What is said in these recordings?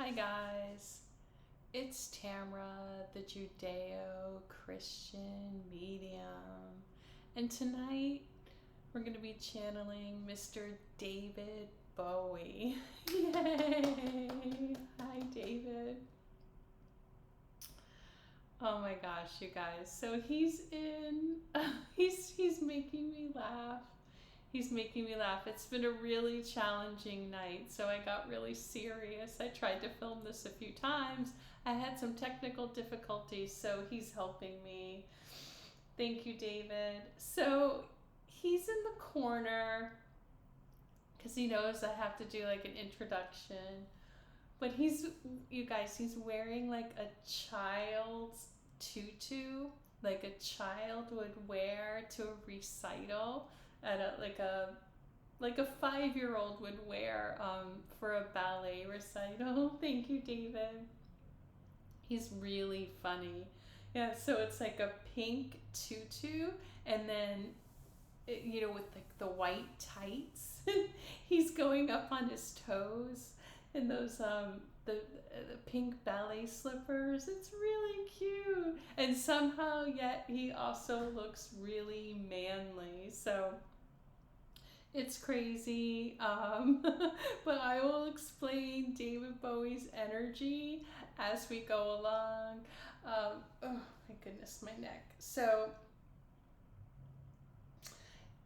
Hi guys, it's Tamra, the Judeo-Christian medium, and tonight we're going to be channeling Mr. David Bowie. Yay! Hi David. Oh my gosh, you guys. So he's making me laugh. He's making me laugh. It's been a really challenging night, so I got really serious. I tried to film this a few times. I had some technical difficulties, so he's helping me. Thank you, David. So he's in the corner because he knows I have to do like an introduction. But you guys, he's wearing like a child's tutu, like a child would wear to a recital at like a 5-year-old would wear for a ballet recital. Thank you, David. He's really funny. Yeah, so it's like a pink tutu, and then with like the white tights. He's going up on his toes in those the pink ballet slippers. It's really cute, and somehow yet he also looks really manly. So it's crazy, but I will explain David Bowie's energy as we go along. Oh my goodness, my neck. So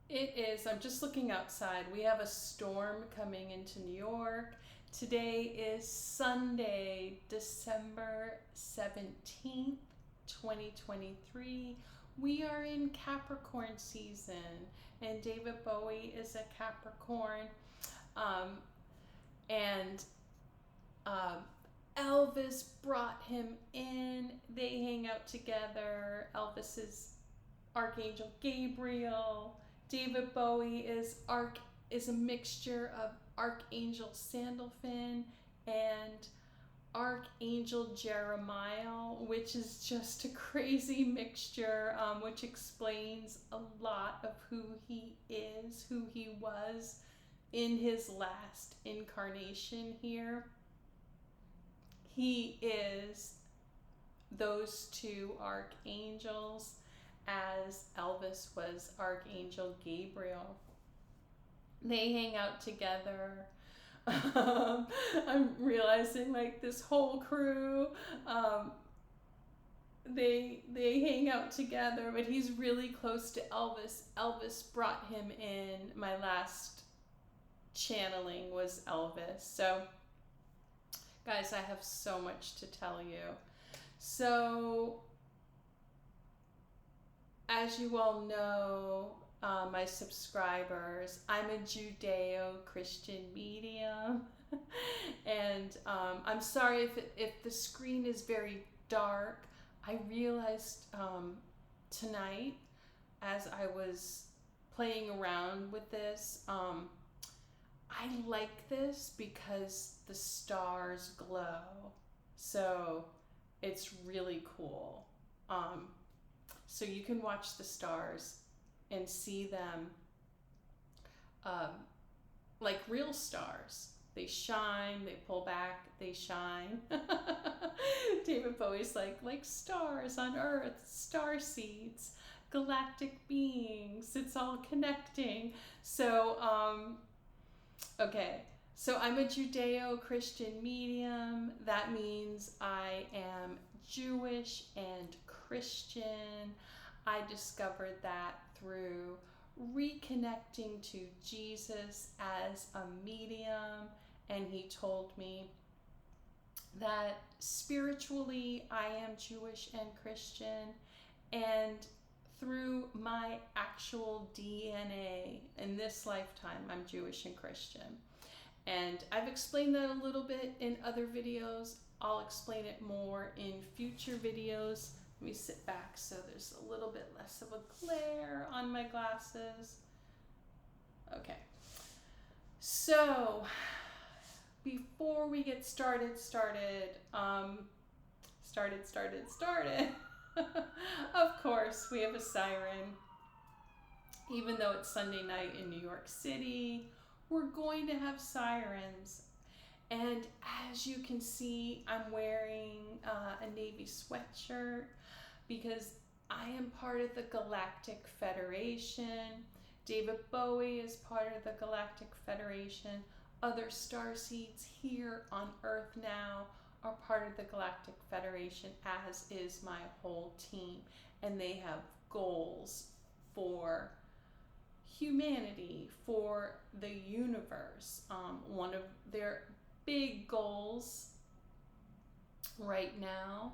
it is, I'm just looking outside. We have a storm coming into New York. Today is Sunday, December 17th, 2023. We are in Capricorn season, and David Bowie is a Capricorn. Elvis brought him in. They hang out together. Elvis is Archangel Gabriel. David Bowie is a mixture of Archangel Sandalphon and Archangel Jerimiel, which is just a crazy mixture, which explains a lot of who he is, who he was in his last incarnation here. He is those two archangels, as Elvis was Archangel Gabriel. They hang out together. I'm realizing like this whole crew, they hang out together, but he's really close to Elvis. Elvis brought him in. My last channeling was Elvis. So guys, I have so much to tell you. So as you all know, my subscribers, I'm a Judeo-Christian medium, and I'm sorry if the screen is very dark. I realized tonight, as I was playing around with this, I like this because the stars glow, so it's really cool. So you can watch the stars and see them like real stars. They shine, they pull back, they shine. David Bowie's like stars on Earth, star seeds, galactic beings. It's all connecting. So, okay. So I'm a Judeo-Christian medium. That means I am Jewish and Christian. I discovered that through reconnecting to Jesus as a medium, and he told me that spiritually I am Jewish and Christian, and through my actual DNA in this lifetime I'm Jewish and Christian. And I've explained that a little bit in other videos. I'll explain it more in future videos. Let me sit back so there's a little bit less of a glare on my glasses. Okay. So, before we get started, of course, we have a siren. Even though it's Sunday night in New York City, we're going to have sirens. And as you can see, I'm wearing a navy sweatshirt because I am part of the Galactic Federation. David Bowie is part of the Galactic Federation. Other starseeds here on Earth now are part of the Galactic Federation, as is my whole team. And they have goals for humanity, for the universe. One of their big goals right now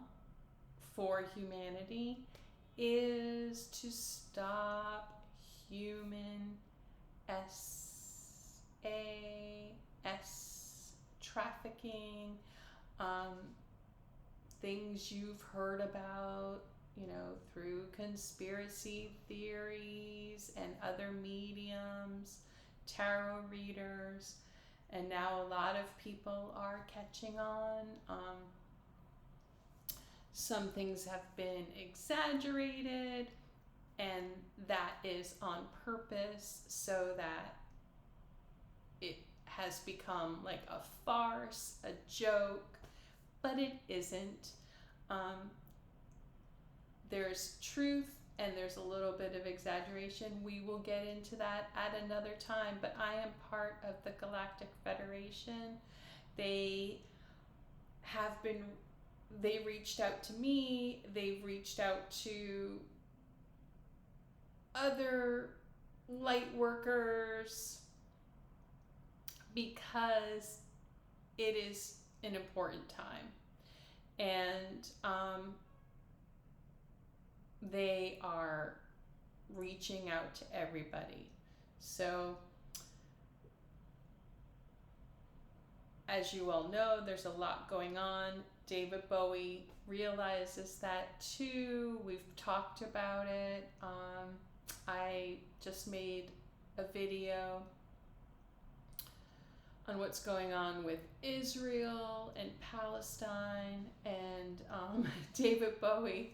for humanity is to stop human SAS trafficking, things you've heard about, through conspiracy theories and other mediums, tarot readers, and now a lot of people are catching on. Some things have been exaggerated, and that is on purpose so that it has become like a farce, a joke, but it isn't. There's truth and there's a little bit of exaggeration. We will get into that at another time, but I am part of the Galactic Federation. They reached out to me, they've reached out to other light workers because it is an important time. And they are reaching out to everybody. So, as you all know, there's a lot going on. David Bowie realizes that too. We've talked about it. I just made a video on what's going on with Israel and Palestine, and David Bowie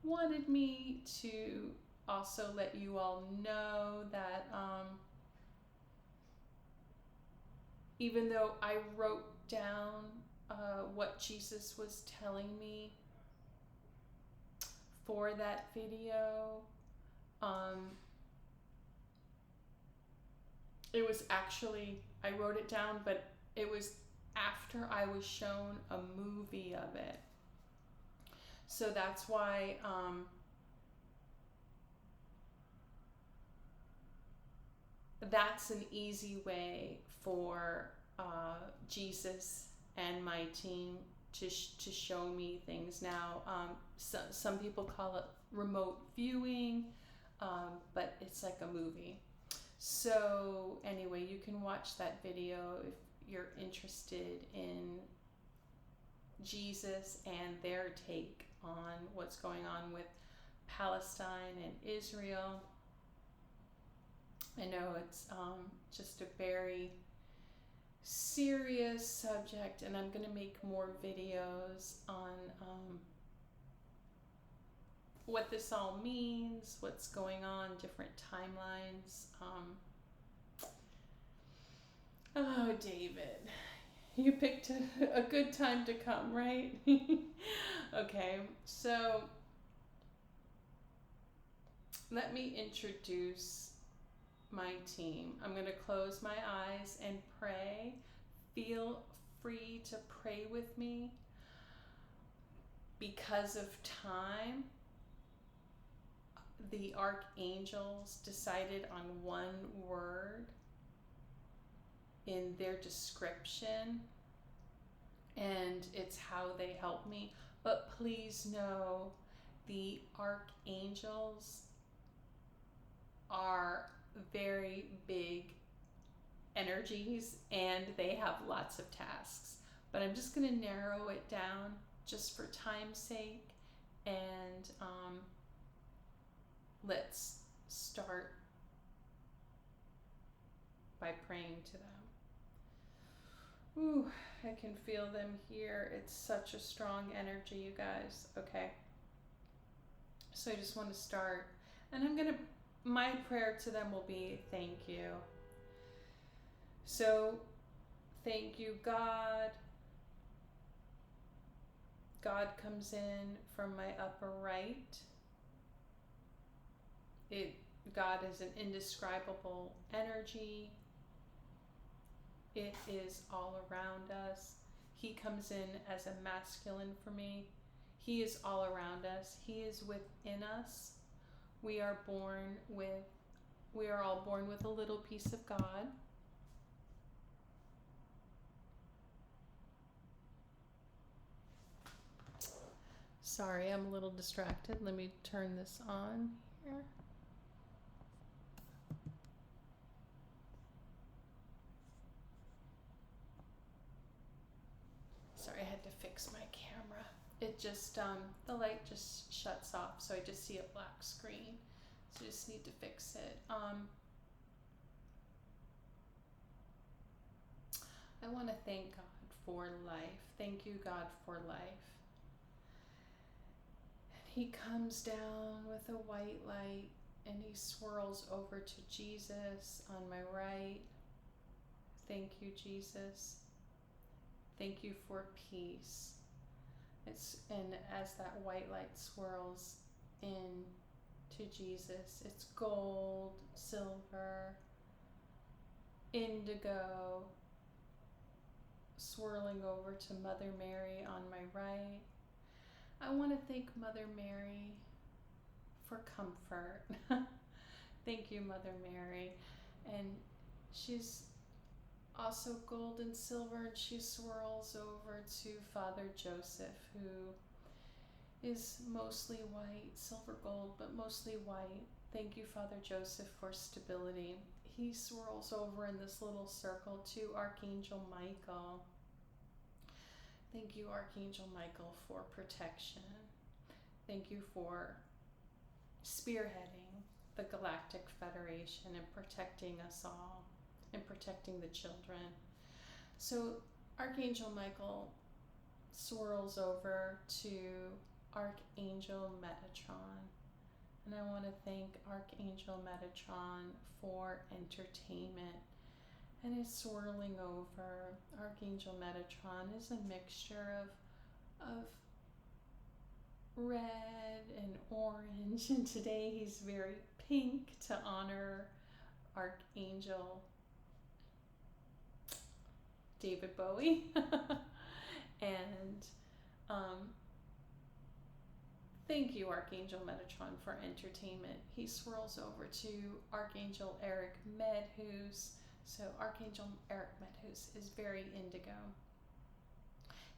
wanted me to also let you all know that even though I wrote down what Jesus was telling me for that video, it was actually, I wrote it down, but it was after I was shown a movie of it. So that's why that's an easy way for Jesus and my team to show me things now. Some people call it remote viewing, but it's like a movie. So anyway, you can watch that video if you're interested in Jesus and their take on what's going on with Palestine and Israel. I know it's just a very serious subject, and I'm going to make more videos on what this all means, what's going on, different timelines. Oh, David, you picked a good time to come, right? Okay, so let me introduce my team. I'm going to close my eyes and pray. Feel free to pray with me. Because of time, the Archangels decided on one word in their description, and it's how they help me. But please know, the Archangels are very big energies and they have lots of tasks. But I'm just going to narrow it down just for time's sake, and let's start by praying to them. Ooh, I can feel them here. It's such a strong energy, you guys. Okay. So I just want to start, and my prayer to them will be thank you. So thank you, God, God comes in from my upper right. God is an indescribable energy. It is all around us. He comes in as a masculine for me. He is all around us. He is within us. We are all born with a little piece of God. Sorry, I'm a little distracted. Let me turn this on here. Sorry, I had to fix my camera. It just, the light just shuts off, so I just see a black screen. So I just need to fix it. I want to thank God for life. Thank you, God, for life. And he comes down with a white light and he swirls over to Jesus on my right. Thank you, Jesus. Thank you for peace. And as that white light swirls in to Jesus, it's gold, silver, indigo, swirling over to Mother Mary on my right. I want to thank Mother Mary for comfort. Thank you, Mother Mary. And she's also gold and silver, and she swirls over to Father Joseph, who is mostly white, silver gold, but mostly white. Thank you, Father Joseph, for stability. He swirls over in this little circle to Archangel Michael. Thank you, Archangel Michael, for protection. Thank you for spearheading the Galactic Federation and protecting us all and protecting the children. So Archangel Michael swirls over to Archangel Metatron. And I want to thank Archangel Metatron for entertainment. And it's swirling over. Archangel Metatron is a mixture of red and orange. And today he's very pink to honor Archangel David Bowie. And thank you, Archangel Metatron, for entertainment. He swirls over to Archangel Eric Medhus. So Archangel Eric Medhus is very indigo.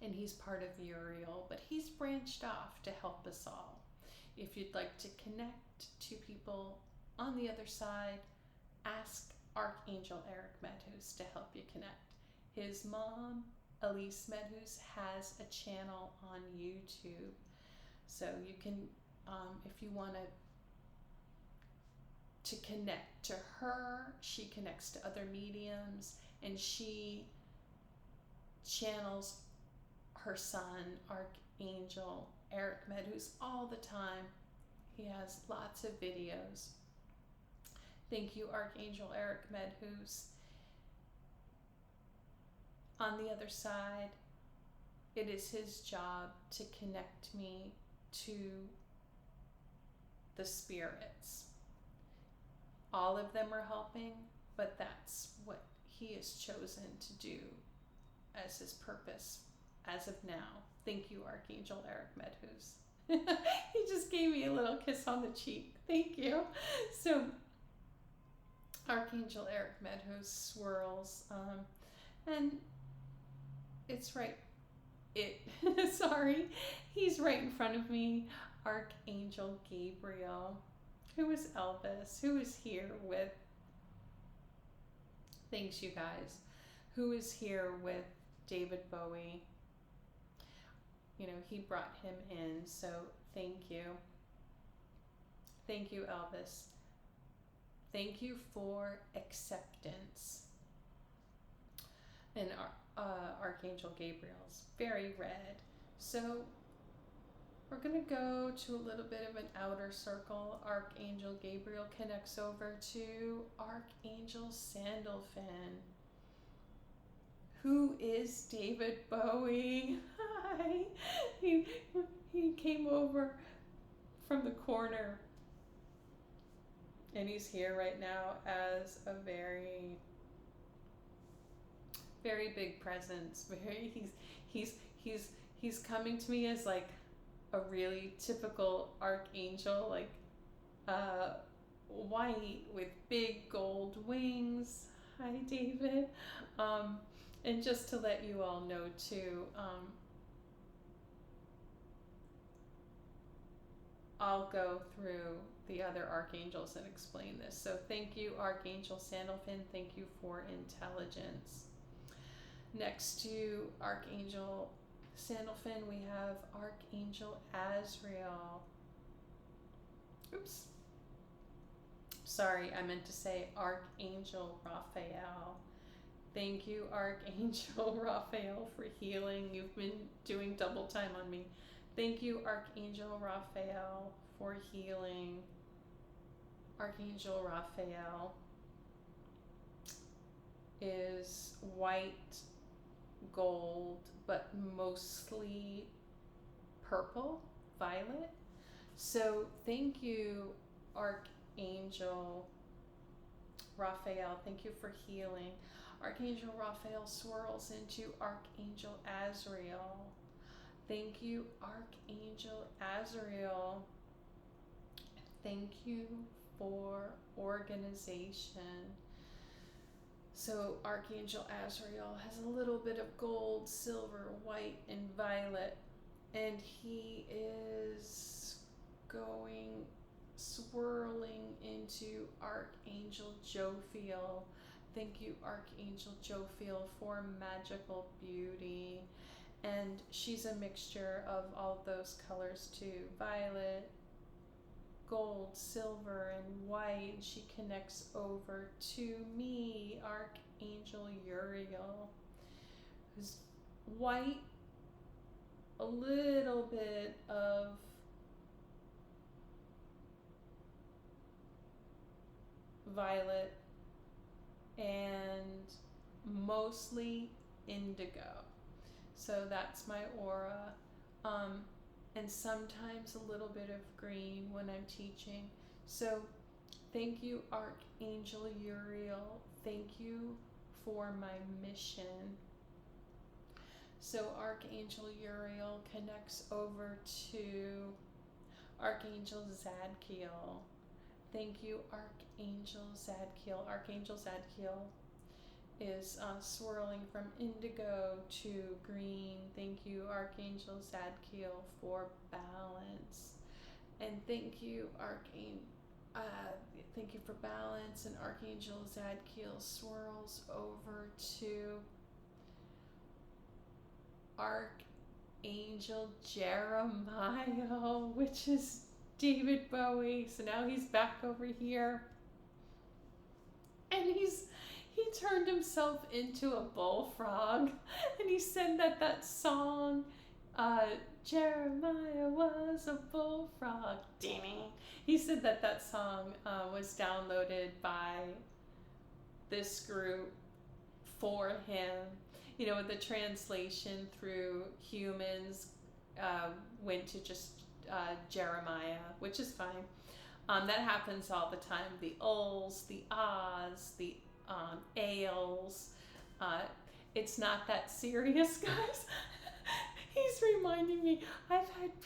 And he's part of Uriel, but he's branched off to help us all. If you'd like to connect to people on the other side, ask Archangel Eric Medhus to help you connect. His mom, Elise Medhus, has a channel on YouTube. So you can, if you want to connect to her, she connects to other mediums, and she channels her son, Archangel Eric Medhus, all the time. He has lots of videos. Thank you, Archangel Eric Medhus. On the other side, it is his job to connect me to the spirits. All of them are helping, but that's what he has chosen to do as his purpose as of now. Thank you, Archangel Eric Medhus. He just gave me a little kiss on the cheek. Thank you. So Archangel Eric Medhus swirls, and it's right. Sorry, he's right in front of me. Archangel Gabriel, who is Elvis, who is here with, thanks you guys, who is here with David Bowie. You know, he brought him in, so thank you. Thank you, Elvis. Thank you for acceptance. And Archangel Gabriel's very red. So we're going to go to a little bit of an outer circle. Archangel Gabriel connects over to Archangel Sandalphon, who is David Bowie. Hi. He, he came over from the corner, and he's here right now as a very, very big presence. He's coming to me as like a really typical archangel, like white with big gold wings. Hi, David. And just to let you all know too, I'll go through the other archangels and explain this. So thank you, Archangel Sandalphon. Thank you for intelligence. Next to Archangel Sandalphon, we have Archangel Azrael. Oops. Sorry, I meant to say Archangel Raphael. Thank you, Archangel Raphael, for healing. You've been doing double time on me. Thank you, Archangel Raphael, for healing. Archangel Raphael is white, gold, but mostly purple, violet. So thank you, Archangel Raphael. Thank you for healing. Archangel Raphael swirls into Archangel Azrael. Thank you, Archangel Azrael. Thank you for organization. So Archangel Azrael has a little bit of gold, silver, white, and violet, and he is going swirling into Archangel Jophiel. Thank you, Archangel Jophiel, for magical beauty. And she's a mixture of all those colors too. Violet, gold, silver, and white. She connects over to me, Archangel Uriel, who's white, a little bit of violet, and mostly indigo. So that's my aura. And sometimes a little bit of green when I'm teaching. So thank you, Archangel Uriel. Thank you for my mission. So Archangel Uriel connects over to Archangel Zadkiel. Thank you, Archangel Zadkiel. Archangel Zadkiel is swirling from indigo to green. Thank you, Archangel Zadkiel, for balance. And thank you, thank you for balance. And Archangel Zadkiel swirls over to Archangel Jerimiel, which is David Bowie. So now he's back over here, and he turned himself into a bullfrog, and he said that song, Jeremiah was a bullfrog. He said that song was downloaded by this group for him. You know, the translation through humans went to just Jeremiah, which is fine. That happens all the time. The ulls, the ahs, the ales. It's not that serious, guys. He's reminding me. I've had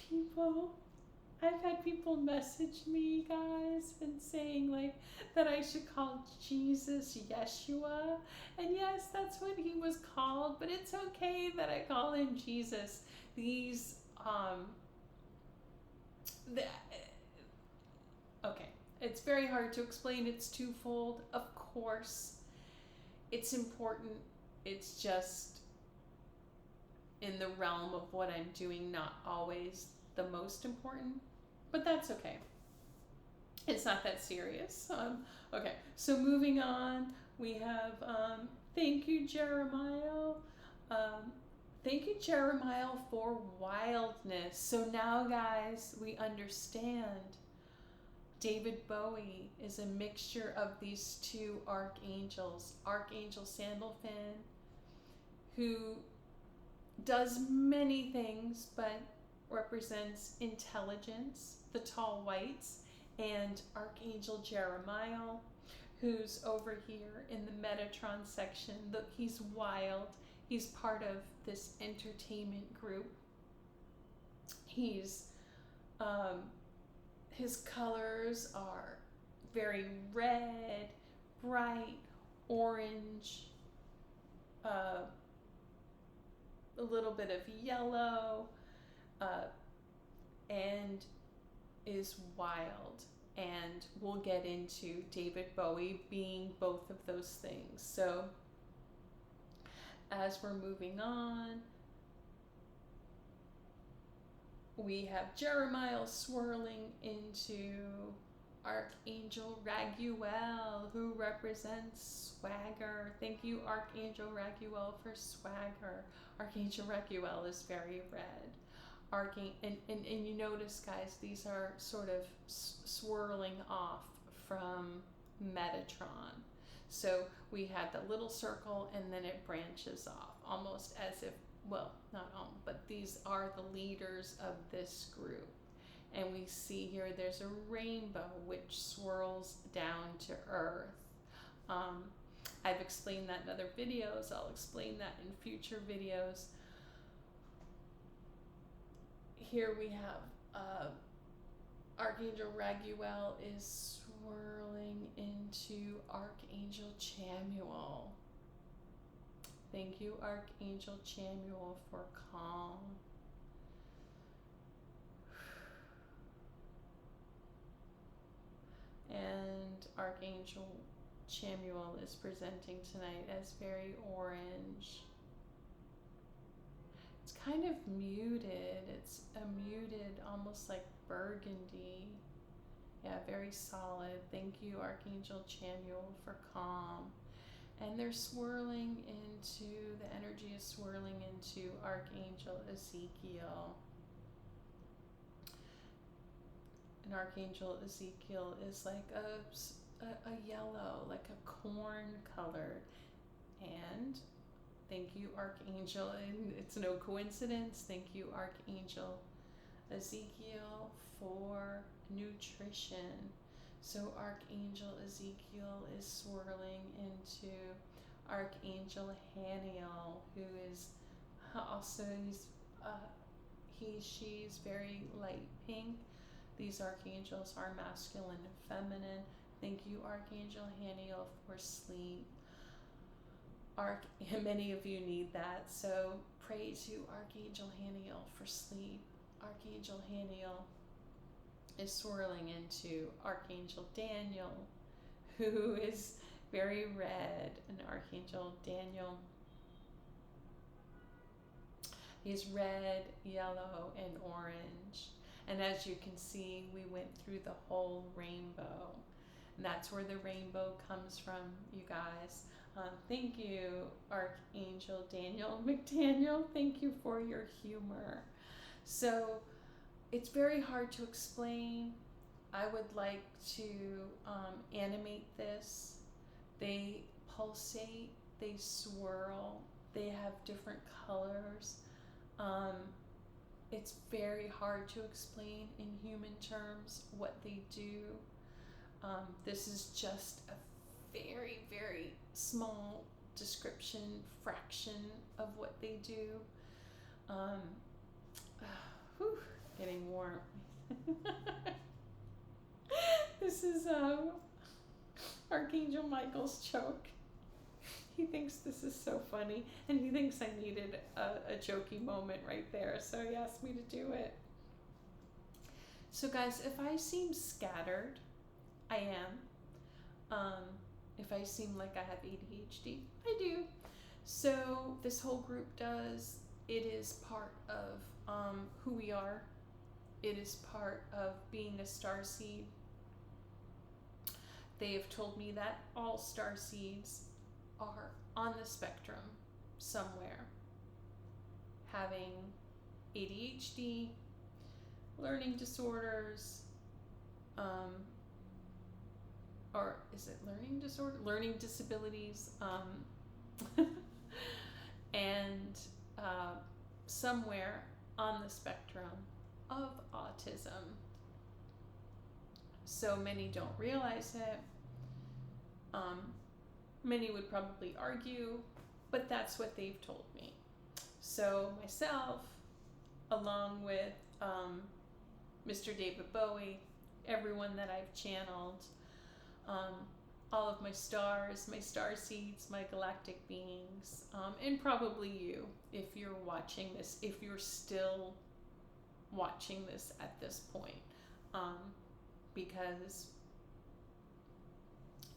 people message me, guys, and saying like that I should call Jesus Yeshua, and yes, that's what he was called, but it's okay that I call him Jesus. These okay, it's very hard to explain. It's twofold. Of course, it's important. It's just in the realm of what I'm doing, not always the most important, but that's okay. It's not that serious. Okay, so moving on, we have thank you, Jerimiel. Thank you, Jerimiel, for wildness. So now, guys, we understand David Bowie is a mixture of these two archangels. Archangel Sandalphon, who does many things, but represents intelligence, the tall whites, and Archangel Jerimiel, who's over here in the Metatron section. Look, he's wild. He's part of this entertainment group. He's, his colors are very red, bright, orange, a little bit of yellow, and is wild. And we'll get into David Bowie being both of those things. So as we're moving on, we have Jerimiel swirling into Archangel Raguel, who represents swagger. Thank you, Archangel Raguel, for swagger. Archangel Raguel is very red. And you notice, guys, these are sort of swirling off from Metatron. So we had the little circle and then it branches off, almost as if, well, not all, but these are the leaders of this group. And we see here there's a rainbow which swirls down to earth. I've explained that in other videos. I'll explain that in future videos. Here we have Archangel Raguel is swirling into Archangel Chamuel. Thank you, Archangel Chamuel, for calm. And Archangel Chamuel is presenting tonight as very orange. It's kind of muted. It's a muted, almost like burgundy. Yeah, very solid. Thank you, Archangel Chamuel, for calm. And they're swirling into, the energy is swirling into Archangel Ezekiel. And Archangel Ezekiel is like a yellow, like a corn color. And thank you, Archangel, and it's no coincidence. Thank you, Archangel Ezekiel, for nutrition. So Archangel Ezekiel is swirling into Archangel Haniel, who is also, she's very light pink. These archangels are masculine and feminine. Thank you, Archangel Haniel, for sleep. Many of you need that, so pray to Archangel Haniel for sleep. Archangel Haniel is swirling into Archangel Daniel, who is very red. And Archangel Daniel, he's red, yellow, and orange. And as you can see, we went through the whole rainbow. And that's where the rainbow comes from, you guys. Thank you, Archangel Daniel McDaniel. Thank you for your humor. So it's very hard to explain. I would like to animate this. They pulsate, they swirl, they have different colors. It's very hard to explain in human terms what they do. This is just a very, very small description, fraction of what they do. Getting warm. This is Archangel Michael's choke. He thinks this is so funny, and he thinks I needed a jokey moment right there, so he asked me to do it. So guys, if I seem scattered, I am. If I seem like I have ADHD, I do. So this whole group does. It is part of who we are. It is part of being a starseed. They have told me that all starseeds are on the spectrum somewhere, having ADHD, learning disorders, or is it learning disorder? Learning disabilities, and somewhere on the spectrum of autism. So many don't realize it. Many would probably argue, but that's what they've told me. So myself, along with Mr. David Bowie, everyone that I've channeled, all of my stars, my star seeds, my galactic beings, and probably you, if you're watching this, if you're still watching this at this point, because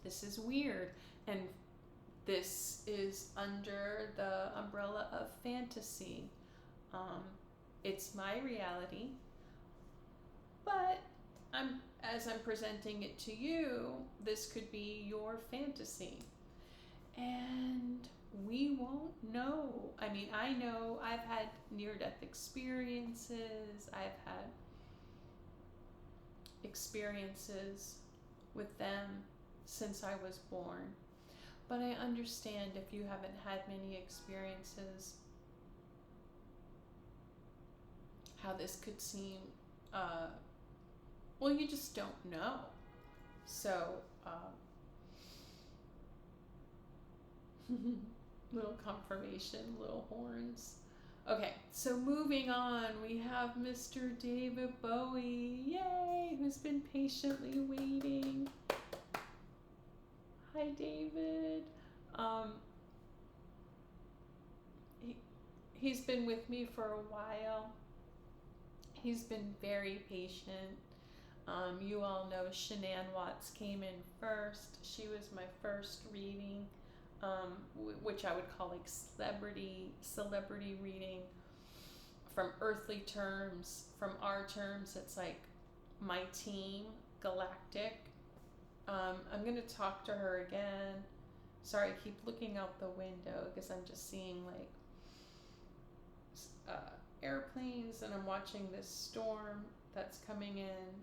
this is weird, and this is under the umbrella of fantasy. It's my reality, but as I'm presenting it to you, this could be your fantasy. And we won't know. I mean, I know I've had near-death experiences. I've had experiences with them since I was born. But I understand if you haven't had many experiences, how this could seem, well, you just don't know. So, little confirmation, little horns. Okay, so moving on, we have Mr. David Bowie, yay, who's been patiently waiting. Hi, David. He's been with me for a while. He's been very patient. You all know Shanann Watts came in first. She was my first reading, which I would call like celebrity reading. From earthly terms, from our terms, it's like my team, galactic. I'm going to talk to her again. Sorry, I keep looking out the window because I'm just seeing like airplanes, and I'm watching this storm that's coming in.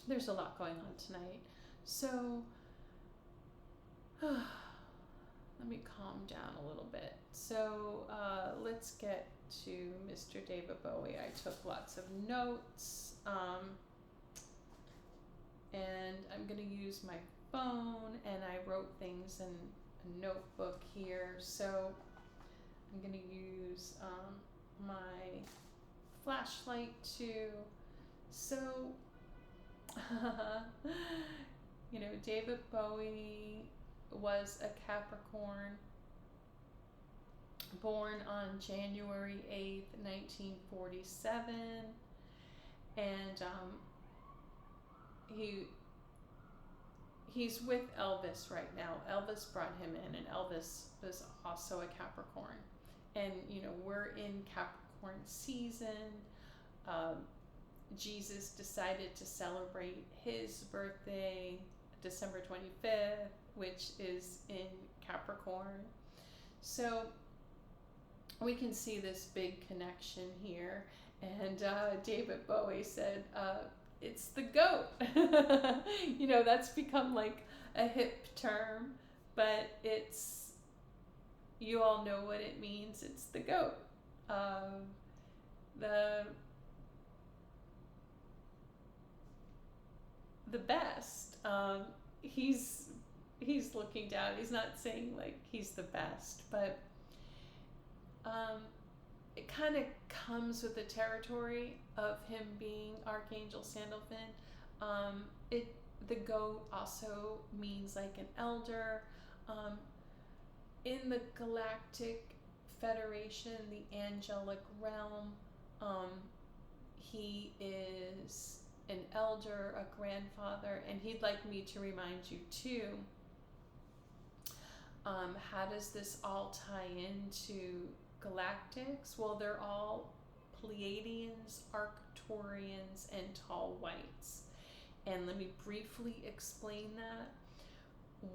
There's a lot going on tonight. So let me calm down a little bit. So let's get to Mr. David Bowie. I took lots of notes. And I'm going to use my phone, and I wrote things in a notebook here. So I'm going to use my flashlight too. So, you know, David Bowie was a Capricorn, born on January 8th, 1947, and he's with Elvis right now. Elvis brought him in, and Elvis was also a Capricorn. And, you know, we're in Capricorn season. Jesus decided to celebrate his birthday December 25th, which is in Capricorn. So we can see this big connection here. And David Bowie said, it's the goat. You know, that's become like a hip term, but it's, you all know what it means. It's the goat. The best. He's looking down. He's not saying like he's the best, but it kind of comes with the territory of him being Archangel Sandalphon. The goat also means like an elder. In the Galactic Federation, the angelic realm, he is an elder, a grandfather, and he'd like me to remind you too, how does this all tie into galactics? Well, they're all Pleiadians, Arcturians, and tall whites. And let me briefly explain that.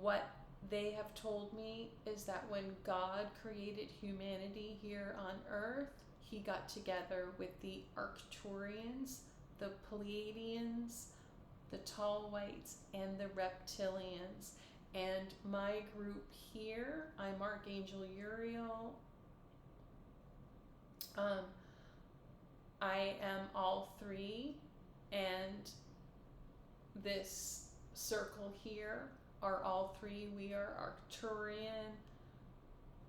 What they have told me is that when God created humanity here on Earth, he got together with the Arcturians, the Pleiadians, the tall whites, and the reptilians. And my group here, I'm Archangel Uriel, Um, I am all three, and this circle here are all three. We are Arcturian,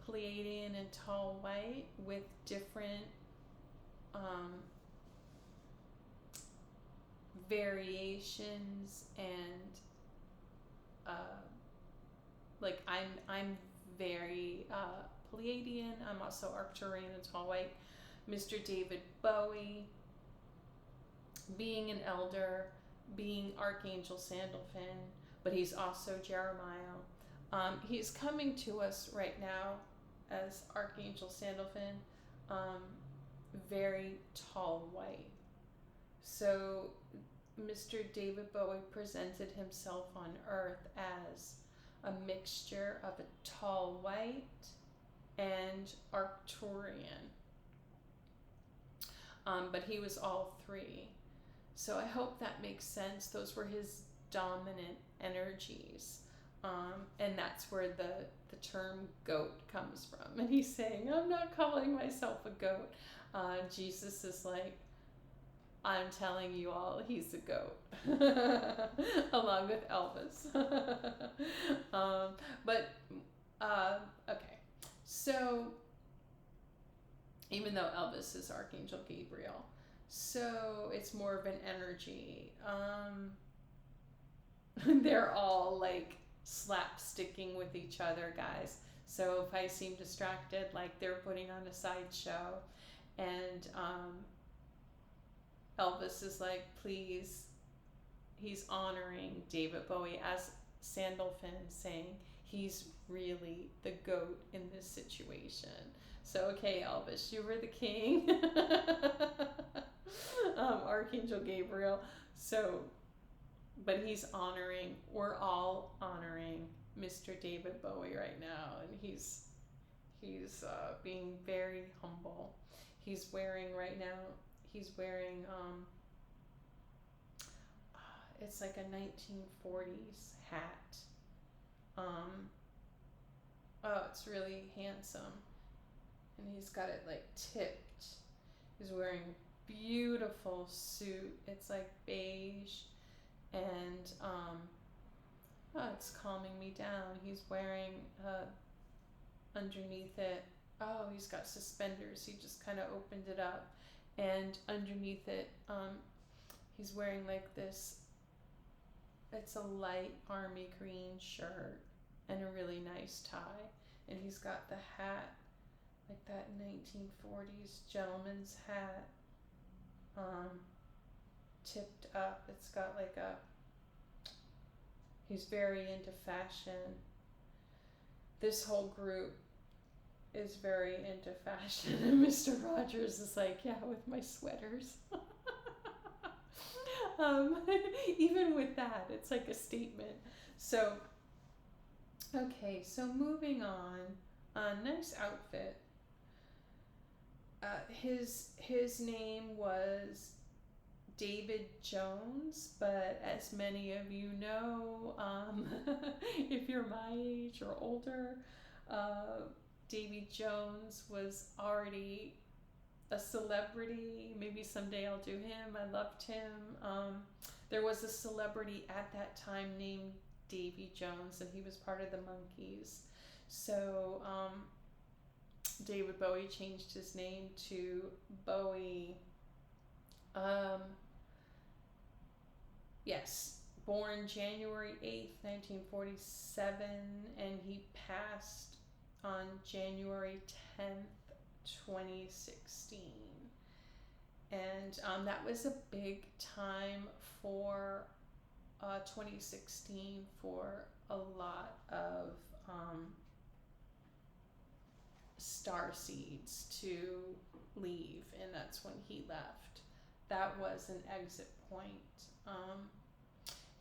Pleiadian, and tall white with different variations, and like I'm very Pleiadian. I'm also Arcturian and tall white. Mr. David Bowie, being an elder, being Archangel Sandalphon, but he's also Jerimiel. He's coming to us right now as Archangel Sandalphon, very tall white. So Mr. David Bowie presented himself on Earth as a mixture of a tall white and Arcturian. But he was all three. So I hope that makes sense. Those were his dominant energies. And that's where the term goat comes from. And he's saying, I'm not calling myself a goat. Jesus is like, I'm telling you all, he's a goat, along with Elvis. Okay. So, even though Elvis is Archangel Gabriel, so it's more of an energy. They're all like slapsticking with each other, guys. So if I seem distracted, like they're putting on a sideshow, and Elvis is like, please, he's honoring David Bowie as Sandalphon, saying he's really the goat in this situation. So, okay, Elvis, you were the king. Archangel Gabriel. So, but we're all honoring Mr. David Bowie right now, and he's being very humble. He's wearing it's like a 1940s hat. It's really handsome, and he's got it like tipped. He's wearing a beautiful suit. It's like beige, and it's calming me down. He's wearing underneath it, he's got suspenders. He just kind of opened it up, and underneath it he's wearing like this, it's a light army green shirt and a really nice tie, and he's got the hat, like that 1940s gentleman's hat, tipped up. It's got like he's very into fashion. This whole group is very into fashion, and Mr. Rogers is like, yeah, with my sweaters. Even with that, it's like a statement. So, okay, so moving on. Nice outfit. His name was David Jones, but as many of you know, if you're my age or older, Davy Jones was already a celebrity. Maybe someday I'll do him. I loved him. There was a celebrity at that time named Davy Jones, and he was part of the Monkees. So David Bowie changed his name to Bowie. Yes, born January 8th, 1947, and he passed on January 10th, 2016. And that was a big time for 2016 for a lot of star seeds to leave, and that's when he left. That was an exit point.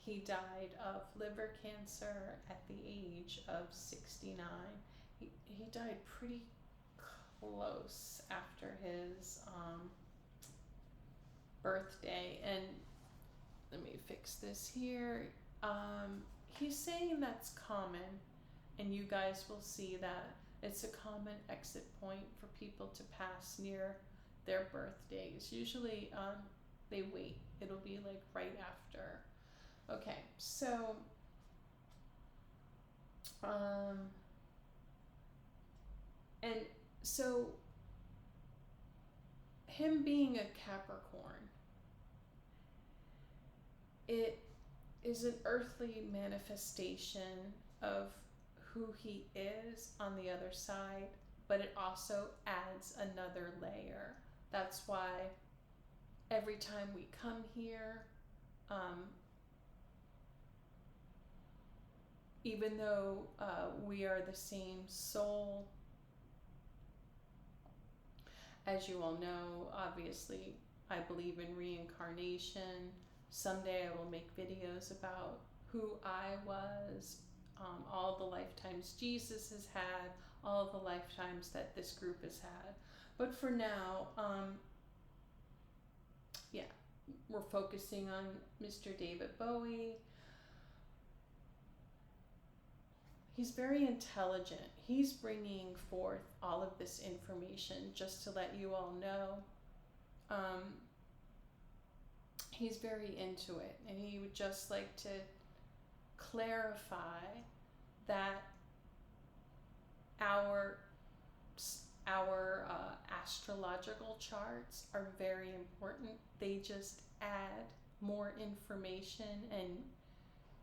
He died of liver cancer at the age of 69. He died pretty close after his birthday. And let me fix this here. He's saying that's common, and you guys will see that it's a common exit point for people to pass near their birthdays. Usually they wait. It'll be like right after. Okay, so and so him being a Capricorn, it is an earthly manifestation of who he is on the other side, but it also adds another layer. That's why every time we come here, even though we are the same soul, as you all know, obviously, I believe in reincarnation. Someday I will make videos about who I was, all the lifetimes Jesus has had, all the lifetimes that this group has had. But for now, we're focusing on Mr. David Bowie. He's very intelligent. He's bringing forth all of this information just to let you all know. He's very into it, and he would just like to clarify that our astrological charts are very important. They just add more information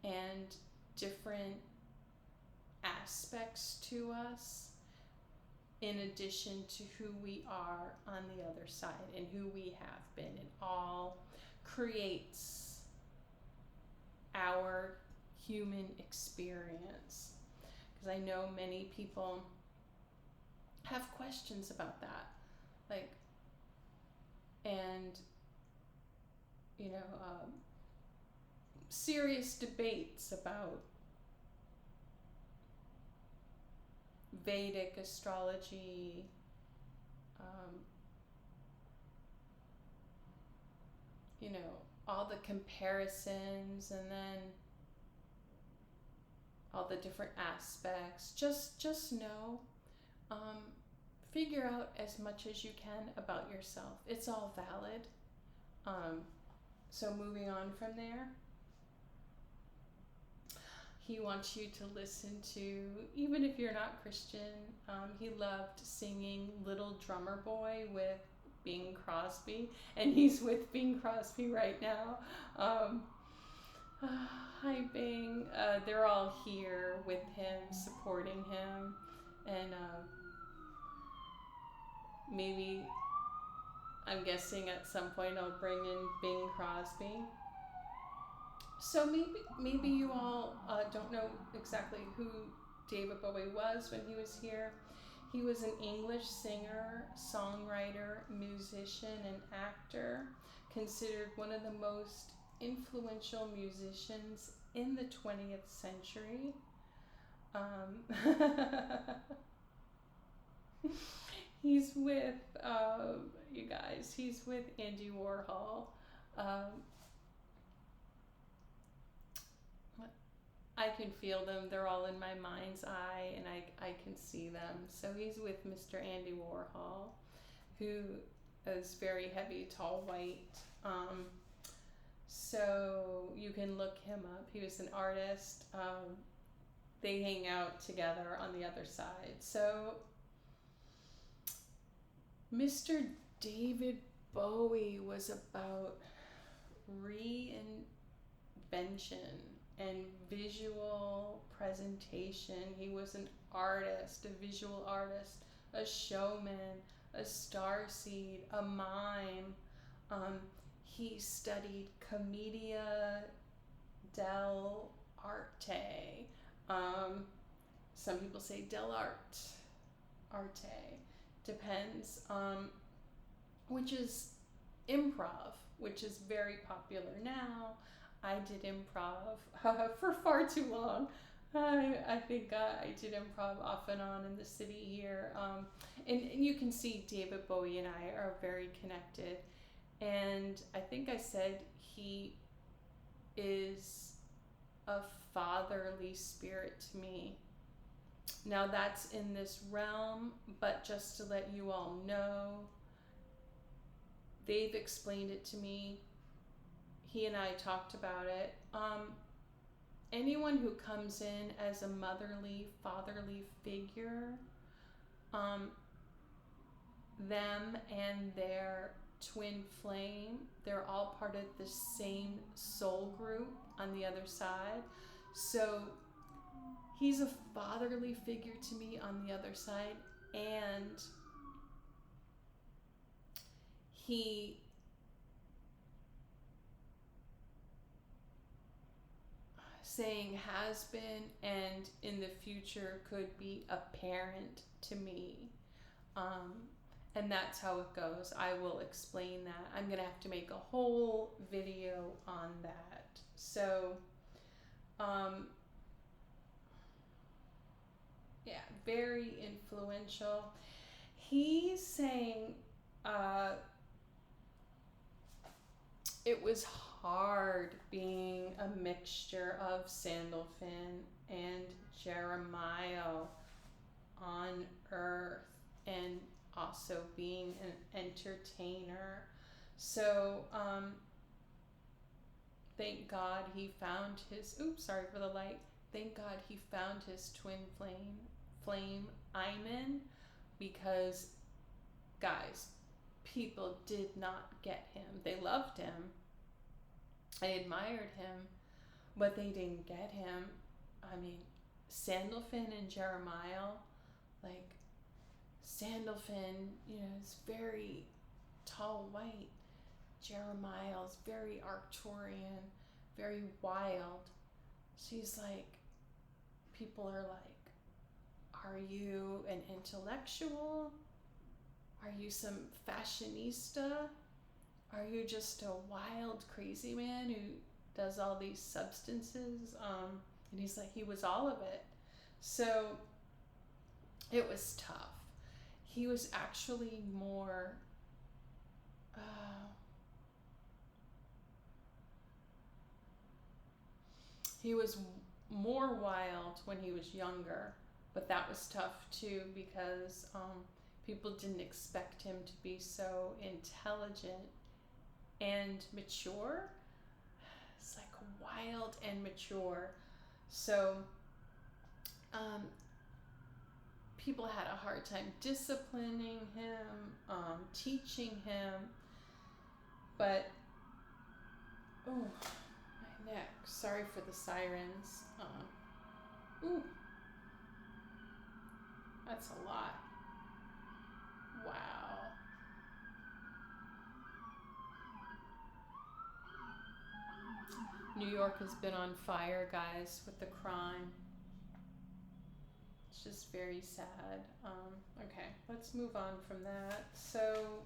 and different aspects to us, in addition to who we are on the other side and who we have been. It all creates our human experience, because I know many people have questions about that, like, and serious debates about Vedic astrology, all the comparisons, and then all the different aspects. Just know, figure out as much as you can about yourself. It's all valid. So moving on from there, he wants you to listen to, even if you're not Christian, he loved singing Little Drummer Boy with Bing Crosby, and he's with Bing Crosby right now. Hi Bing. They're all here with him, supporting him, and maybe, I'm guessing at some point I'll bring in Bing Crosby. So maybe you all don't know exactly who David Bowie was when he was here. He was an English singer, songwriter, musician, and actor, considered one of the most influential musicians in the 20th century. He's with, you guys, he's with Andy Warhol. I can feel them. They're all in my mind's eye, and I can see them. So he's with Mr. Andy Warhol, who is very heavy, tall, white. So you can look him up. He was an artist. They hang out together on the other side. So Mr. David Bowie was about reinvention and visual presentation. He was an artist, a visual artist, a showman, a starseed, a mime. He studied commedia dell'arte. Some people say arte, depends. Which is improv, which is very popular now. I did improv for far too long. I think I did improv off and on in the city here. And you can see David Bowie and I are very connected. And I think I said he is a fatherly spirit to me. Now that's in this realm, but just to let you all know, they've explained it to me. He and I talked about it. Anyone who comes in as a motherly, fatherly figure, them and their twin flame, they're all part of the same soul group on the other side. So he's a fatherly figure to me on the other side, and he saying has been and in the future could be a parent to me. And that's how it goes. I will explain that. I'm going to have to make a whole video on that. So, yeah, very influential. He's saying it was hard being a mixture of Sandalphon and Jerimiel on Earth, and also being an entertainer. So thank God he found his, oops, sorry for the light. Thank God he found his twin flame Iman, because guys, people did not get him. They loved him. They admired him, but they didn't get him. I mean, Sandalphon and Jerimiel, like, Sandalphon, is very tall, white. Jerimiel is very Arcturian, very wild. She's like, people are like, are you an intellectual? Are you some fashionista? Are you just a wild, crazy man who does all these substances? And he's like, he was all of it. So it was tough. He was actually more, he was more wild when he was younger, but that was tough too, because people didn't expect him to be so intelligent and mature. It's like wild and mature. So people had a hard time disciplining him, teaching him, but oh, my neck, sorry for the sirens. Ooh, that's a lot. Wow. New York has been on fire, guys, with the crime. It's just very sad. Okay, let's move on from that. So,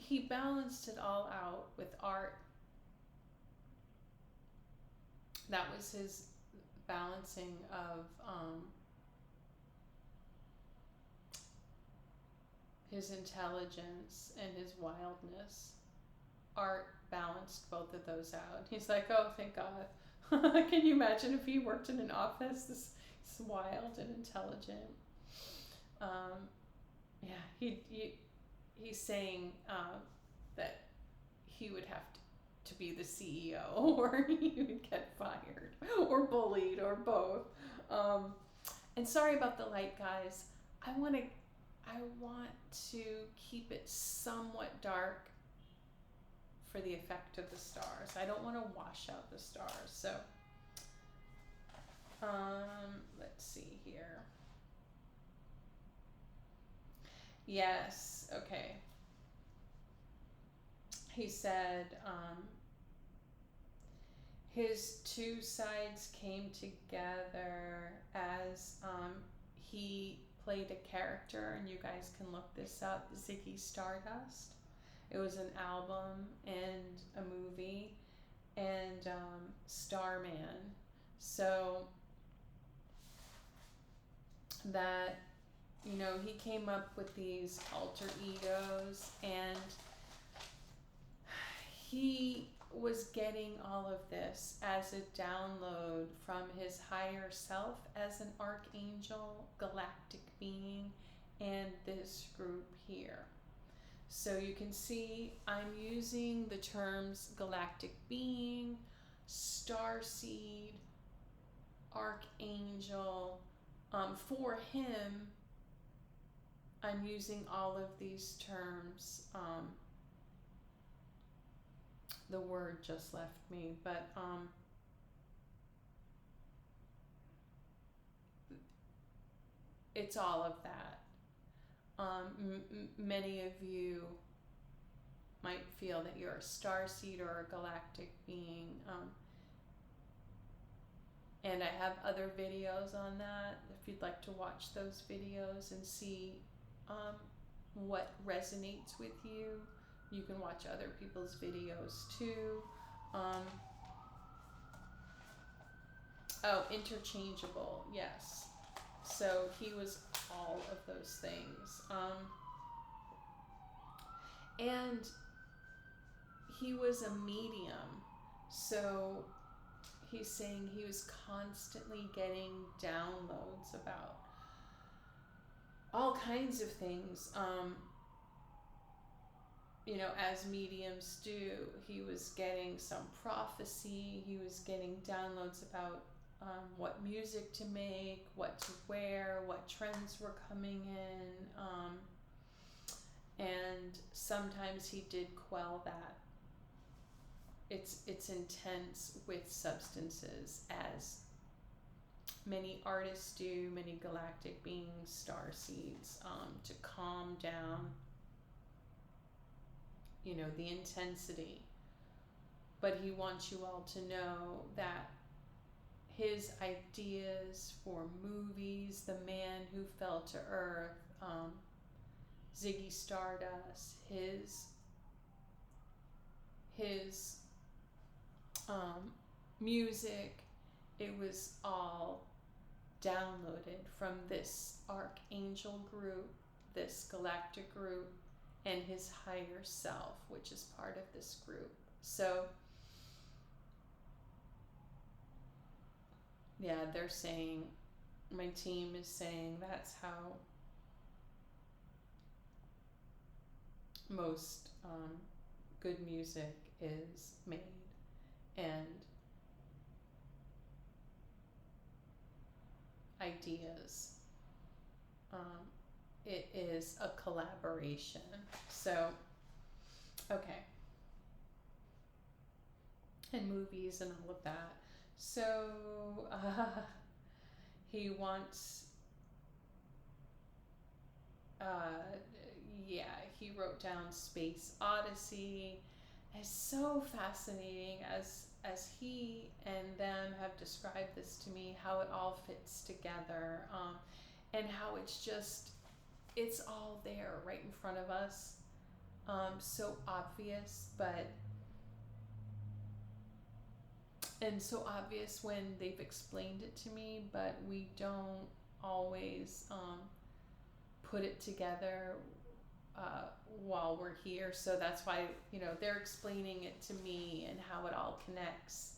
he balanced it all out with art. That was his balancing of his intelligence and his wildness. Art balanced both of those out. He's like, oh, thank God. Can you imagine if he worked in an office, this wild and intelligent? Yeah, he's saying that he would have to be the CEO, or he would get fired, or bullied, or both. And sorry about the light, guys. I want to keep it somewhat dark for the effect of the stars. I don't want to wash out the stars. So, let's see here. Yes, okay. He said his two sides came together as he played a character, and you guys can look this up, Ziggy Stardust. It was an album and a movie, and Starman. So that, he came up with these alter egos, and he was getting all of this as a download from his higher self as an archangel, galactic being, and this group here. So you can see I'm using the terms galactic being, starseed, archangel. For him, I'm using all of these terms. The word just left me, but it's all of that. Many of you might feel that you're a starseed or a galactic being, and I have other videos on that. If you'd like to watch those videos and see what resonates with you, you can watch other people's videos too. Oh, interchangeable, yes. So he was all of those things. And he was a medium. So he's saying he was constantly getting downloads about all kinds of things. As mediums do, he was getting some prophecy, he was getting downloads about what music to make, what to wear, what trends were coming in, and sometimes he did quell that. It's intense with substances, as many artists do, many galactic beings, starseeds, to calm down the intensity. But he wants you all to know that his ideas for movies, The Man Who Fell to Earth, Ziggy Stardust, his music, it was all downloaded from this archangel group, this galactic group, and his higher self, which is part of this group. So yeah, they're saying, my team is saying, that's how most good music is made. And ideas. It is a collaboration. So, okay. And movies and all of that. So, he wants, he wrote down Space Odyssey. It's so fascinating as he and them have described this to me, how it all fits together, and how it's all there right in front of us, so obvious, and so obvious when they've explained it to me, but we don't always put it together while we're here. So that's why they're explaining it to me and how it all connects.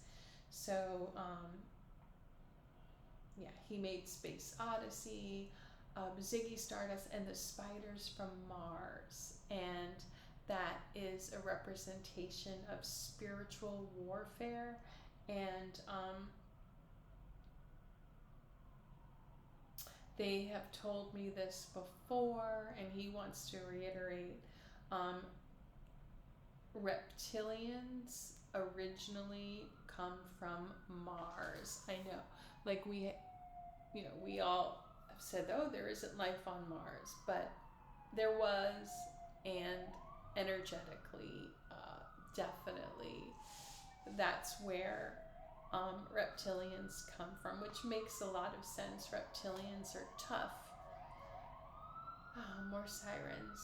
So he made Space Odyssey, Ziggy Stardust, and the Spiders from Mars, and that is a representation of spiritual warfare. And they have told me this before, and he wants to reiterate, reptilians originally come from Mars. I know, like we all have said, oh, there isn't life on Mars, but there was, and energetically, definitely, that's where reptilians come from, which makes a lot of sense. Reptilians are tough. Oh, more sirens.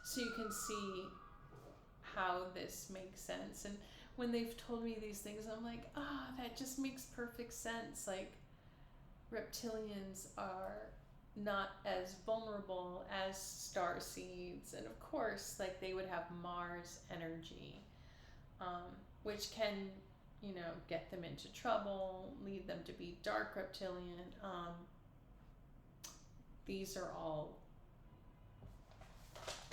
So you can see how this makes sense. And when they've told me these things, I'm like, that just makes perfect sense. Like, reptilians are not as vulnerable as star seeds, and of course, like, they would have Mars energy, which can, you know, get them into trouble, lead them to be dark reptilian. These are all,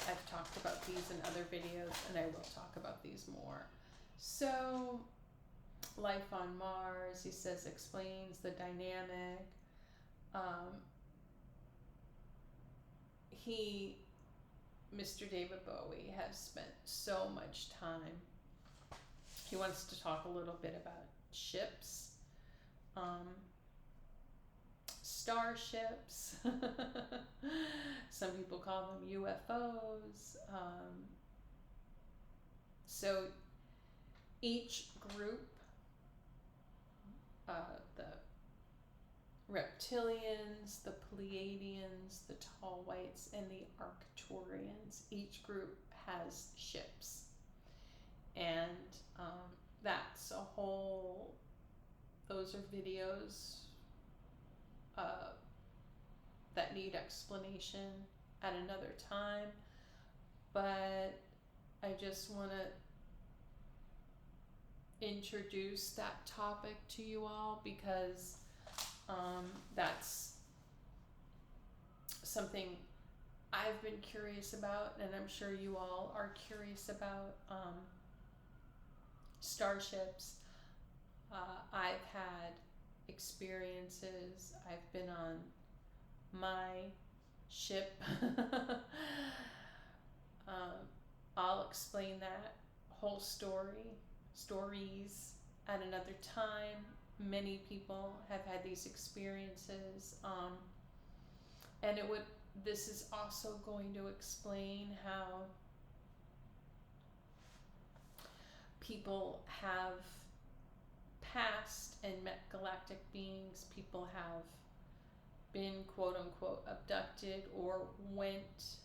I've talked about these in other videos, and I will talk about these more. So, life on Mars, he says, explains the dynamic. Mr. David Bowie, has spent so much time. He wants to talk a little bit about ships, starships. Some people call them UFOs. So each group, the reptilians, the Pleiadians, the tall whites, and the Arcturians, each group has ships. And that's a whole, those are videos that need explanation at another time. But I just want to introduce that topic to you all, because that's something I've been curious about, and I'm sure you all are curious about. Starships. I've had experiences. I've been on my ship. I'll explain that whole stories at another time. Many people have had these experiences, and this is also going to explain how people have passed and met galactic beings. People have been, quote unquote, abducted or went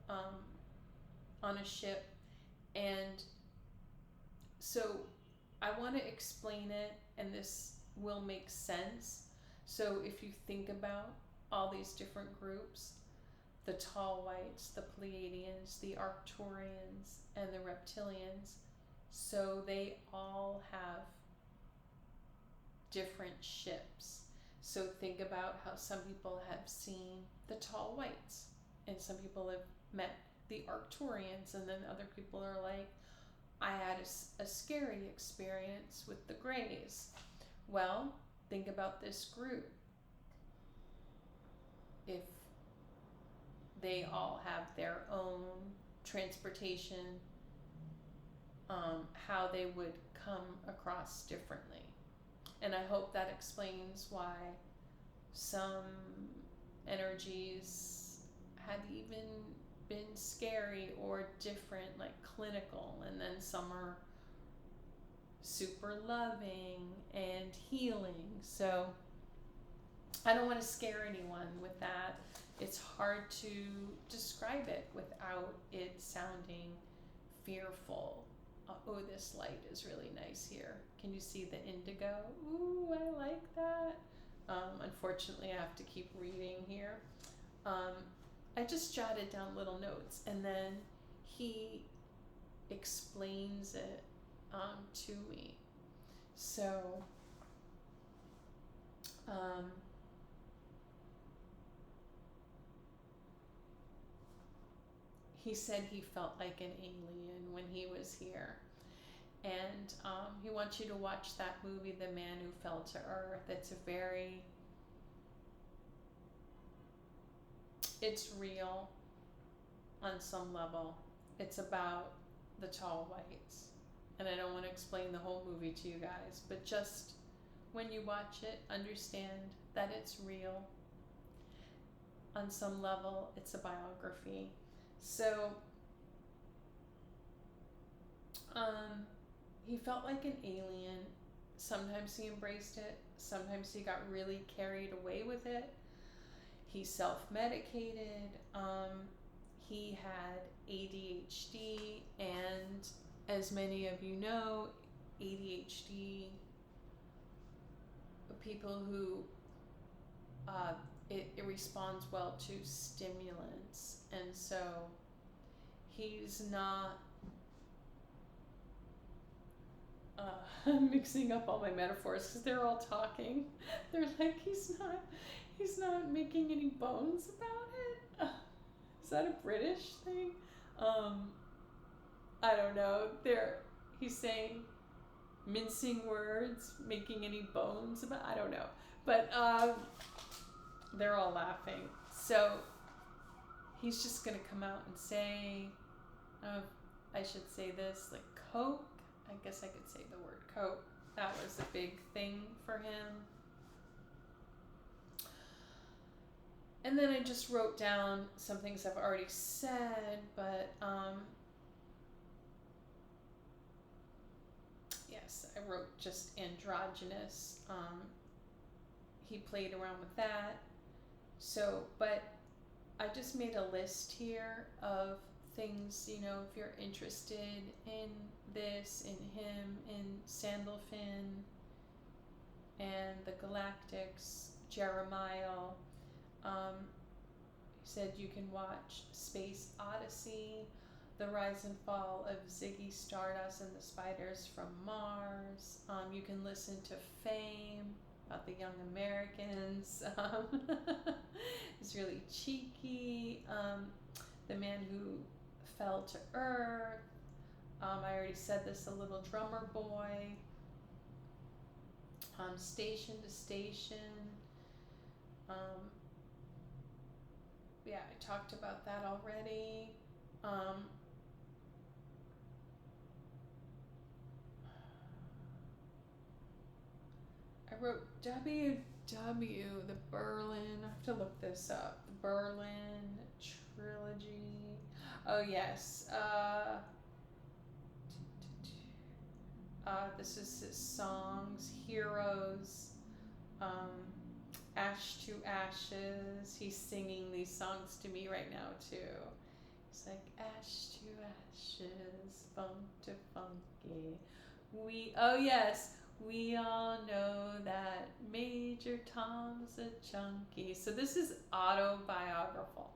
on a ship. And so I want to explain it, and this will make sense. So if you think about all these different groups, the tall whites, the Pleiadians, the Arcturians, and the reptilians, so they all have different ships. So think about how some people have seen the tall whites, and some people have met the Arcturians, and then other people are like, I had a scary experience with the Greys. Well, think about this group. If they all have their own transportation, how they would come across differently. And I hope that explains why some energies had even been scary or different, like clinical, and then some are super loving and healing. So I don't want to scare anyone with that. It's hard to describe it without it sounding fearful. Oh, this light is really nice here. Can you see the indigo? Ooh, I like that. Unfortunately, I have to keep reading here. I just jotted down little notes, and then he explains it to me. So, he said he felt like an alien when he was here. And he wants you to watch that movie, The Man Who Fell to Earth. It's real on some level. It's about the tall whites. And I don't want to explain the whole movie to you guys, but just when you watch it, understand that it's real. On some level, it's a biography. So, he felt like an alien. Sometimes he embraced it. Sometimes he got really carried away with it. He self-medicated. He had ADHD, and as many of you know, ADHD, people who it responds well to stimulants, and so he's not mixing up all my metaphors because they're all talking. They're like, he's not making any bones about it. Is that a British thing? I don't know. He's saying mincing words, making any bones about, I don't know. But they're all laughing. So he's just going to come out and say, I should say this, like Coke. I guess I could say the word Coke. That was a big thing for him. And then I just wrote down some things I've already said, but yes, I wrote just androgynous. He played around with that. So, but I just made a list here of things, you know, if you're interested in this, in him, in Sandalphon, and the Galactics, Jerimiel. He said you can watch Space Odyssey, The Rise and Fall of Ziggy Stardust and the Spiders from Mars. You can listen to Fame, about the young Americans. It's really cheeky. The Man Who Fell to Earth. I already said this, A Little Drummer Boy. Station to Station. Yeah, I talked about that already. I wrote WW, the Berlin, I have to look this up, the Berlin trilogy. Oh yes, this is his songs, Heroes, Ash to Ashes. He's singing these songs to me right now too. It's like ash to ashes, funk to funky. Oh yes, we all know that Major Tom's a junkie. So this is autobiographical.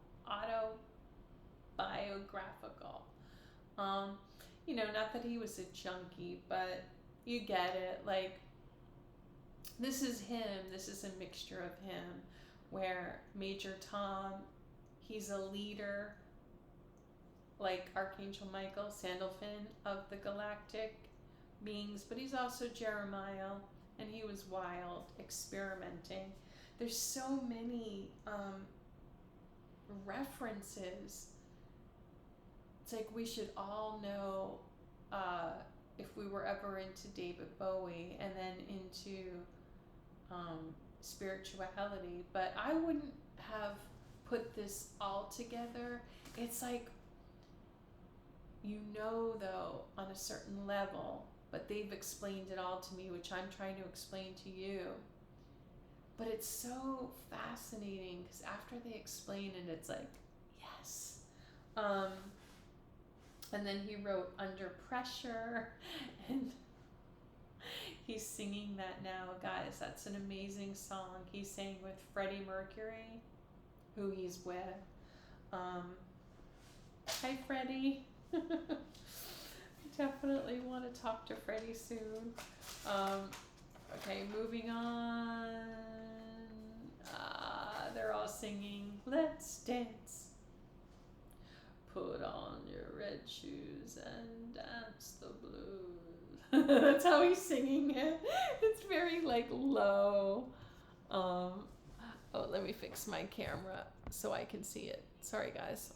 You know, not that he was a junkie, but you get it. Like, this is him. This is a mixture of him, where Major Tom, he's a leader, like Archangel Michael, Sandalphon of the galactic beings, but he's also Jerimiel, and he was wild, experimenting. There's so many references. It's like we should all know, if we were ever into David Bowie and then into spirituality, but I wouldn't have put this all together. It's like, you know, though, on a certain level, but they've explained it all to me, which I'm trying to explain to you. But it's so fascinating because after they explain it, it's like, yes. And then he wrote Under Pressure, and he's singing that now. Guys, that's an amazing song. He's sang with Freddie Mercury, who he's with. Hi, Freddie. Definitely want to talk to Freddie soon. Okay, moving on. They're all singing Let's Dance. Put on your red shoes and dance the blues. That's how he's singing it. It's very like low. Oh, let me fix my camera so I can see it. Sorry guys.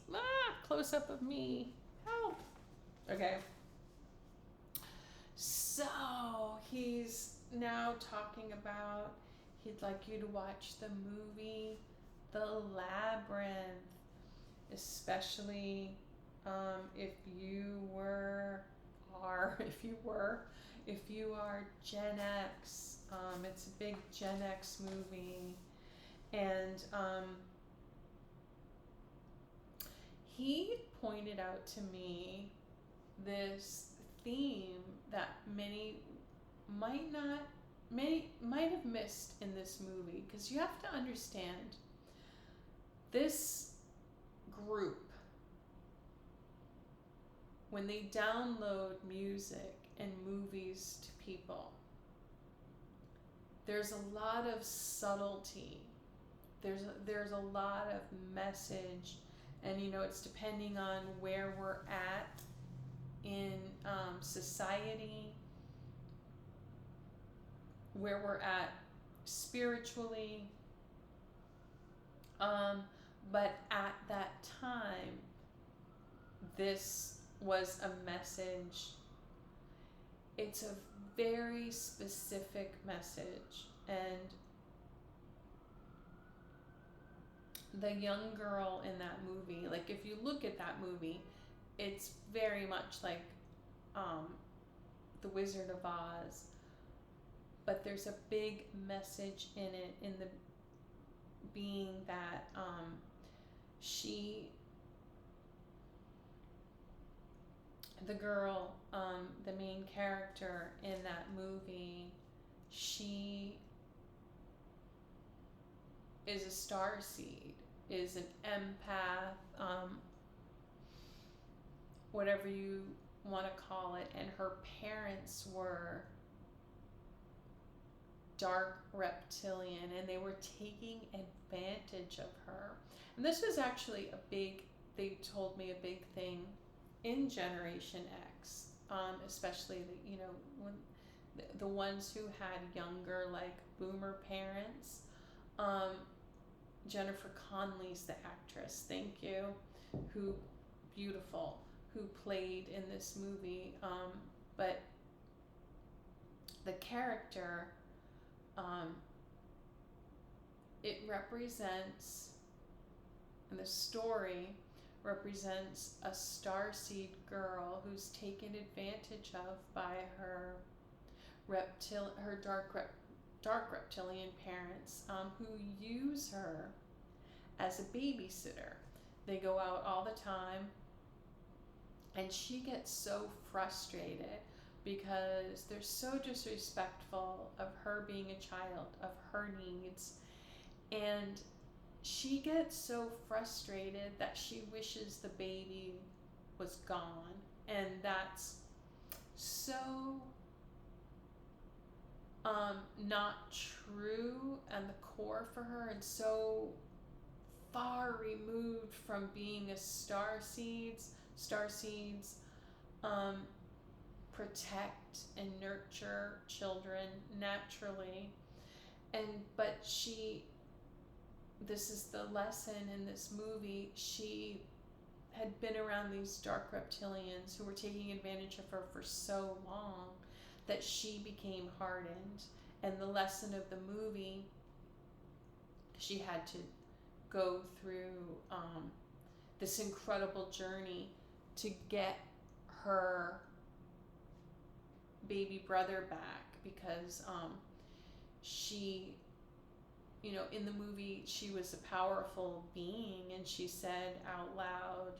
Close up of me. Help. Okay. So he's now talking about he'd like you to watch the movie The Labyrinth, especially if you are Gen X. It's a big Gen X movie, and he pointed out to me this theme that many might have missed in this movie, because you have to understand this group, when they download music and movies to people, there's a lot of subtlety. There's a lot of message, and it's depending on where we're at in society, where we're at spiritually. But at that time, this was a message. It's a very specific message, and the young girl in that movie, like if you look at that movie, it's very much like The Wizard of Oz, but there's a big message in it, in the being that the girl, the main character in that movie, she is a starseed, is an empath, whatever you want to call it, and her parents were dark reptilian, and they were taking advantage of her. And this was actually they told me, a big thing in Generation X, especially when the ones who had younger, like boomer parents. Jennifer Connelly's the actress, thank you, who played in this movie, but the character, it represents, and the story represents a starseed girl who's taken advantage of by her dark reptilian parents, who use her as a babysitter. They go out all the time, and she gets so frustrated because they're so disrespectful of her being a child, of her needs, and she gets so frustrated that she wishes the baby was gone. And that's so not true and the core for her, and so far removed from being a starseeds protect and nurture children naturally, but this is the lesson in this movie. She had been around these dark reptilians who were taking advantage of her for so long that she became hardened. And the lesson of the movie, she had to go through this incredible journey to get her baby brother back, because she, in the movie, she was a powerful being, and she said out loud,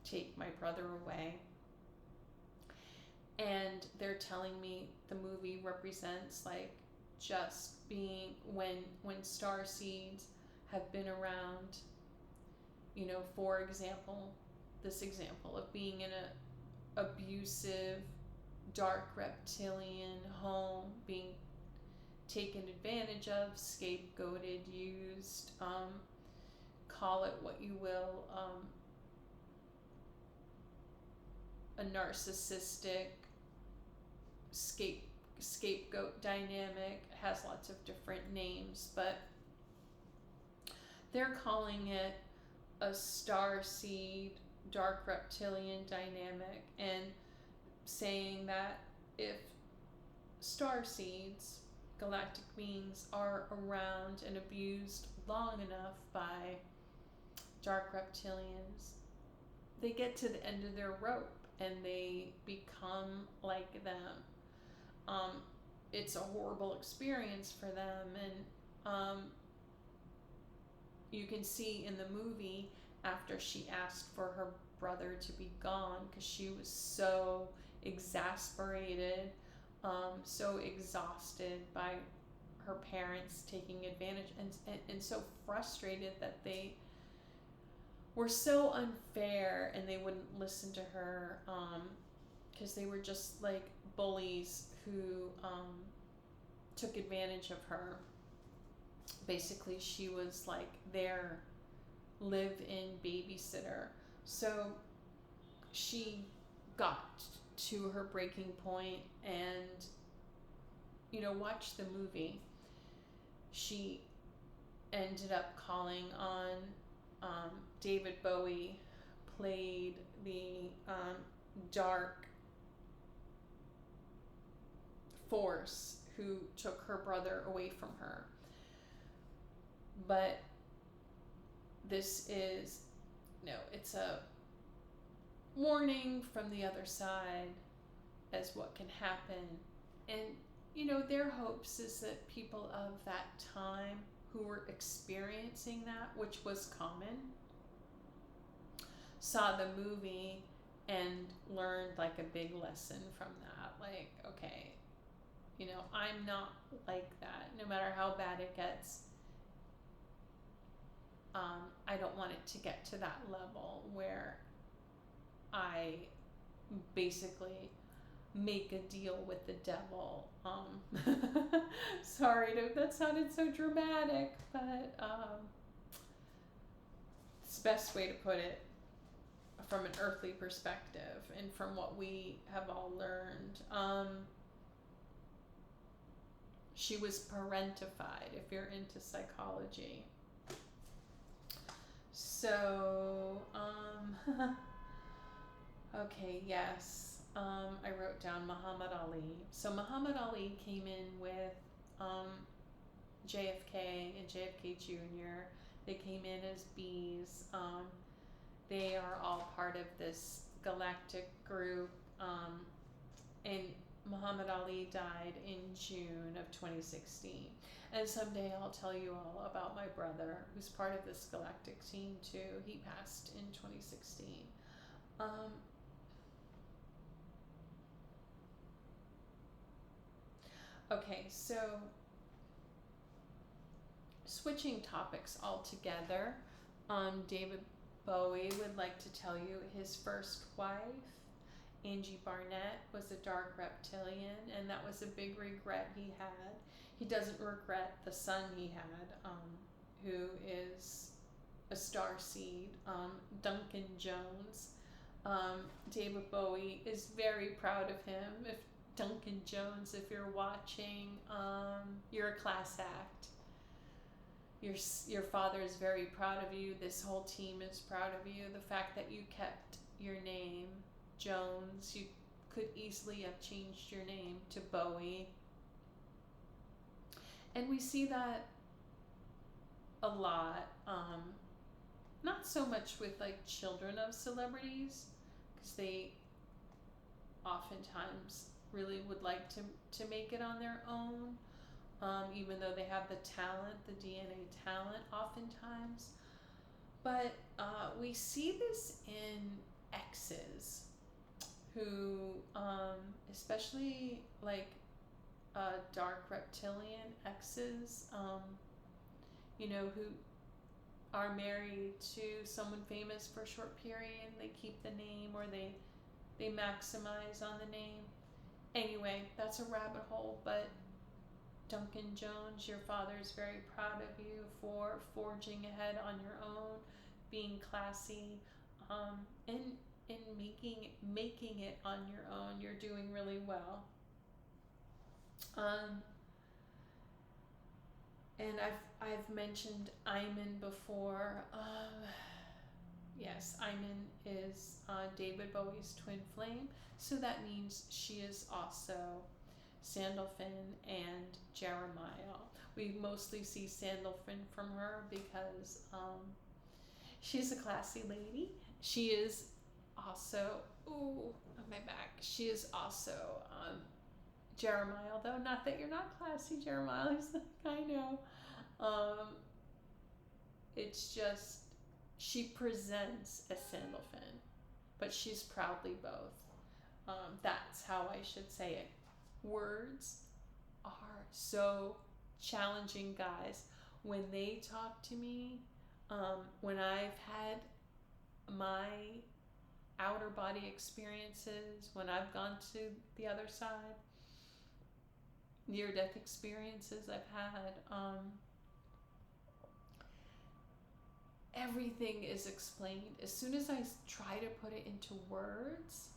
take my brother away. And they're telling me the movie represents like just being, when starseeds have been around, for example, this example of being in a abusive dark reptilian home, being taken advantage of, scapegoated, used, call it what you will, a narcissistic scapegoat dynamic. It has lots of different names, but they're calling it a starseed dark reptilian dynamic, and saying that if starseeds, galactic beings, are around and abused long enough by dark reptilians, they get to the end of their rope and they become like them. It's a horrible experience for them, and you can see in the movie, after she asked for her brother to be gone because she was so exasperated, so exhausted by her parents taking advantage, and so frustrated that they were so unfair and they wouldn't listen to her, because they were just like bullies who took advantage of her. Basically, she was like their live-in babysitter. So she got to her breaking point and, watched the movie. She ended up calling on David Bowie, played the dark force who took her brother away from her. But this is, it's a warning from the other side as what can happen. And, their hopes is that people of that time who were experiencing that, which was common, saw the movie and learned like a big lesson from that. Like, okay, I'm not like that. No matter how bad it gets, I don't want it to get to that level where I basically make a deal with the devil. Sorry, that sounded so dramatic, but it's the best way to put it from an earthly perspective and from what we have all learned. She was parentified, if you're into psychology. So, okay, yes. I wrote down Muhammad Ali. So Muhammad Ali came in with JFK and JFK Jr. They came in as bees. They are all part of this galactic group. And Muhammad Ali died in June of 2016. And someday I'll tell you all about my brother, who's part of this galactic team too. He passed in 2016. Okay, so switching topics altogether, David Bowie would like to tell you his first wife, Angie Barnett, was a dark reptilian, and that was a big regret he had. He doesn't regret the son he had, who is a starseed, Duncan Jones. David Bowie is very proud of him. If Duncan Jones, if you're watching, you're a class act. Your father is very proud of you. This whole team is proud of you. The fact that you kept your name, Jones, you could easily have changed your name to Bowie. And we see that a lot. Not so much with like children of celebrities, because they oftentimes really would like to make it on their own, even though they have the talent, the DNA talent oftentimes. But we see this in exes who, especially like dark reptilian exes, who are married to someone famous for a short period. They keep the name, or they maximize on the name. Anyway, that's a rabbit hole, but Duncan Jones, your father is very proud of you for forging ahead on your own, being classy, and making it on your own. You're doing really well. And I've mentioned Iman before. Yes, Iman is David Bowie's twin flame, so that means she is also Sandalphon and Jerimiel. We mostly see Sandalphon from her because she's a classy lady. She is also, on my back, she is also Jerimiel, though. Not that you're not classy, Jerimiel. He's like, I know. It's just, she presents as Sandalphon, but she's proudly both. That's how I should say it. Words are so challenging guys. When they talk to me, when I've had my outer body experiences, when I've gone to the other side, near-death experiences I've had, everything is explained. As soon as I try to put it into words,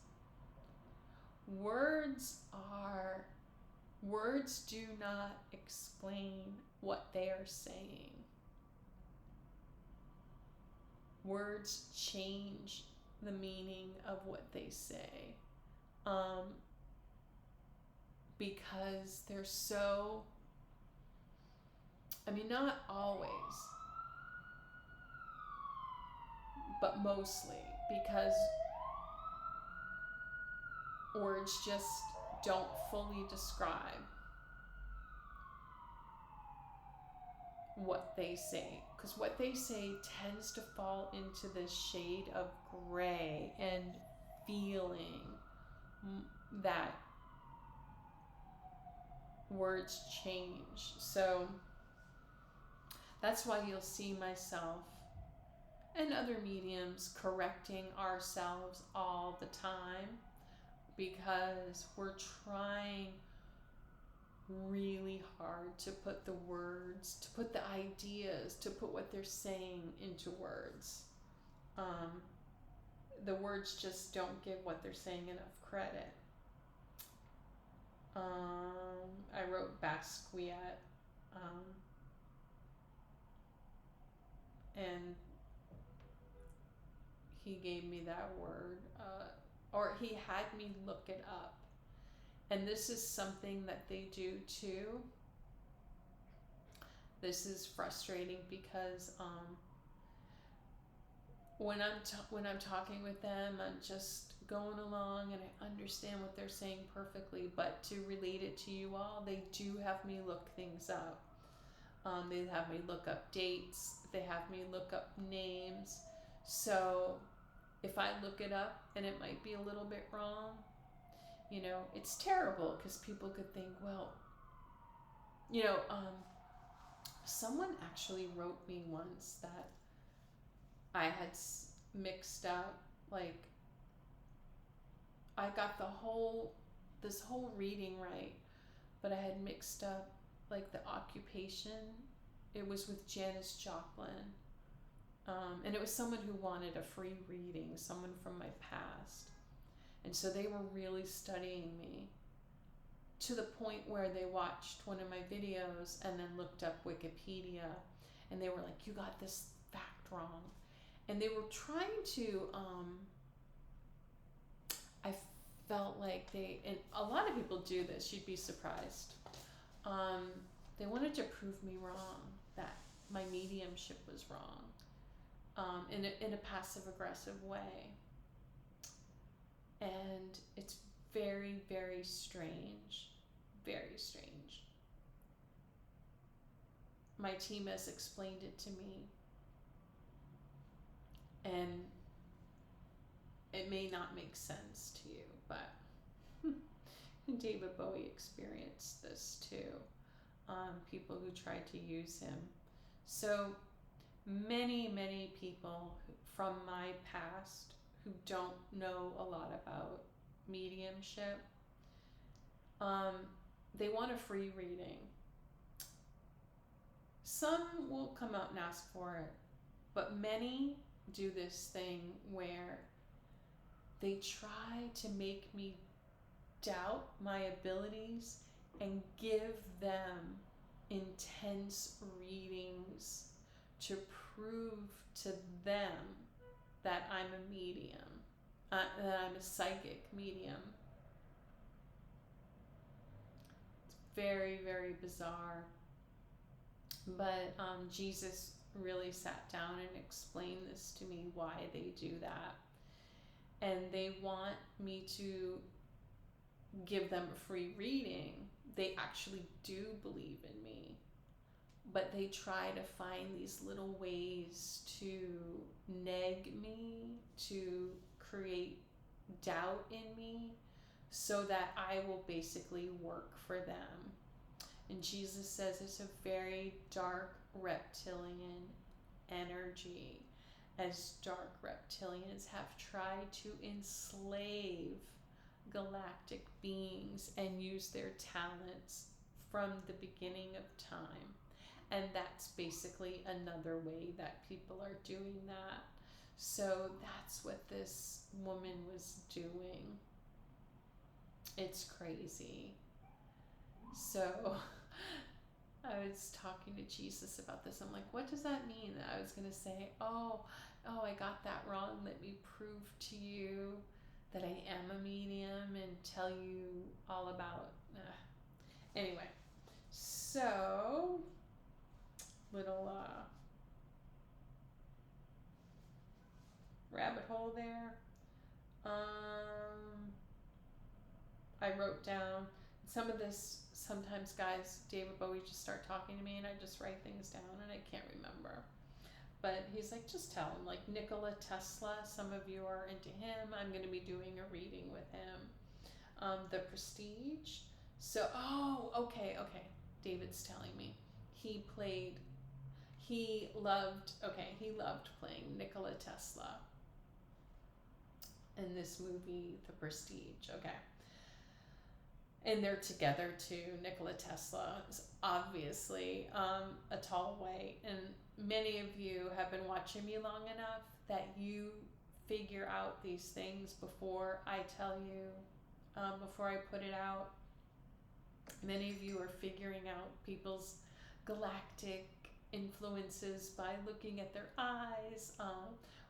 words do not explain what they are saying. Words change the meaning of what they say, because they're so, not always, but mostly, because words just don't fully describe what they say, because what they say tends to fall into the shade of gray and feeling that words change. So that's why you'll see myself and other mediums correcting ourselves all the time, because we're trying really hard to put the words, to put the ideas, to put what they're saying into words. The words just don't give what they're saying enough credit. I wrote Basquiat, and he gave me that word, or he had me look it up. And this is something that they do too. This is frustrating because when I'm talking with them, I'm just going along and I understand what they're saying perfectly, but to relate it to you all, they do have me look things up. They have me look up dates. They have me look up names. So if I look it up and it might be a little bit wrong, it's terrible, because people could think, well, someone actually wrote me once that I had mixed up, like, I got this whole reading right, but I had mixed up, like, the occupation. It was with Janis Joplin, and it was someone who wanted a free reading, someone from my past. And so they were really studying me, to the point where they watched one of my videos and then looked up Wikipedia, and they were like, you got this fact wrong. And they were trying to, I felt like and a lot of people do this, you'd be surprised. They wanted to prove me wrong, that my mediumship was wrong, in a passive-aggressive way. And it's very, very strange. Very strange. My team has explained it to me, and it may not make sense to you, but David Bowie experienced this too. People who tried to use him. So many, many people from my past who don't know a lot about mediumship, they want a free reading. Some will come out and ask for it, but many do this thing where they try to make me doubt my abilities and give them intense readings to prove to them that I'm a medium, that I'm a psychic medium. It's very, very bizarre. But Jesus really sat down and explained this to me, why they do that. And they want me to give them a free reading. They actually do believe in me, but they try to find these little ways to neg me, to create doubt in me, so that I will basically work for them. And Jesus says it's a very dark reptilian energy, as dark reptilians have tried to enslave galactic beings and use their talents from the beginning of time. And that's basically another way that people are doing that. So that's what this woman was doing. It's crazy. So I was talking to Jesus about this. I'm like, what does that mean? I was going to say, oh, I got that wrong. Let me prove to you that I am a medium and tell you all about. Anyway, so little rabbit hole there. I wrote down some of this. Sometimes guys, David Bowie just start talking to me and I just write things down and I can't remember. But he's like, just tell him, like Nikola Tesla, some of you are into him. I'm going to be doing a reading with him. The Prestige. So, okay. David's telling me he loved playing Nikola Tesla in this movie, The Prestige. Okay. And they're together too. Nikola Tesla is obviously a tall white, and many of you have been watching me long enough that you figure out these things before I tell you, before I put it out. Many of you are figuring out people's galactic influences by looking at their eyes.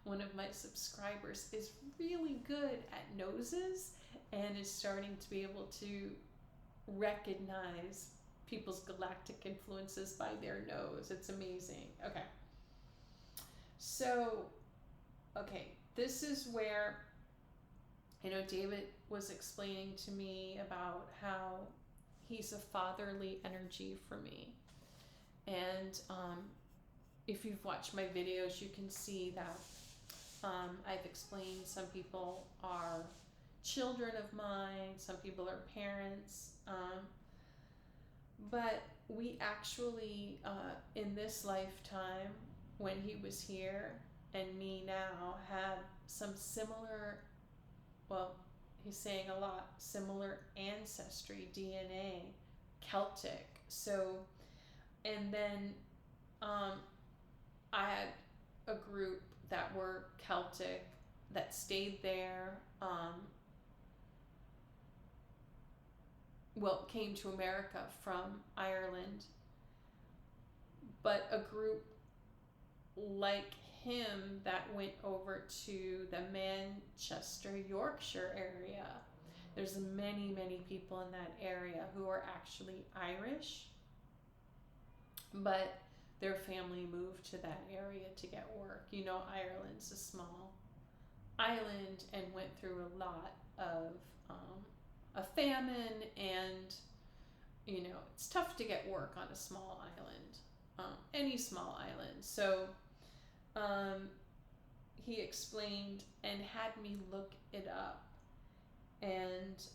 One of my subscribers is really good at noses and is starting to be able to recognize people's galactic influences by their nose. It's amazing. Okay. So, this is where, David was explaining to me about how he's a fatherly energy for me. And if you've watched my videos, you can see that I've explained some people are children of mine, some people are parents, but we actually, in this lifetime, when he was here and me now, have some similar, he's saying a lot, similar ancestry, DNA, Celtic. So, and then I had a group that were Celtic that stayed there, came to America from Ireland, but a group like him that went over to the Manchester, Yorkshire area. There's many, many people in that area who are actually Irish, but their family moved to that area to get work. Ireland's a small island and went through a lot of a famine, and it's tough to get work on a small island, any small island. So he explained and had me look it up, and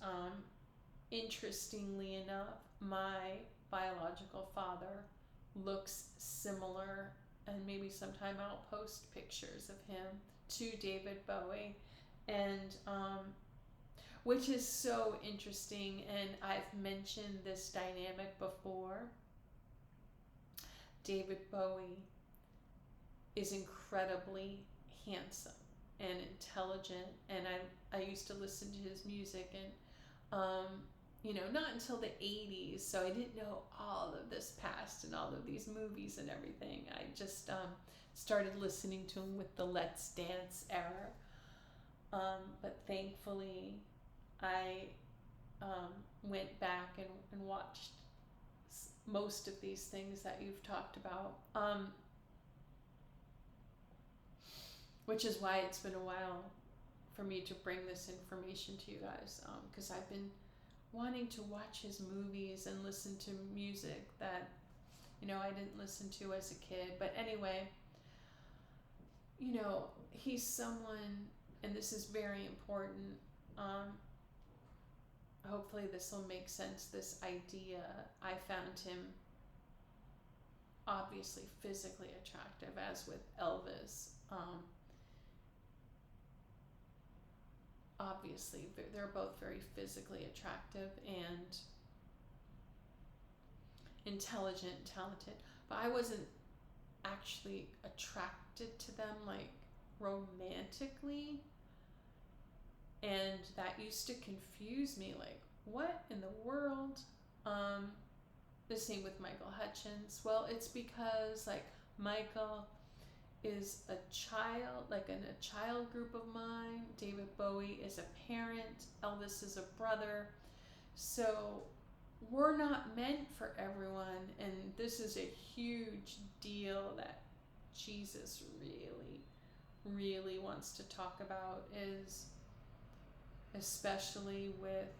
interestingly enough, my biological father looks similar, and maybe sometime I'll post pictures of him, to David Bowie, and which is so interesting. And I've mentioned this dynamic before. David Bowie is incredibly handsome and intelligent, and I used to listen to his music, and not until the 80s, so I didn't know all of this past and all of these movies and everything. I just started listening to him with the Let's Dance era, but thankfully I went back and watched most of these things that you've talked about, which is why it's been a while for me to bring this information to you guys, because I've been wanting to watch his movies and listen to music that I didn't listen to as a kid. But anyway, he's someone, and this is very important, hopefully this will make sense, this idea. I found him obviously physically attractive, as with Elvis. Obviously, they're both very physically attractive and intelligent, talented, but I wasn't actually attracted to them like romantically, and that used to confuse me, like, what in the world? The same with Michael Hutchins. Well, it's because like Michael is a child, like in a child group of mine. David Bowie is a parent. Elvis is a brother. So we're not meant for everyone, and this is a huge deal that Jesus really, really wants to talk about, is especially with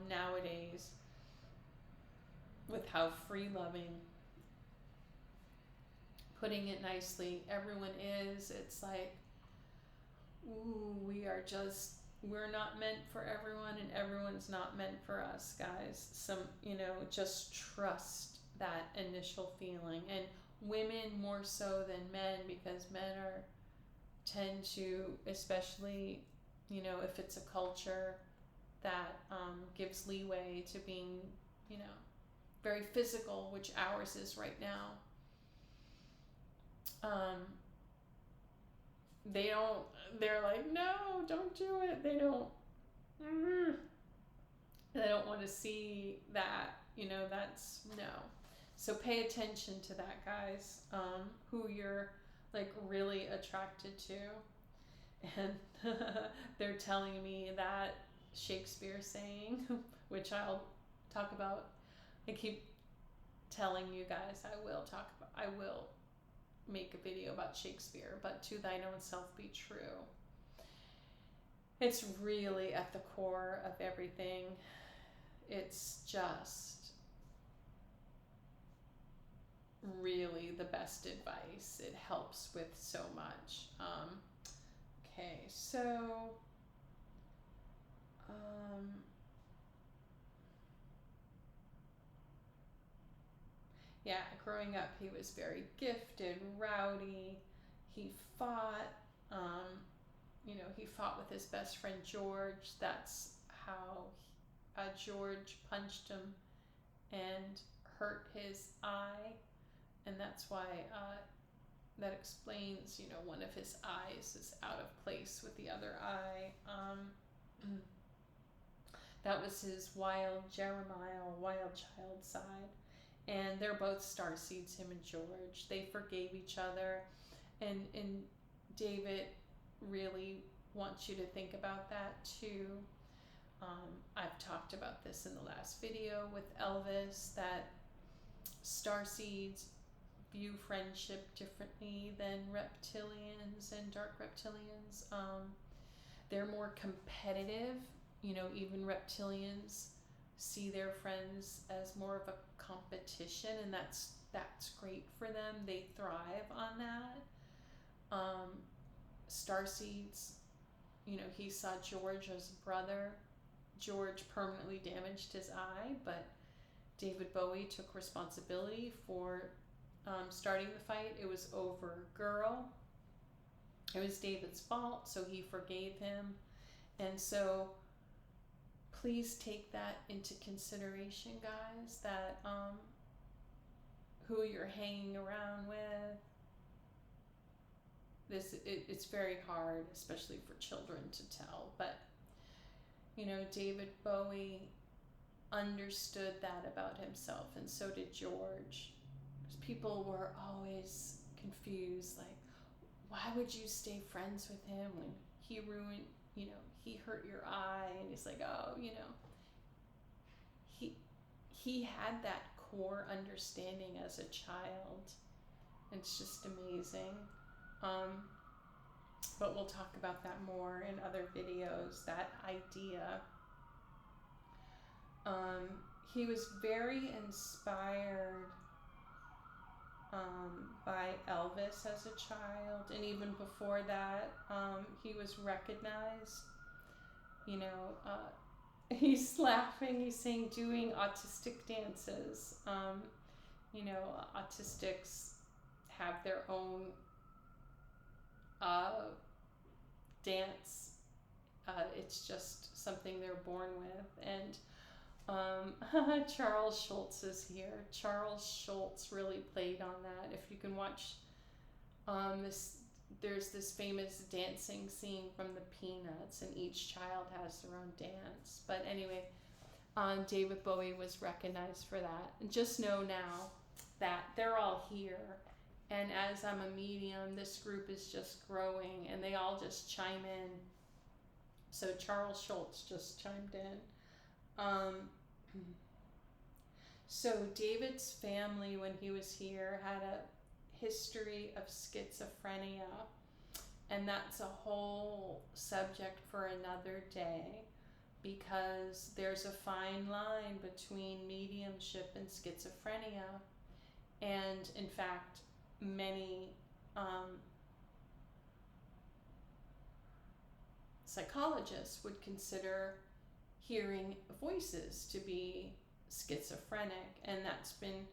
nowadays, with how free-loving, putting it nicely, everyone is. It's like, ooh, we're not meant for everyone, and everyone's not meant for us, guys. Just trust that initial feeling. And women more so than men, because men tend to, especially, if it's a culture that gives leeway to being, very physical, which ours is right now. They're like, no, don't do it. They don't want to see that, that's no. So pay attention to that, guys, who you're like really attracted to. And they're telling me that Shakespeare saying, which I'll talk about. I keep telling you guys I will make a video about Shakespeare, but to thine own self be true. It's really at the core of everything. It's just really the best advice. It helps with so much. Okay, so yeah, growing up, he was very gifted, rowdy. He fought, he fought with his best friend George. That's how George punched him and hurt his eye. And that's why that explains, one of his eyes is out of place with the other eye. That was his Jerimiel, wild child side. And they're both starseeds, him and George. They forgave each other. And David really wants you to think about that too. I've talked about this in the last video with Elvis, that starseeds view friendship differently than reptilians and dark reptilians. They're more competitive. Even reptilians see their friends as more of a competition, and that's great for them. They thrive on that. Starseeds, he saw George as a brother. George permanently damaged his eye, but David Bowie took responsibility for starting the fight. It was over a girl. It was David's fault, so he forgave him. And so please take that into consideration, guys, that who you're hanging around with. It's very hard, especially for children, to tell. But, David Bowie understood that about himself, and so did George. People were always confused, like, why would you stay friends with him when he ruined, he hurt your eye? And he's like, oh, he had that core understanding as a child. It's just amazing. But we'll talk about that more in other videos, that idea. He was very inspired by Elvis as a child, and even before that, he was recognized. he's laughing. He's saying doing autistic dances. Autistics have their own dance. It's just something they're born with. And Charles Schultz is here. Charles Schultz really played on that. If you can watch there's this famous dancing scene from the Peanuts, and each child has their own dance. But anyway, David Bowie was recognized for that. And just know now that they're all here. And as I'm a medium, this group is just growing, and they all just chime in. So Charles Schultz just chimed in. So David's family, when he was here, had a history of schizophrenia, and that's a whole subject for another day, because there's a fine line between mediumship and schizophrenia. And in fact, many psychologists would consider hearing voices to be schizophrenic, and that's been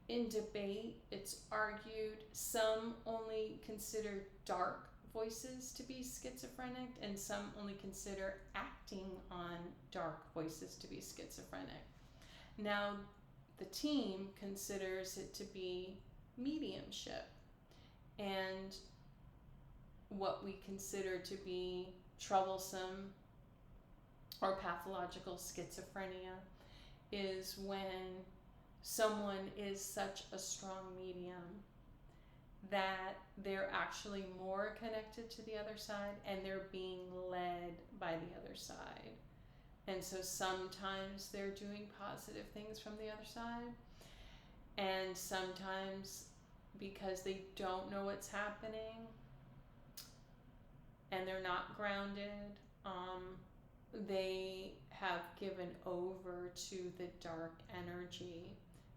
in debate. It's argued. Some only consider dark voices to be schizophrenic, and some only consider acting on dark voices to be schizophrenic. Now, the team considers it to be mediumship, and what we consider to be troublesome or pathological schizophrenia is when someone is such a strong medium that they're actually more connected to the other side, and they're being led by the other side. And so sometimes they're doing positive things from the other side, and sometimes because they don't know what's happening and they're not grounded, they have given over to the dark energy,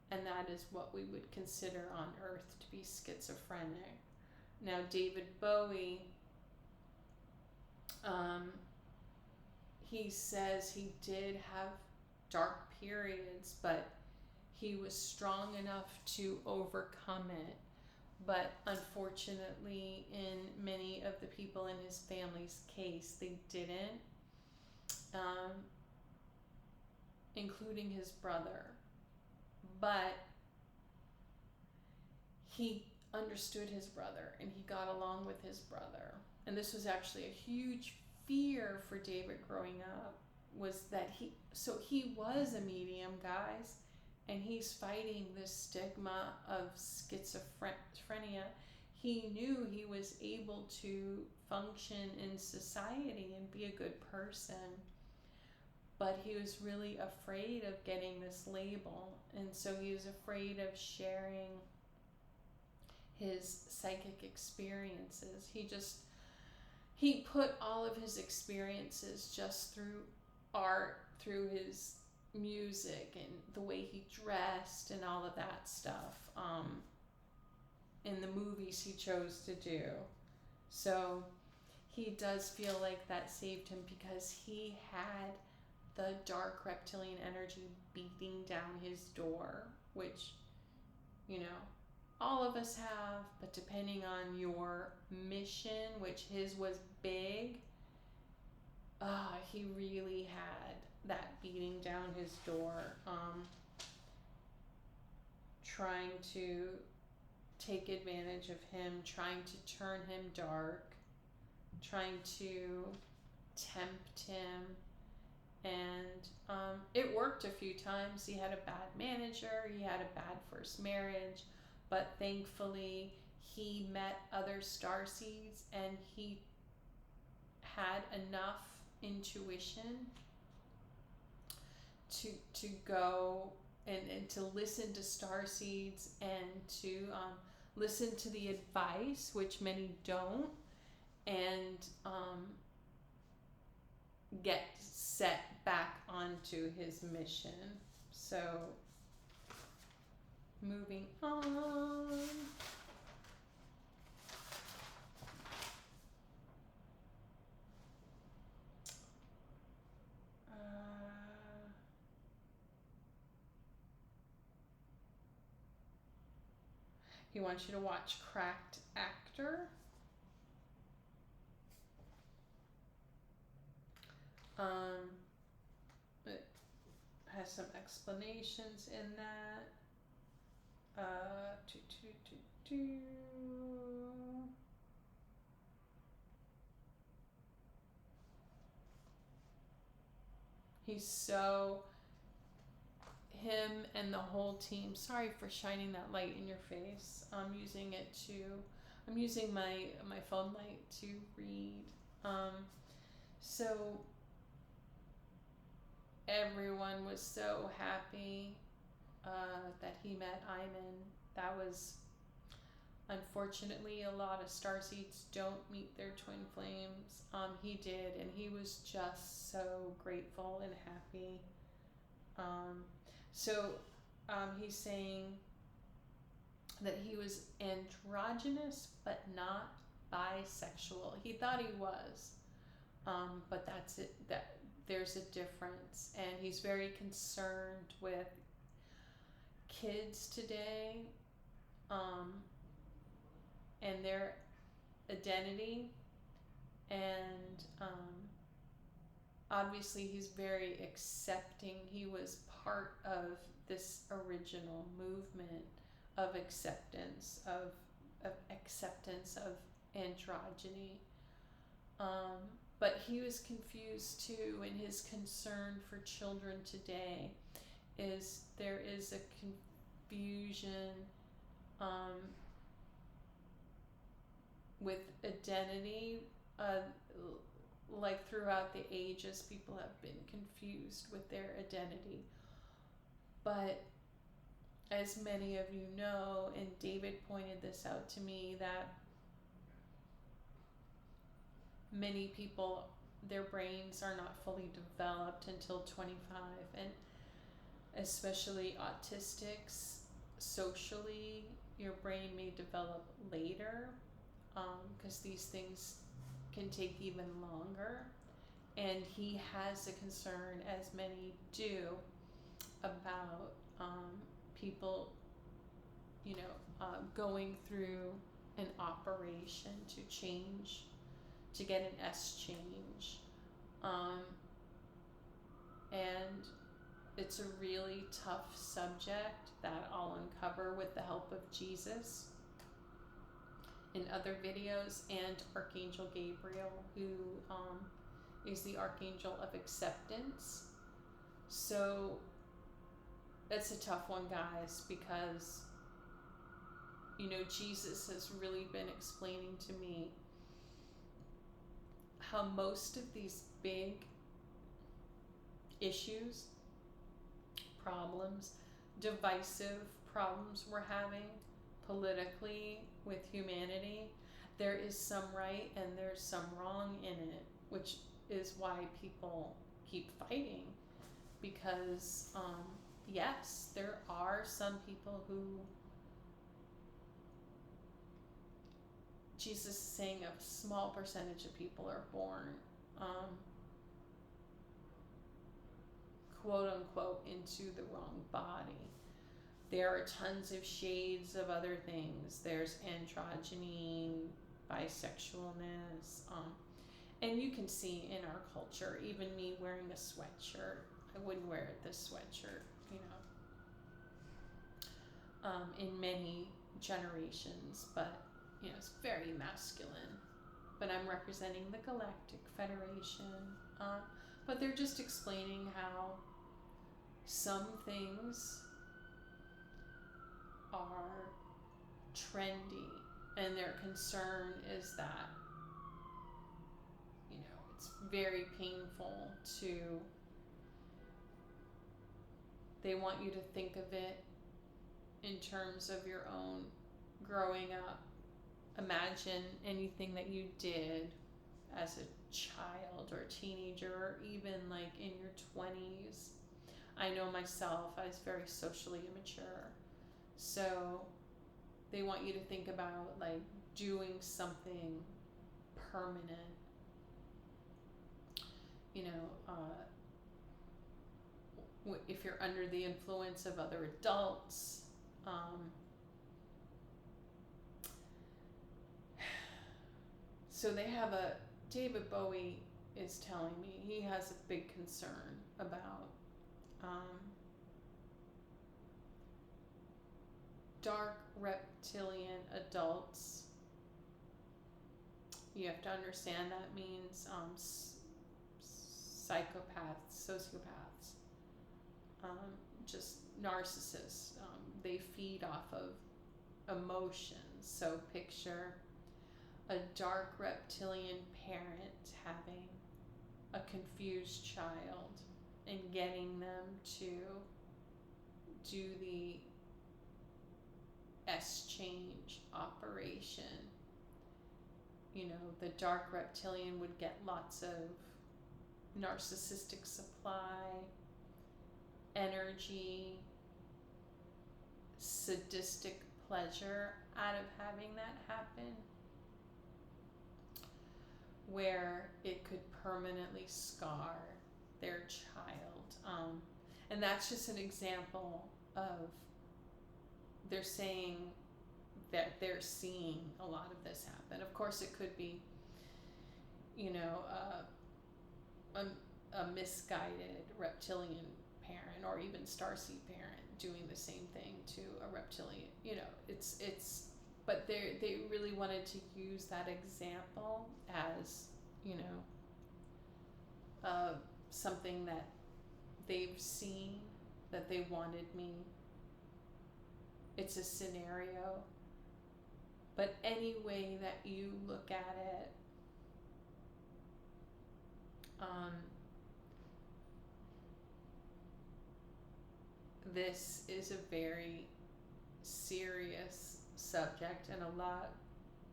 and that is what we would consider on Earth to be schizophrenic. Now, David Bowie, he says he did have dark periods, but he was strong enough to overcome it. But unfortunately, in many of the people in his family's case, they didn't, including his brother. But he understood his brother, and he got along with his brother. And this was actually a huge fear for David growing up, was that he was a medium, guys, and he's fighting this stigma of schizophrenia. He knew he was able to function in society and be a good person, but he was really afraid of getting this label, and so he was afraid of sharing his psychic experiences. He put all of his experiences just through art, through his music and the way he dressed and all of that stuff, in the movies he chose to do. So he does feel like that saved him, because he had the dark reptilian energy beating down his door, which, all of us have, but depending on your mission, which his was big, he really had that beating down his door, trying to take advantage of him, trying to turn him dark, trying to tempt him. And it worked a few times. He had a bad manager, he had a bad first marriage, but thankfully he met other starseeds, and he had enough intuition to go and to listen to starseeds, and to listen to the advice, which many don't, and get set back onto his mission. So moving on. He wants you to watch Cracked Actor. It has some explanations in that. He's so, him and the whole team, sorry for shining that light in your face. I'm using my phone light to read. So everyone was so happy that he met Iman. That was, unfortunately, a lot of starseeds don't meet their twin flames. He did, and he was just so grateful and happy. He's saying that he was androgynous but not bisexual. He thought he was, but that's it. That there's a difference, and he's very concerned with kids today, and their identity, and obviously he's very accepting. He was part of this original movement of acceptance of androgyny, but he was confused too, and his concern for children today is there is a confusion with identity. Like throughout the ages, people have been confused with their identity. But as many of you know, and David pointed this out to me, that many people, their brains are not fully developed until 25, and especially autistics, socially, your brain may develop later, because these things can take even longer. And he has a concern, as many do, about people, going through an operation to change, to get an S change. And it's a really tough subject that I'll uncover with the help of Jesus in other videos, and Archangel Gabriel, who is the Archangel of Acceptance. So that's a tough one, guys, because Jesus has really been explaining to me how most of these big issues, problems, divisive problems we're having politically with humanity, there is some right and there's some wrong in it, which is why people keep fighting. Because yes, there are some people who Jesus is saying a small percentage of people are born quote unquote into the wrong body. There are tons of shades of other things. There's androgyny, bisexualness, and you can see in our culture, even me wearing a sweatshirt, I wouldn't wear this sweatshirt, in many generations, but it's very masculine. But I'm representing the Galactic Federation, but they're just explaining how some things are trendy, and their concern is that it's very painful they want you to think of it in terms of your own growing up. Imagine anything that you did as a child or teenager, or even like in your 20s. I know myself, I was very socially immature. So they want you to think about like doing something permanent. If you're under the influence of other adults, So they have David Bowie is telling me he has a big concern about dark reptilian adults. You have to understand that means psychopaths, sociopaths, just narcissists. They feed off of emotions. So picture a dark reptilian parent having a confused child and getting them to do the S-change operation. You know, the dark reptilian would get lots of narcissistic supply, energy, sadistic pleasure out of having that happen, where it could permanently scar their child. And that's just an example of, they're saying that they're seeing a lot of this happen. Of course, it could be, you know, a misguided reptilian parent or even starseed parent doing the same thing to a reptilian. You know, it's but they really wanted to use that example as, you know, something that they've seen, that they wanted me. It's a scenario, but any way that you look at it, this is a very serious subject, and a lot,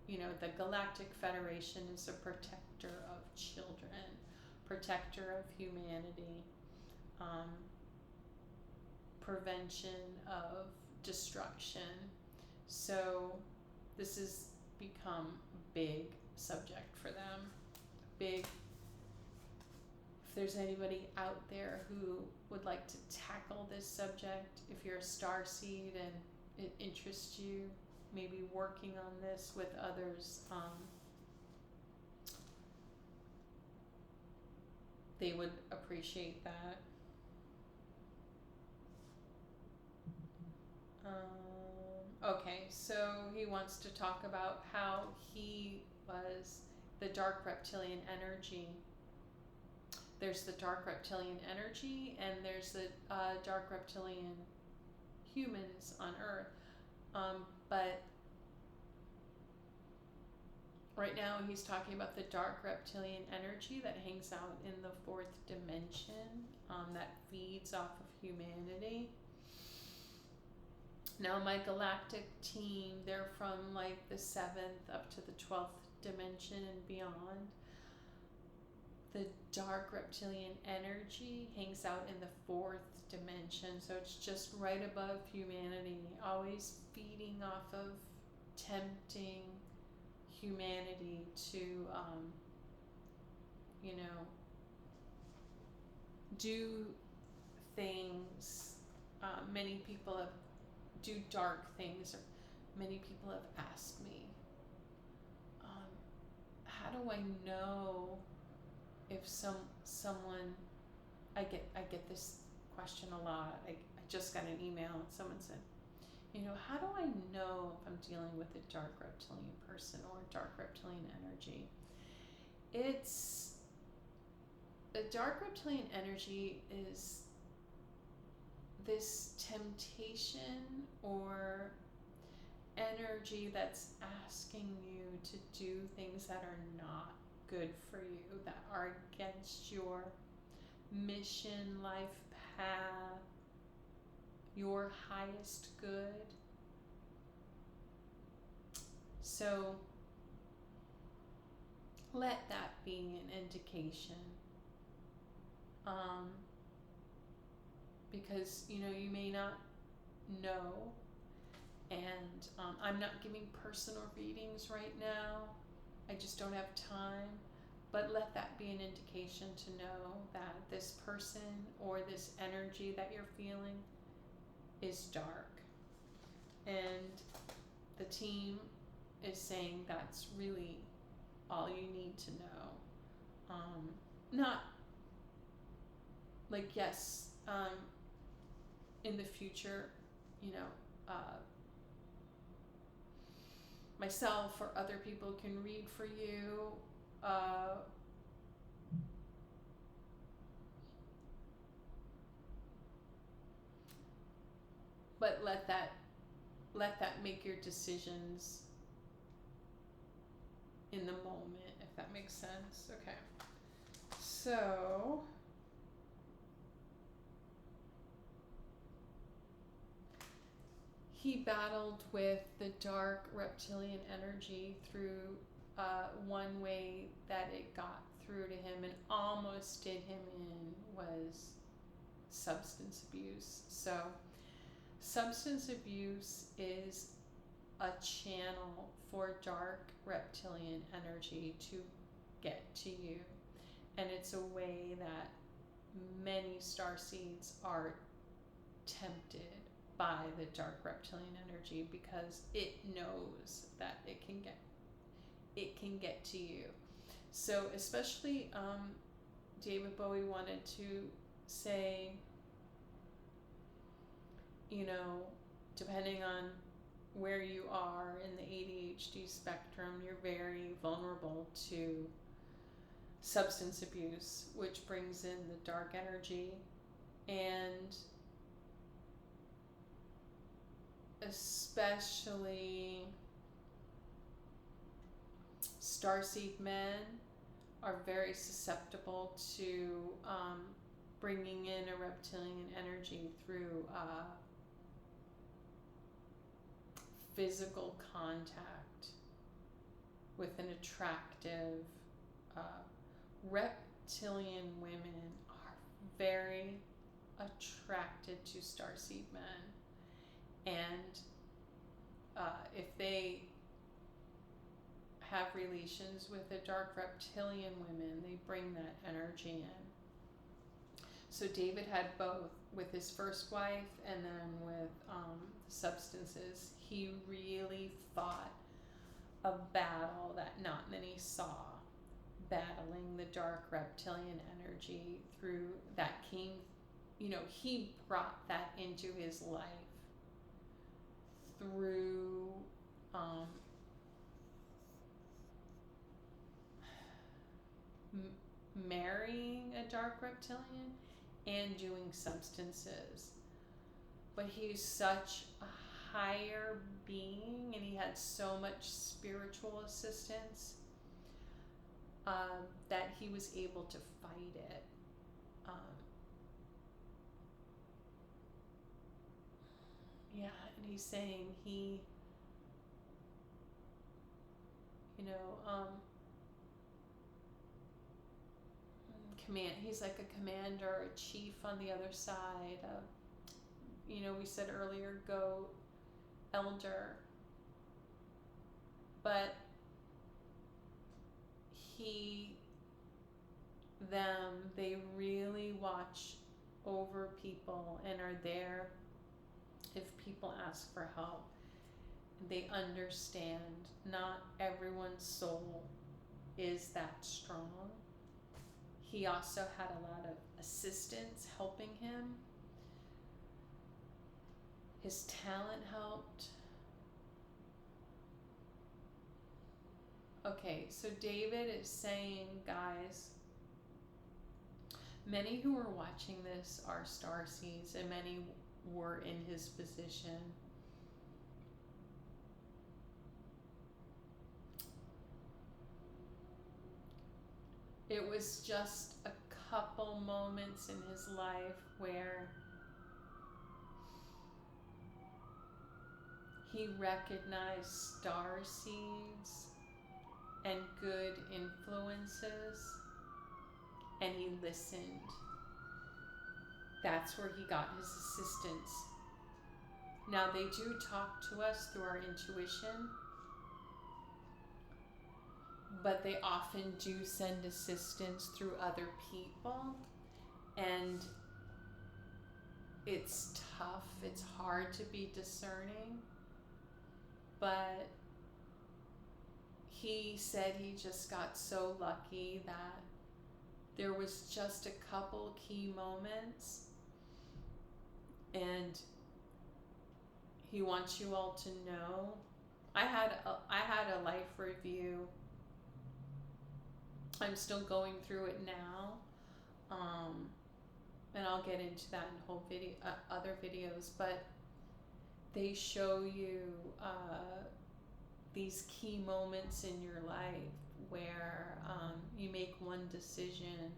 you know, the Galactic Federation is a protector of children, protector of humanity, prevention of destruction. So this has become a big subject for them. Big. If there's anybody out there who would like to tackle this subject, if you're a starseed and it interests you, maybe working on this with others, they would appreciate that. Okay, so he wants to talk about how he was the dark reptilian energy. There's the dark reptilian energy, and there's the dark reptilian humans on Earth. But right now he's talking about the dark reptilian energy that hangs out in the fourth dimension, that feeds off of humanity. Now my galactic team, they're from like the 7th up to the 12th dimension and beyond. The dark reptilian energy hangs out in the 4th dimension, so it's just right above humanity, always feeding off of tempting humanity to, you know, do things. Many people do dark things, or many people have asked me, how do I know if someone, I get this question a lot. I just got an email and someone said, you know, how do I know if I'm dealing with a dark reptilian person or a dark reptilian energy? It's, the dark reptilian energy is this temptation or energy that's asking you to do things that are not good for you, that are against your mission, life path, your highest good. So let that be an indication. Because, you know, you may not know, and I'm not giving personal readings right now. I just don't have time. But let that be an indication to know that this person or this energy that you're feeling is dark. And the team is saying that's really all you need to know. Not like, yes, in the future, myself or other people can read for you. But let that make your decisions in the moment, if that makes sense. Okay. So he battled with the dark reptilian energy through one way that it got through to him and almost did him in was substance abuse. So substance abuse is a channel for dark reptilian energy to get to you. And it's a way that many starseeds are tempted by the dark reptilian energy because it knows that it can get to you. So especially David Bowie wanted to say, depending on where you are in the ADHD spectrum, you're very vulnerable to substance abuse, which brings in the dark energy, and especially starseed men are very susceptible to bringing in a reptilian energy through physical contact with an attractive reptilian women are very attracted to starseed men, and if they have relations with the dark reptilian women, they bring that energy in. So David had both with his first wife and then with substances. He really fought a battle that not many saw, battling the dark reptilian energy through that came, he brought that into his life through marrying a dark reptilian and doing substances. But he's such a higher being, and he had so much spiritual assistance that he was able to fight it. And he's saying he, he's like a commander, a chief on the other side of, we said earlier, goat, elder, but they really watch over people and are there if people ask for help. They understand not everyone's soul is that strong. He also had a lot of assistants helping him. His talent helped. Okay, so David is saying, guys, many who are watching this are starseeds, and many were in his position. It was just a couple moments in his life where he recognized star seeds and good influences, and he listened. That's where he got his assistance. Now, they do talk to us through our intuition, but they often do send assistance through other people, and it's tough, it's hard to be discerning, but he said he just got so lucky that there was just a couple key moments, and he wants you all to know. I had a life review. I'm still going through it now, and I'll get into that in whole video, other videos. But they show you these key moments in your life where you make one decision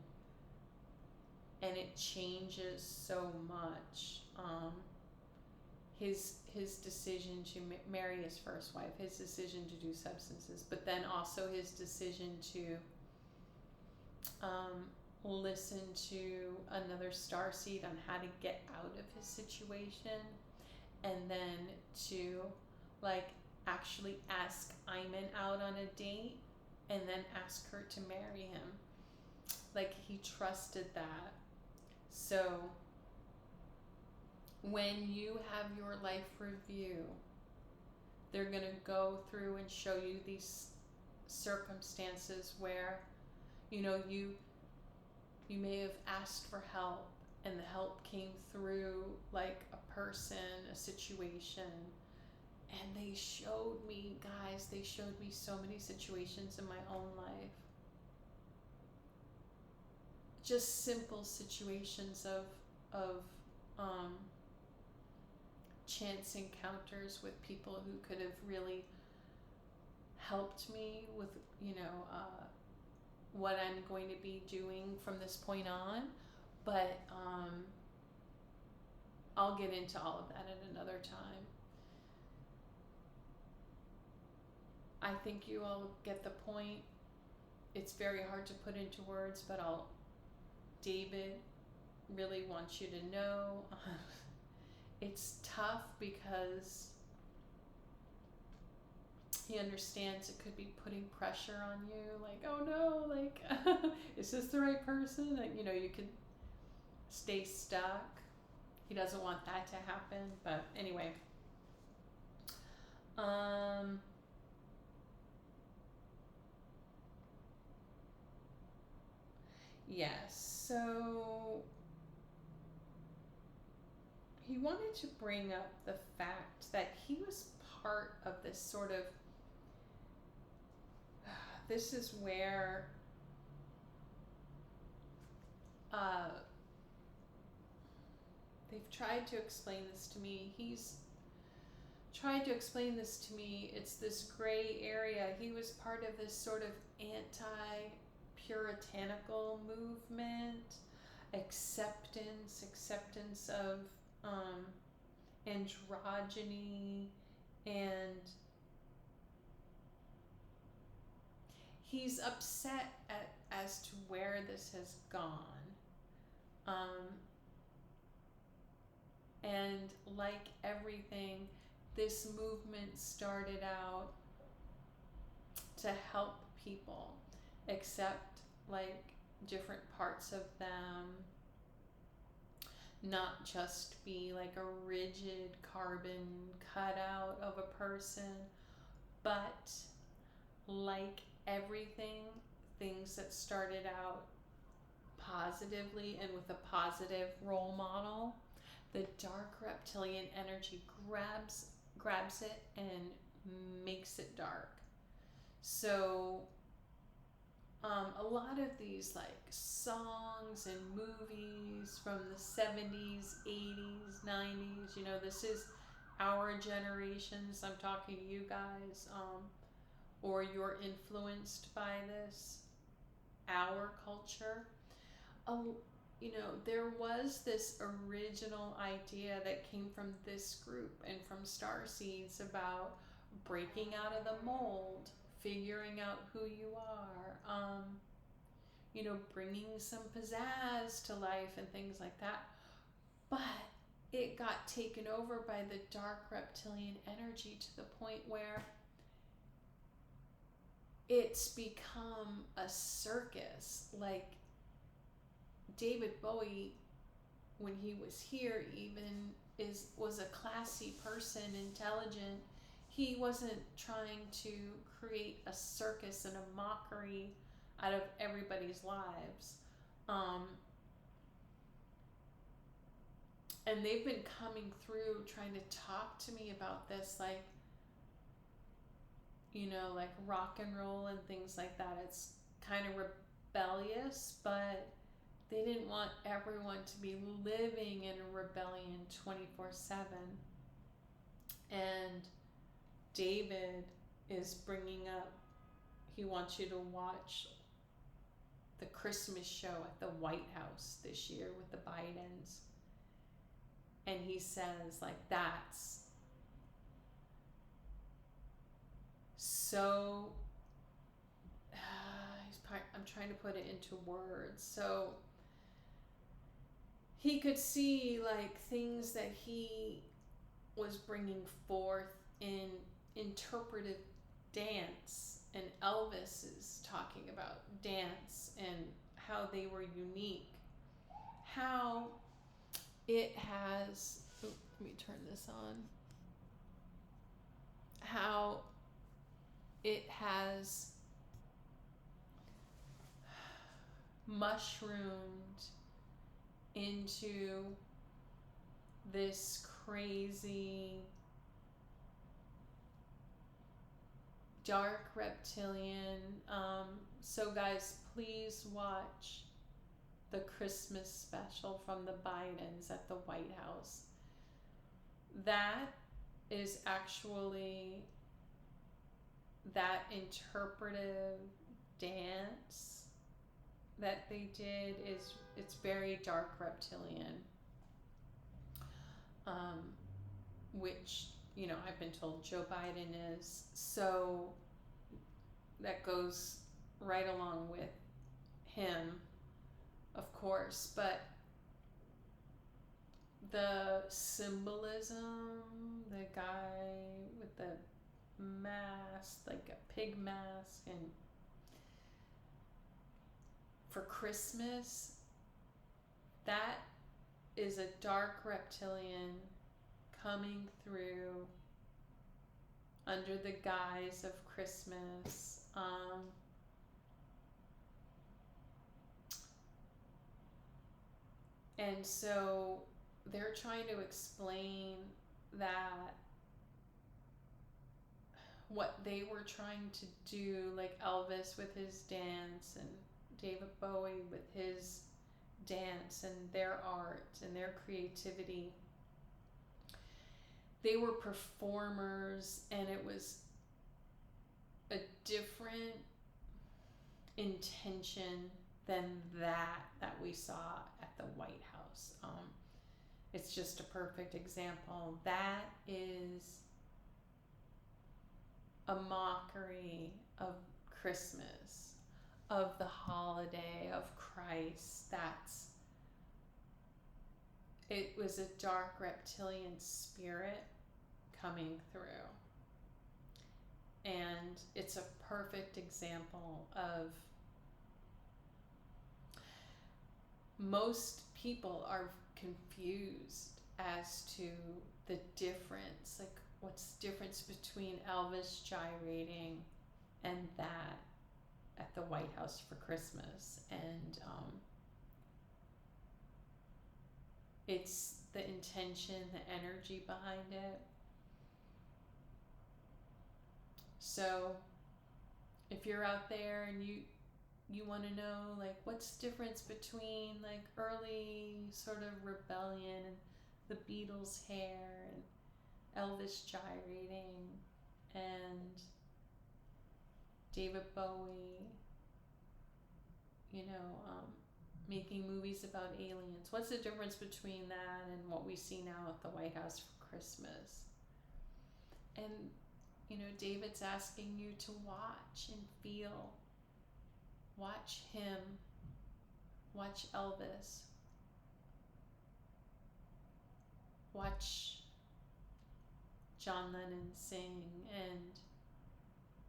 and it changes so much. His decision to marry his first wife, his decision to do substances, but then also his decision to listen to another starseed on how to get out of his situation, and then to like actually ask Iman out on a date and then ask her to marry him. Like, he trusted that. So when you have your life review, they're going to go through and show you these circumstances where, you know, you may have asked for help and the help came through like a person, a situation. And they showed me, guys, they showed me so many situations in my own life. Just simple situations of chance encounters with people who could have really helped me with, you know, what I'm going to be doing from this point on. But I'll get into all of that at another time. I think you all get the point. It's very hard to put into words, but David really wants you to know. It's tough because he understands it could be putting pressure on you. Like, oh no, like, is this the right person? Like, you know, you could stay stuck. He doesn't want that to happen. But anyway. Yes, so he wanted to bring up the fact that he was part of this sort of, this is where they've tried to explain this to me. He's tried to explain this to me. It's this gray area. He was part of this sort of anti-puritanical movement, acceptance of androgyny, and he's upset as to where this has gone. And like everything, this movement started out to help people accept like different parts of them, not just be like a rigid carbon cutout of a person, but like everything, things that started out positively and with a positive role model, the dark reptilian energy grabs it and makes it dark. So a lot of these like songs and movies from the 70s, 80s, 90s, you know, this is our generations. I'm talking to you guys, or you're influenced by this, our culture. You know, there was this original idea that came from this group and from starseeds about breaking out of the mold, figuring out who you are, you know, bringing some pizzazz to life and things like that. But it got taken over by the dark reptilian energy to the point where it's become a circus. Like David Bowie, when he was here, even was a classy person, intelligent. he wasn't trying to create a circus and a mockery out of everybody's lives. And they've been coming through trying to talk to me about this, like, you know, like rock and roll and things like that. It's kind of rebellious, but they didn't want everyone to be living in a rebellion 24/7. And David is bringing up, he wants you to watch the Christmas show at the White House this year with the Bidens. And he says, like, that's so, I'm trying to put it into words. So he could see, like, things that he was bringing forth in interpretive dance. And Elvis is talking about dance and how they were unique. How it has, let me turn this on. How it has mushroomed into this crazy dark reptilian. So guys, please watch the Christmas special from the Bidens at the White House. That is actually, that interpretive dance that they did is, it's very dark reptilian, which, you know, I've been told Joe Biden is. So that goes right along with him, of course, but the symbolism, the guy with the mask, like a pig mask, and for Christmas, that is a dark reptilian coming through under the guise of Christmas. And so they're trying to explain that what they were trying to do, like Elvis with his dance and David Bowie with his dance and their art and their creativity, they were performers, and it was a different intention than that we saw at the White House. It's just a perfect example. That is a mockery of Christmas, of the holiday of Christ. It was a dark reptilian spirit coming through. And it's a perfect example of, most people are confused as to the difference, like what's the difference between Elvis gyrating and that at the White House for Christmas. And it's the intention, the energy behind it. So if you're out there and you want to know, like, what's the difference between like early sort of rebellion and the Beatles' hair and Elvis gyrating and David Bowie, making movies about aliens. What's the difference between that and what we see now at the White House for Christmas? And, David's asking you to watch and feel. Watch him. Watch Elvis. Watch John Lennon sing and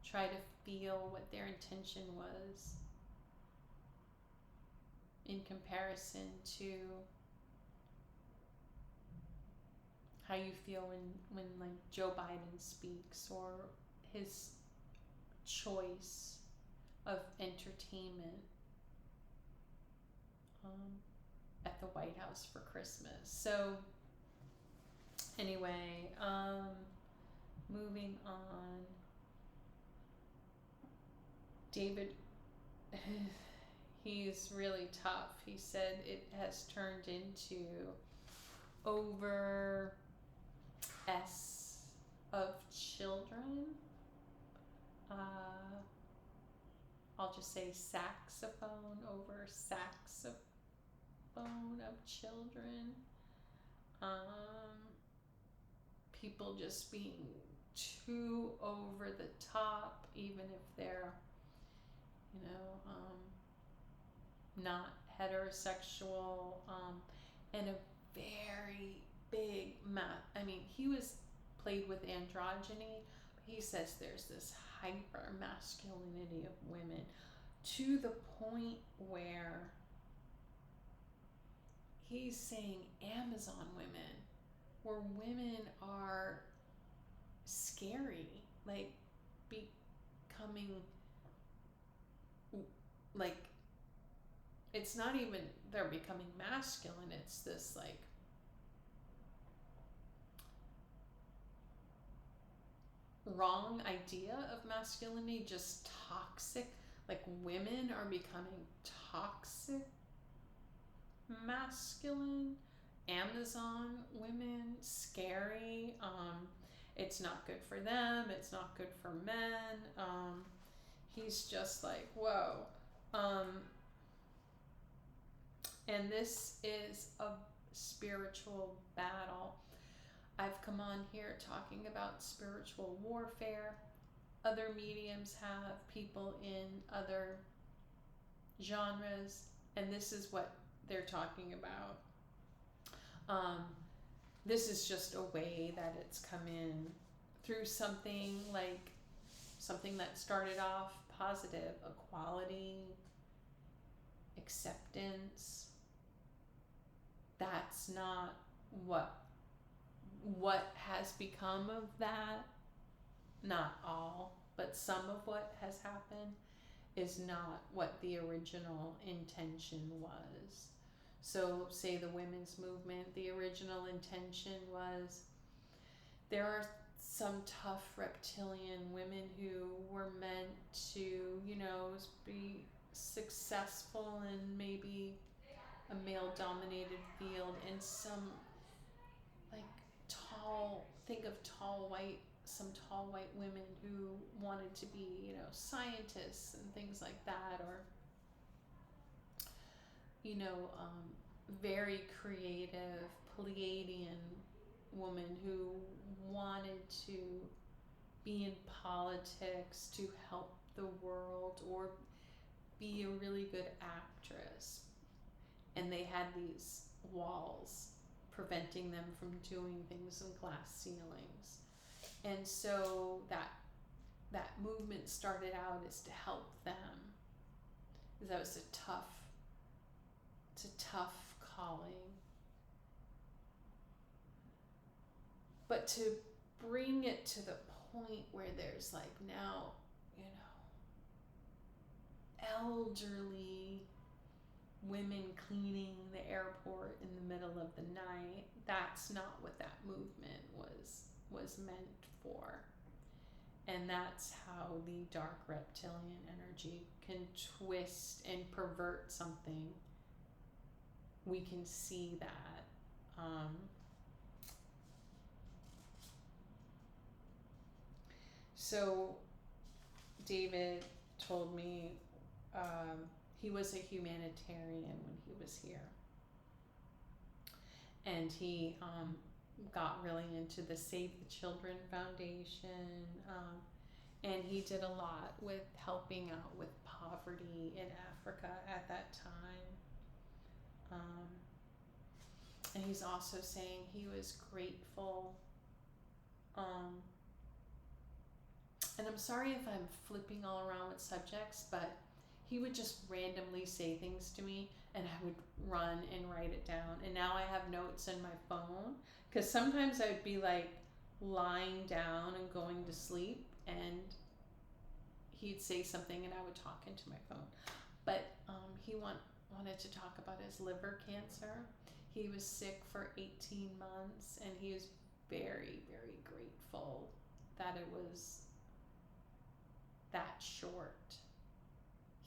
try to feel what their intention was in comparison to how you feel when like Joe Biden speaks, or his choice of entertainment at the White House for Christmas. So anyway, moving on. David, he's really tough. He said it has turned into over S of children. I'll just say saxophone over saxophone of children. People just being too over the top, even if they're, not heterosexual, and a very big he was played with androgyny. He says there's this hyper masculinity of women to the point where he's saying Amazon women, where women are scary, like becoming like, it's not even they're becoming masculine, it's this like wrong idea of masculinity, just toxic, like women are becoming toxic masculine, Amazon women, scary, it's not good for them, it's not good for men, he's just like, whoa, and this is a spiritual battle. I've come on here talking about spiritual warfare. Other mediums have people in other genres, and this is what they're talking about. This is just a way that it's come in through something that started off positive, equality, acceptance. That's not what has become of that. Not all, but some of what has happened is not what the original intention was. So say the women's movement, the original intention was, there are some tough reptilian women who were meant to, be successful in maybe a male dominated field, and some like think of some tall white women who wanted to be, scientists and things like that, or very creative Pleiadian woman who wanted to be in politics to help the world, or be a really good actress, and they had these walls preventing them from doing things in glass ceilings. And so that movement started out as to help them. That was a tough calling. But to bring it to the point where there's like now, elderly women cleaning the airport in the middle of the night, that's not what that movement was meant for. And that's how the dark reptilian energy can twist and pervert something. We can see that. So David told me he was a humanitarian when he was here. And he got really into the Save the Children Foundation, and he did a lot with helping out with poverty in Africa at that time. And he's also saying he was grateful. And I'm sorry if I'm flipping all around with subjects, but he would just randomly say things to me, and I would run and write it down. And now I have notes in my phone, Because sometimes I would be like lying down and going to sleep, and he'd say something and I would talk into my phone. But he wanted to talk about his liver cancer. He was sick for 18 months, and he was very, very grateful that it was that short.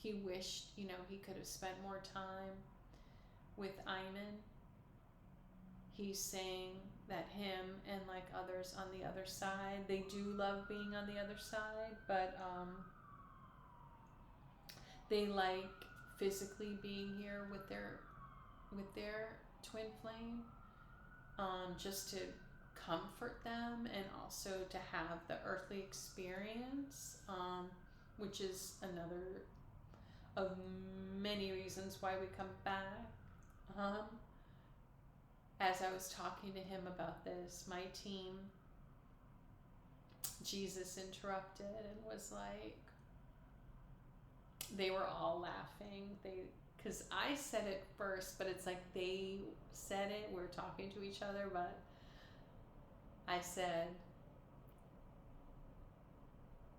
He wished, he could have spent more time with Iman. He's saying that him and like others on the other side, they do love being on the other side, but they like physically being here with their twin flame, just to comfort them and also to have the earthly experience, which is another of many reasons why we come back. As I was talking to him about this, my team, Jesus interrupted and was like, they were all laughing. Because I said it first, but it's like they said it. We're talking to each other, but I said,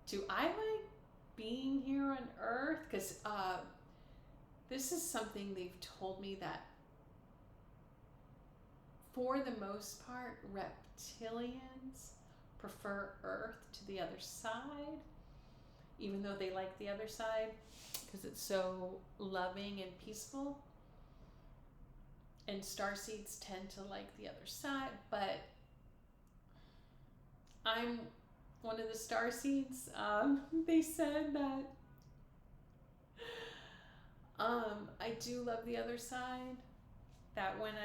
do I like being here on Earth? Because this is something they've told me, that for the most part, reptilians prefer Earth to the other side, even though they like the other side because it's so loving and peaceful. And starseeds tend to like the other side, but I'm one of the starseeds. They said that I do love the other side, that when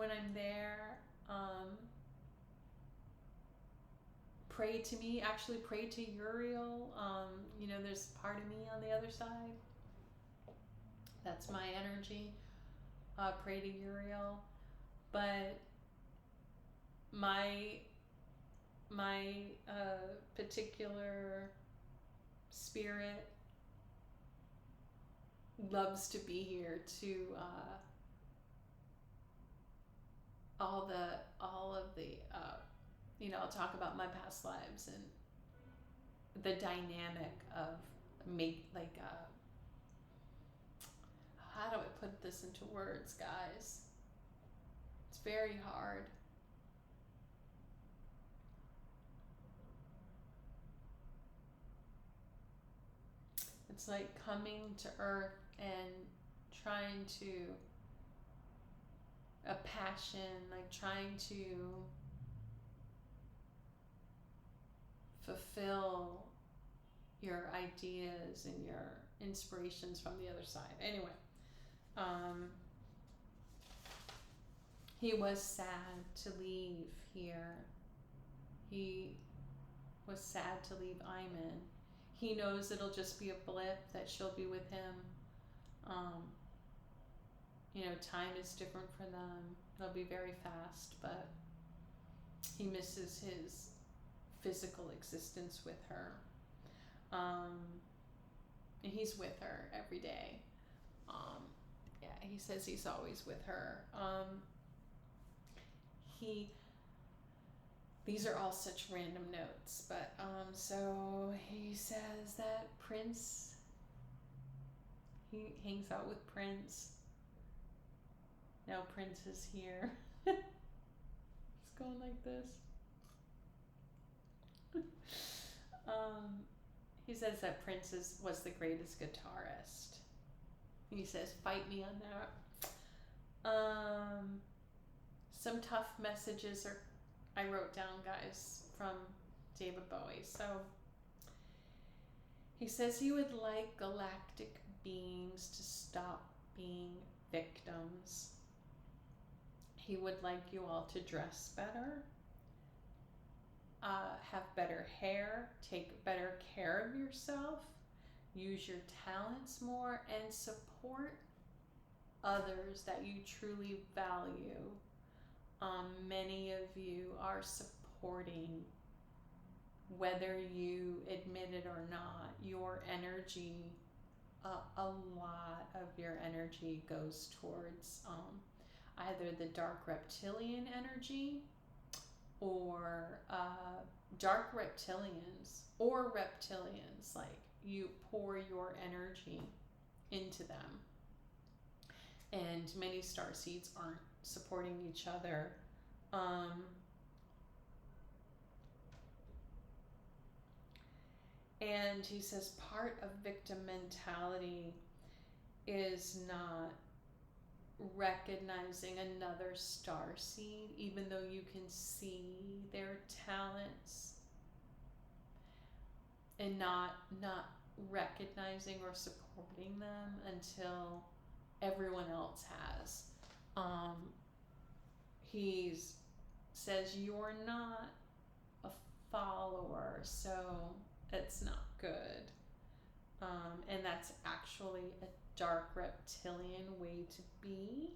I'm there, pray to me, actually pray to Uriel. There's part of me on the other side. That's my energy. Pray to Uriel. But my particular spirit loves to be here to all of the I'll talk about my past lives and the dynamic of how do I put this into words, guys? It's very hard. It's like coming to Earth and trying to, a passion, like trying to fulfill your ideas and your inspirations from the other side. Anyway, he was sad to leave here. He was sad to leave Iman. He knows it'll just be a blip, that she'll be with him. Time is different for them. It'll be very fast, but he misses his physical existence with her. And he's with her every day. He says he's always with her. These are all such random notes, but so he says that Prince, he hangs out with Prince. Now Prince is here. It's going like this. He says that Prince was the greatest guitarist. He says, fight me on that. Some tough messages I wrote down, guys, from David Bowie. So he says he would like galactic beings to stop being victims. He would like you all to dress better, have better hair, take better care of yourself, use your talents more, and support others that you truly value. Many of you are supporting, whether you admit it or not, your energy, a lot of your energy goes towards either the dark reptilian energy or dark reptilians, or reptilians, like you pour your energy into them. And many starseeds aren't supporting each other. And he says part of victim mentality is not recognizing another starseed, even though you can see their talents, and not recognizing or supporting them until everyone else has. He says you're not a follower, so it's not good. And that's actually a dark reptilian way to be,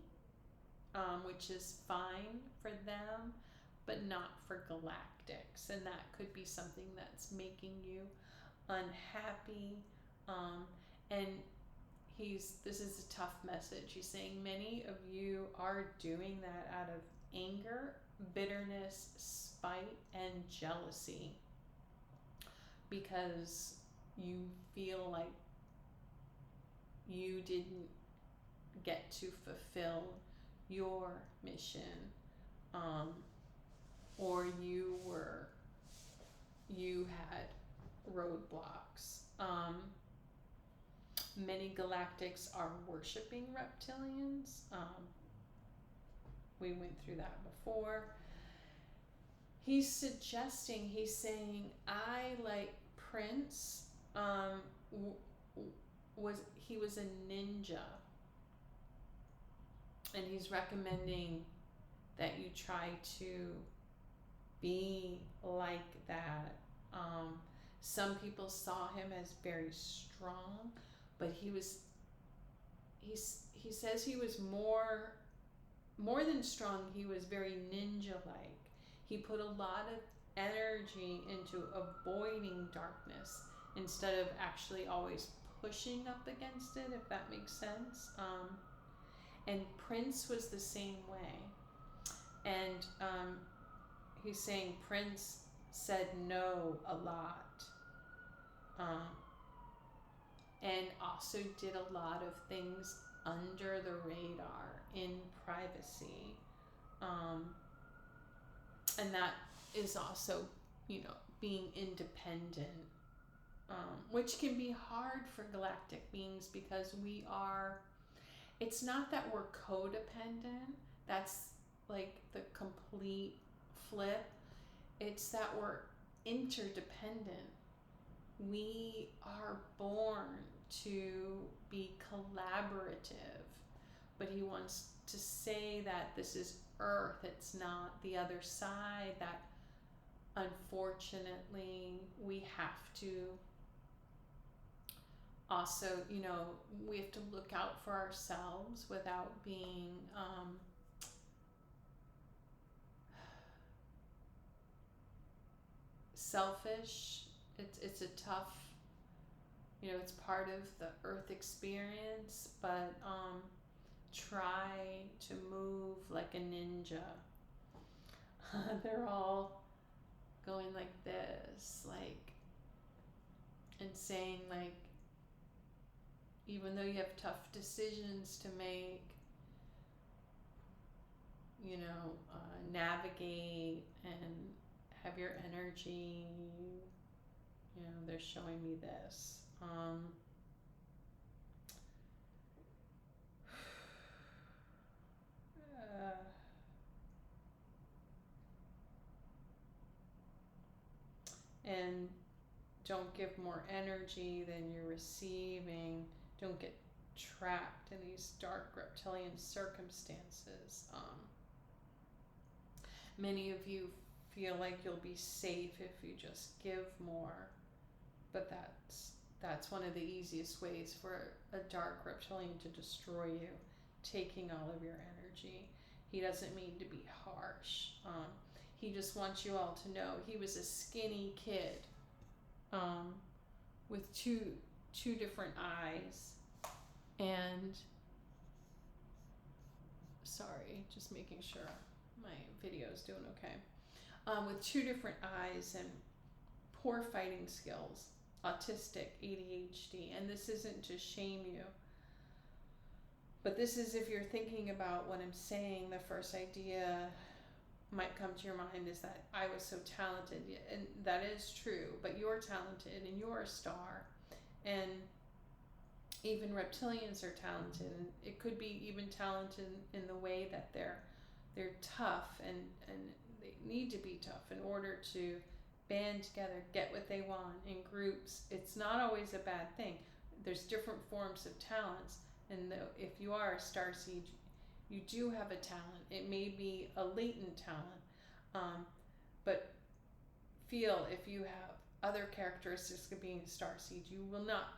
which is fine for them, but not for galactics. And that could be something that's making you unhappy. And this is a tough message. He's saying many of you are doing that out of anger, bitterness, spite, and jealousy, because you feel like you didn't get to fulfill your mission, or you had roadblocks. Many galactics are worshiping reptilians. We went through that before. He's saying, I, like Prince, he was a ninja. And he's recommending that you try to be like that. Some people saw him as very strong, but he says he was more than strong. He was very ninja-like. He put a lot of energy into avoiding darkness instead of actually always pushing up against it, if that makes sense. And Prince was the same way. And he's saying Prince said no a lot. And also did a lot of things under the radar in privacy. And that is also, being independent, which can be hard for galactic beings, because it's not that we're codependent. That's like the complete flip. It's that we're interdependent. We are born to be collaborative, but he wants to say that this is Earth, it's not the other side, that unfortunately we have to also, we have to look out for ourselves without being selfish. It's a tough, it's part of the Earth experience, but try to move like a ninja. They're all going like this, and saying, even though you have tough decisions to make, navigate and have your energy, they're showing me this. And don't give more energy than you're receiving. Don't get trapped in these dark reptilian circumstances. Many of you feel like you'll be safe if you just give more, but that's one of the easiest ways for a dark reptilian to destroy you, taking all of your energy. He doesn't mean to be harsh. He just wants you all to know he was a skinny kid, with two different eyes. And sorry, just making sure my video is doing okay. with 2 different eyes and poor fighting skills, autistic, ADHD. And this isn't to shame you, but this is, if you're thinking about what I'm saying, the first idea might come to your mind is that I was so talented, and that is true, but you're talented and you're a star, and even reptilians are talented, and it could be even talented in the way that they're tough, and they need to be tough in order to band together, get what they want in groups. It's not always a bad thing. There's different forms of talents, and if you are a starseed, you do have a talent. It may be a latent talent, but feel if you have other characteristics of being a starseed, you will not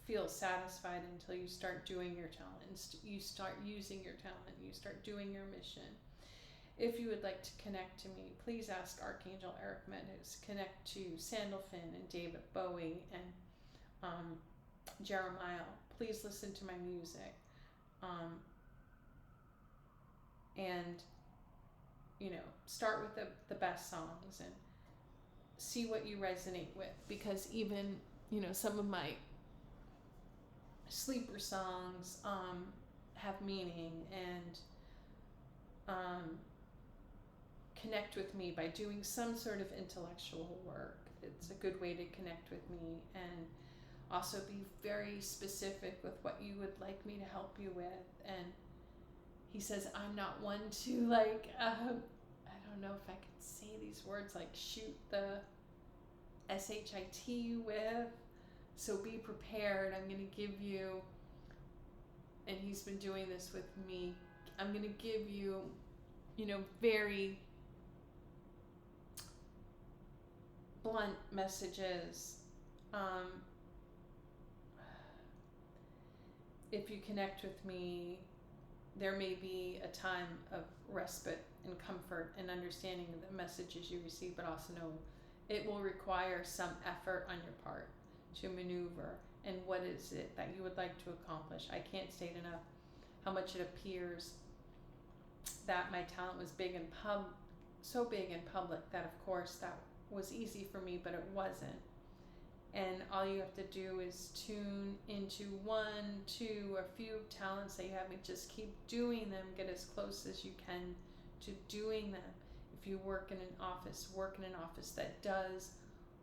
feel satisfied until you start doing your talent, and you start using your talent, you start doing your mission. If you would like to connect to me, please ask Archangel Eric Meadows. Connect to Sandalphon and David Bowie and Jerimiel. Please listen to my music. And, start with the best songs and see what you resonate with. Because even, some of my sleeper songs have meaning, and connect with me by doing some sort of intellectual work. It's a good way to connect with me, and also be very specific with what you would like me to help you with. And he says, I'm not one to I don't know if I can say these words, like shoot the SHIT with. So be prepared. I'm going to give you, and he's been doing this with me, I'm going to give you, very blunt messages. If you connect with me, there may be a time of respite and comfort and understanding of the messages you receive, but also know it will require some effort on your part to maneuver. And what is it that you would like to accomplish? I can't state enough how much it appears that my talent was so big in public that, of course, that was easy for me, but it wasn't. And all you have to do is tune into 1, 2, a few talents that you have, and just keep doing them. Get as close as you can to doing them. If you work in an office that does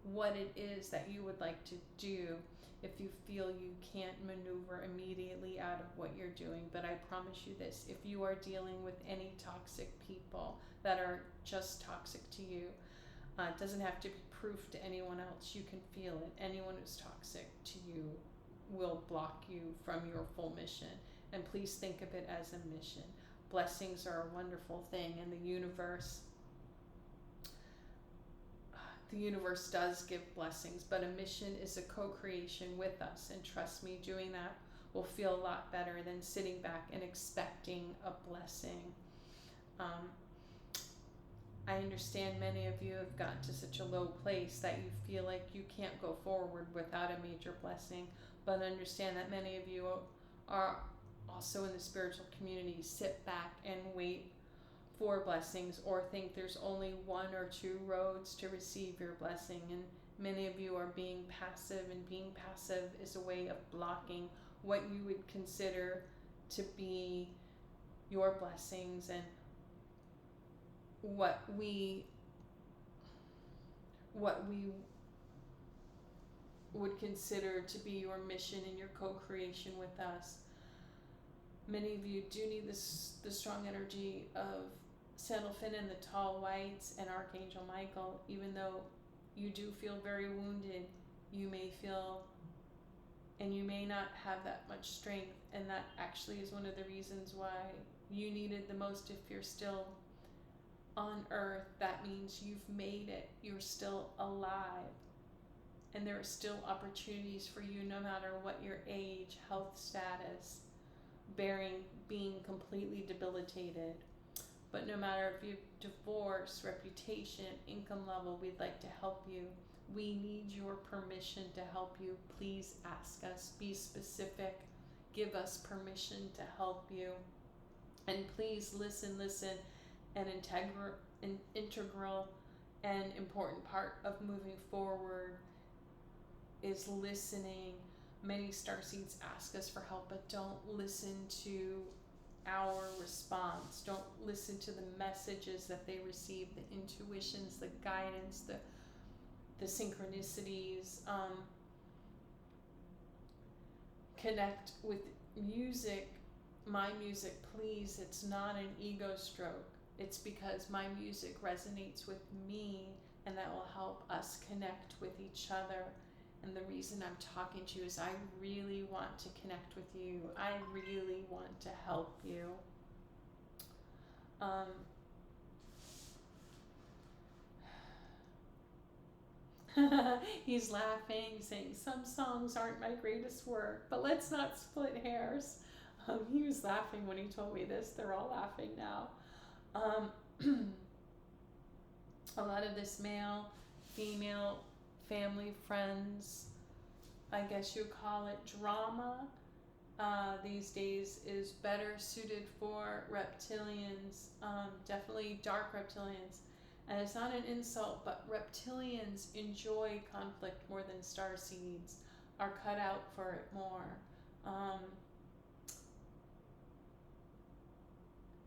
what it is that you would like to do. If you feel you can't maneuver immediately out of what you're doing. But I promise you this, if you are dealing with any toxic people that are just toxic to you, it doesn't have to be proof to anyone else. You can feel it. Anyone who's toxic to you will block you from your full mission. And please think of it as a mission. Blessings are a wonderful thing, and the universe does give blessings, but a mission is a co-creation with us. And trust me, doing that will feel a lot better than sitting back and expecting a blessing. I understand many of you have gotten to such a low place that you feel like you can't go forward without a major blessing, but understand that many of you are also in the spiritual community, sit back and wait for blessings, or think there's only 1 or 2 roads to receive your blessing. And many of you are being passive, and being passive is a way of blocking what you would consider to be your blessings, and what we would consider to be your mission and your co-creation with us. Many of you do need the strong energy of Sandalphon and the tall whites and Archangel Michael. Even though you do feel very wounded, you may feel, and you may not have that much strength, and that actually is one of the reasons why you need it the most. If you're still on earth, that means you've made it. You're still alive, and there are still opportunities for you, no matter what your age, health status, being completely debilitated. But no matter if you have divorce, reputation, income level, we'd like to help you. We need your permission to help you. Please ask us. Be specific. Give us permission to help you. And please listen, and an integral and important part of moving forward is listening. Many starseeds ask us for help, but don't listen to our response. Don't listen to the messages that they receive, the intuitions, the guidance, the synchronicities. Connect with music, my music, please. It's not an ego stroke. It's because my music resonates with me, and that will help us connect with each other. And the reason I'm talking to you is I really want to connect with you. I really want to help you. He's laughing, saying some songs aren't my greatest work, but let's not split hairs. He was laughing when he told me this. They're all laughing now. A lot of this male, female, family, friends, I guess you call it drama, these days is better suited for reptilians, definitely dark reptilians. And it's not an insult, but reptilians enjoy conflict more than starseeds, are cut out for it more.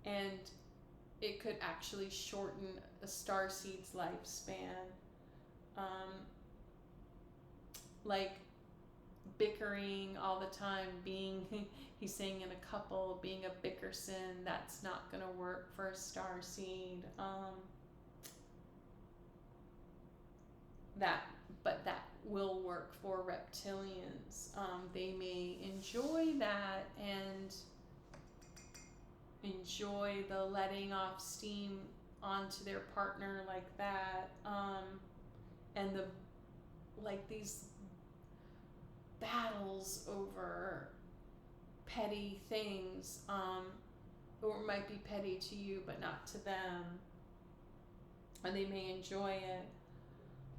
And it could actually shorten a starseed's lifespan. Like bickering all the time, being, he's saying in a couple, being a bickerson, that's not going to work for a starseed. But that will work for reptilians. They may enjoy that and enjoy the letting off steam onto their partner like that, and these battles over petty things, or might be petty to you but not to them, and they may enjoy it.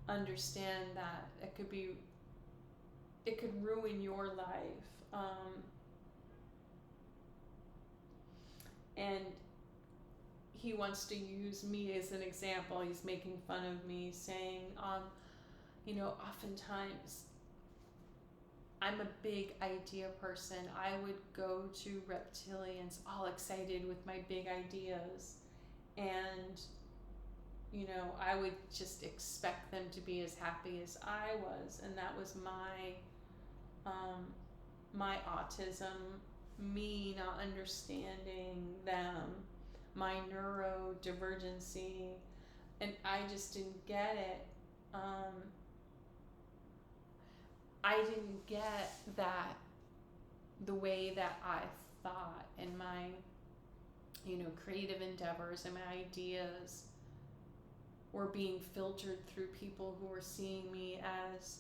Understand that it could ruin your life, and he wants to use me as an example. He's making fun of me, saying, oftentimes I'm a big idea person. I would go to reptilians all excited with my big ideas, and I would just expect them to be as happy as I was, and that was my autism, me not understanding them, my neurodivergency, and I just didn't get it. I didn't get that the way that I thought, and my creative endeavors and my ideas were being filtered through people who were seeing me as,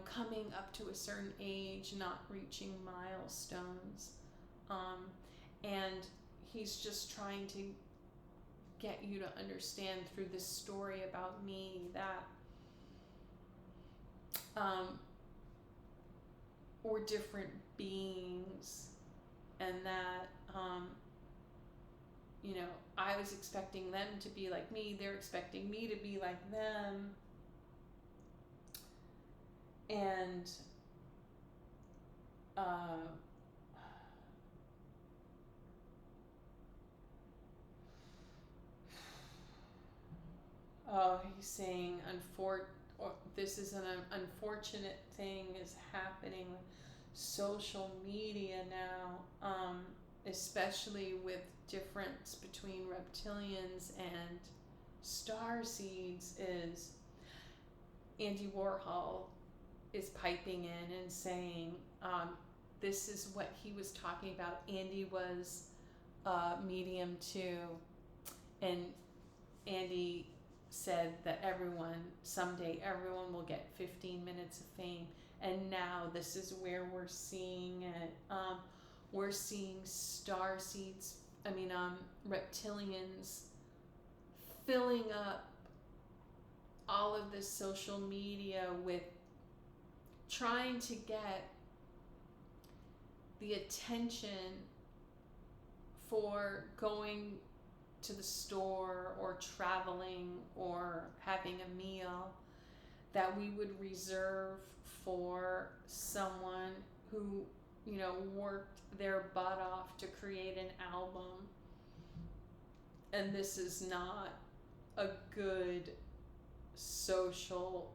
coming up to a certain age, not reaching milestones. And he's just trying to get you to understand through this story about me that we're different beings, and that I was expecting them to be like me, they're expecting me to be like them, and he's saying this is an unfortunate thing is happening with social media now, especially with difference between reptilians and starseeds, is Andy Warhol is piping in and saying, this is what he was talking about. Andy was medium too, and Andy said that someday everyone will get 15 minutes of fame, and now this is where we're seeing it. We're seeing reptilians filling up all of this social media with trying to get the attention for going to the store or traveling or having a meal that we would reserve for someone who, worked their butt off to create an album. And this is not a good social,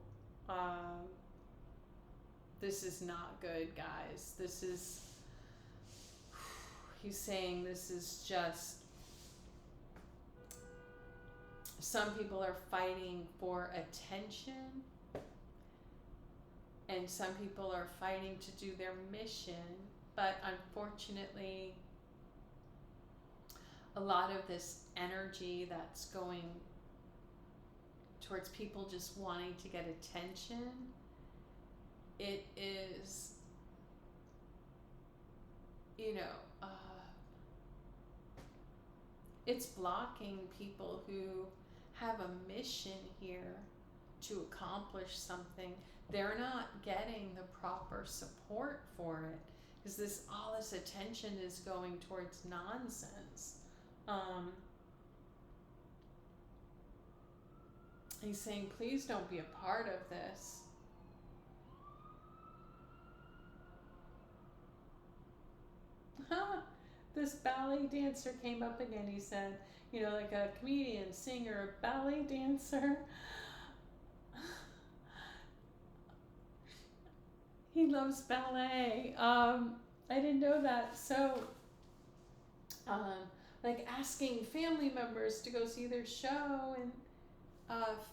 this is not good, guys. He's saying this is just, some people are fighting for attention, and some people are fighting to do their mission, but unfortunately, a lot of this energy that's going towards people just wanting to get attention, it is, it's blocking people who have a mission here to accomplish something. They're not getting the proper support for it because all this attention is going towards nonsense. He's saying, please don't be a part of this. This ballet dancer came up again. He said, like a comedian, singer, ballet dancer. He loves ballet. I didn't know that. So, like asking family members to go see their show, and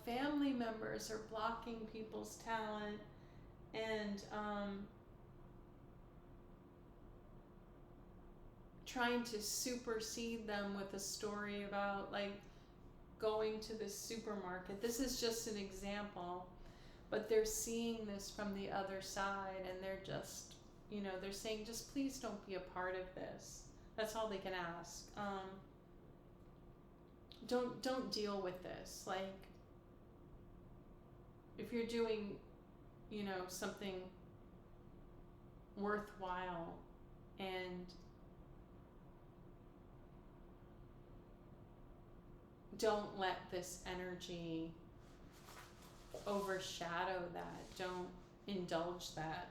family members are blocking people's talent, and trying to supersede them with a story about like going to the supermarket. This is just an example, but they're seeing this from the other side, and they're just, they're saying, just please don't be a part of this. That's all they can ask. Don't deal with this. Like, if you're doing, something worthwhile, and don't let this energy overshadow that. Don't indulge that.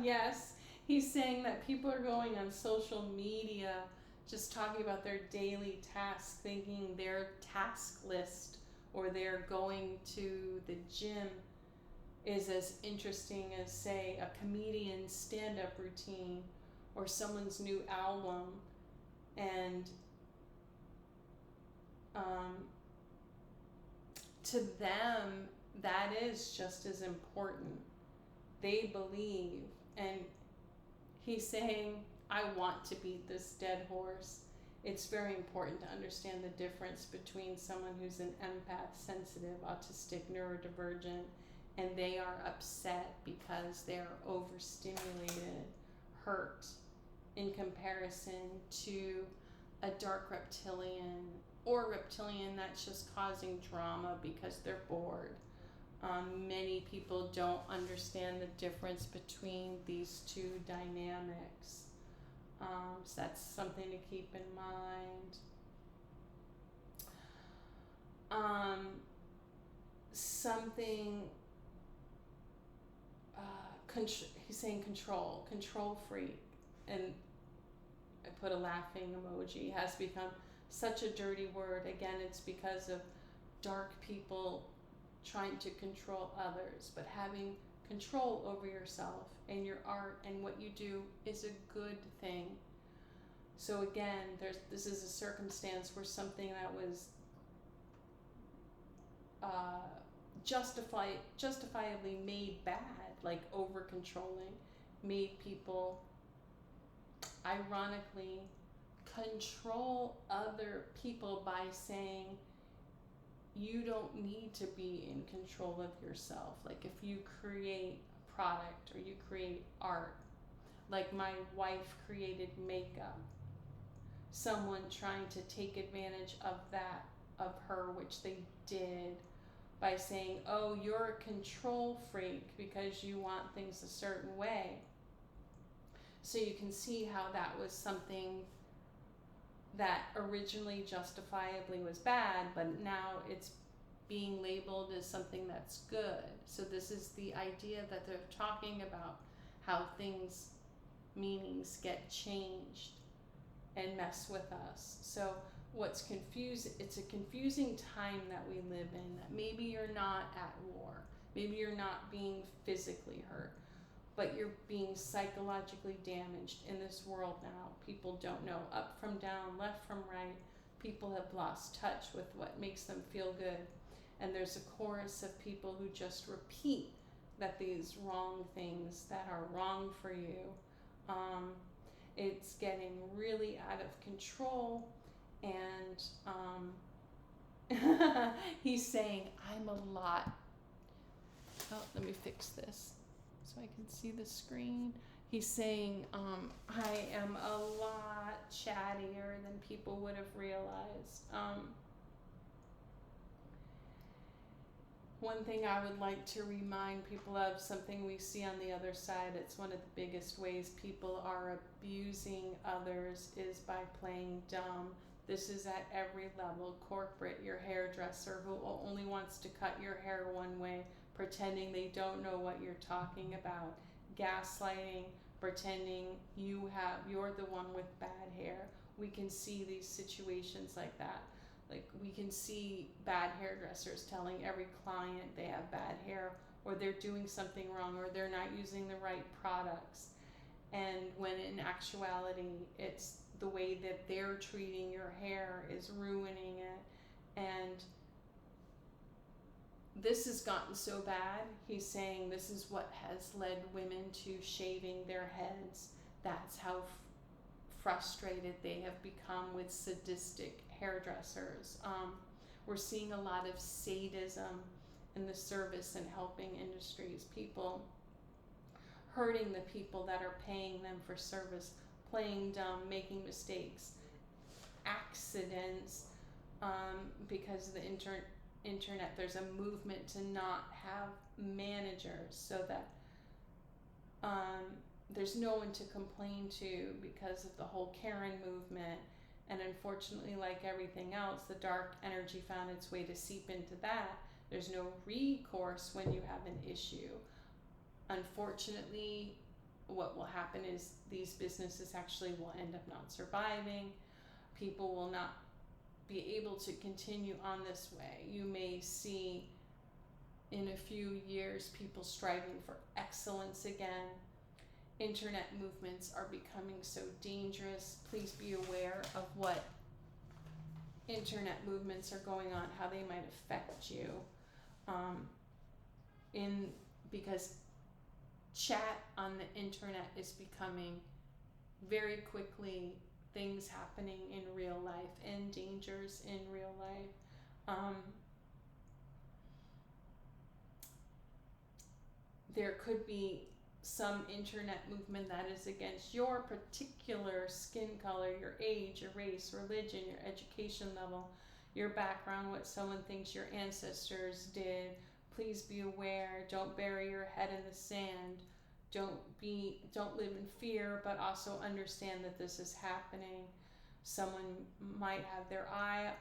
Yes, he's saying that people are going on social media just talking about their daily tasks, thinking their task list or their going to the gym is as interesting as, say, a comedian's stand-up routine or someone's new album. And to them, that is just as important. They believe, and he's saying, I want to beat this dead horse. It's very important to understand the difference between someone who's an empath, sensitive, autistic, neurodivergent, and they are upset because they're overstimulated, hurt, in comparison to a dark reptilian, or reptilian that's just causing drama because they're bored. Many people don't understand the difference between these two dynamics. So that's something to keep in mind. He's saying control freak, and I put a laughing emoji, has become such a dirty word. Again, it's because of dark people trying to control others, but having control over yourself and your art and what you do is a good thing. So again, this is a circumstance where something that was justifiably made bad, like over controlling, made people ironically control other people by saying, you don't need to be in control of yourself. Like if you create a product or you create art, like my wife created makeup, someone trying to take advantage of that, of her, which they did by saying, oh, you're a control freak because you want things a certain way. So you can see how that was something that originally justifiably was bad, but now it's being labeled as something that's good. So this is the idea that they're talking about, how things, meanings get changed and mess with us. So what's it's a confusing time that we live in, that maybe you're not at war, maybe you're not being physically hurt, but you're being psychologically damaged in this world now. People don't know up from down, left from right. People have lost touch with what makes them feel good. And there's a chorus of people who just repeat that these wrong things that are wrong for you. It's getting really out of control. And he's saying, I'm a lot. Oh, let me fix this so I can see the screen. He's saying, I am a lot chattier than people would have realized. One thing I would like to remind people of, something we see on the other side, it's one of the biggest ways people are abusing others, is by playing dumb. This is at every level. Corporate, your hairdresser who only wants to cut your hair one way, pretending they don't know what you're talking about. Gaslighting, pretending you're the one with bad hair. We can see these situations like that. Like, we can see bad hairdressers telling every client they have bad hair, or they're doing something wrong, or they're not using the right products. And when in actuality, it's the way that they're treating your hair is ruining it. And this has gotten so bad, he's saying this is what has led women to shaving their heads. That's how frustrated they have become with sadistic hairdressers. We're seeing a lot of sadism in the service and helping industries. People hurting the people that are paying them for service, playing dumb, making mistakes, accidents, because of the internet. There's a movement to not have managers, so that there's no one to complain to because of the whole Karen movement. And unfortunately, like everything else, the dark energy found its way to seep into that. There's no recourse when you have an issue. Unfortunately, what will happen is these businesses actually will end up not surviving. People will not be able to continue on this way. You may see in a few years people striving for excellence again. Internet movements are becoming so dangerous. Please be aware of what internet movements are going on, how they might affect you. Because chat on the internet is becoming very quickly things happening in real life and dangers in real life. There could be some internet movement that is against your particular skin color, your age, your race, religion, your education level, your background, what someone thinks your ancestors did. Please be aware. Don't bury your head in the sand. Don't live in fear, but also understand that this is happening. Someone might have their eye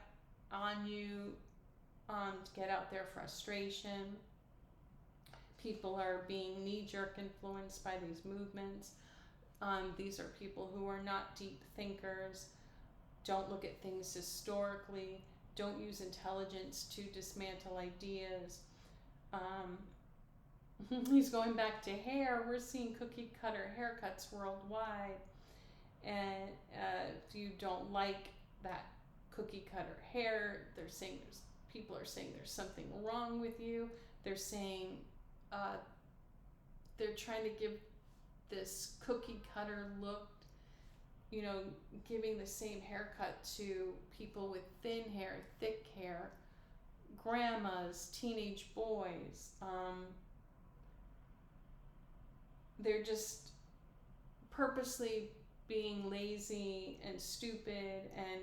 on you, to get out their frustration. People are being knee-jerk influenced by these movements. These are people who are not deep thinkers. Don't look at things historically. Don't use intelligence to dismantle ideas. He's going back to hair. We're seeing cookie cutter haircuts worldwide. And if you don't like that cookie cutter hair, people are saying there's something wrong with you. They're saying they're trying to give this cookie cutter look, giving the same haircut to people with thin hair, thick hair, grandmas, teenage boys. They're just purposely being lazy and stupid. And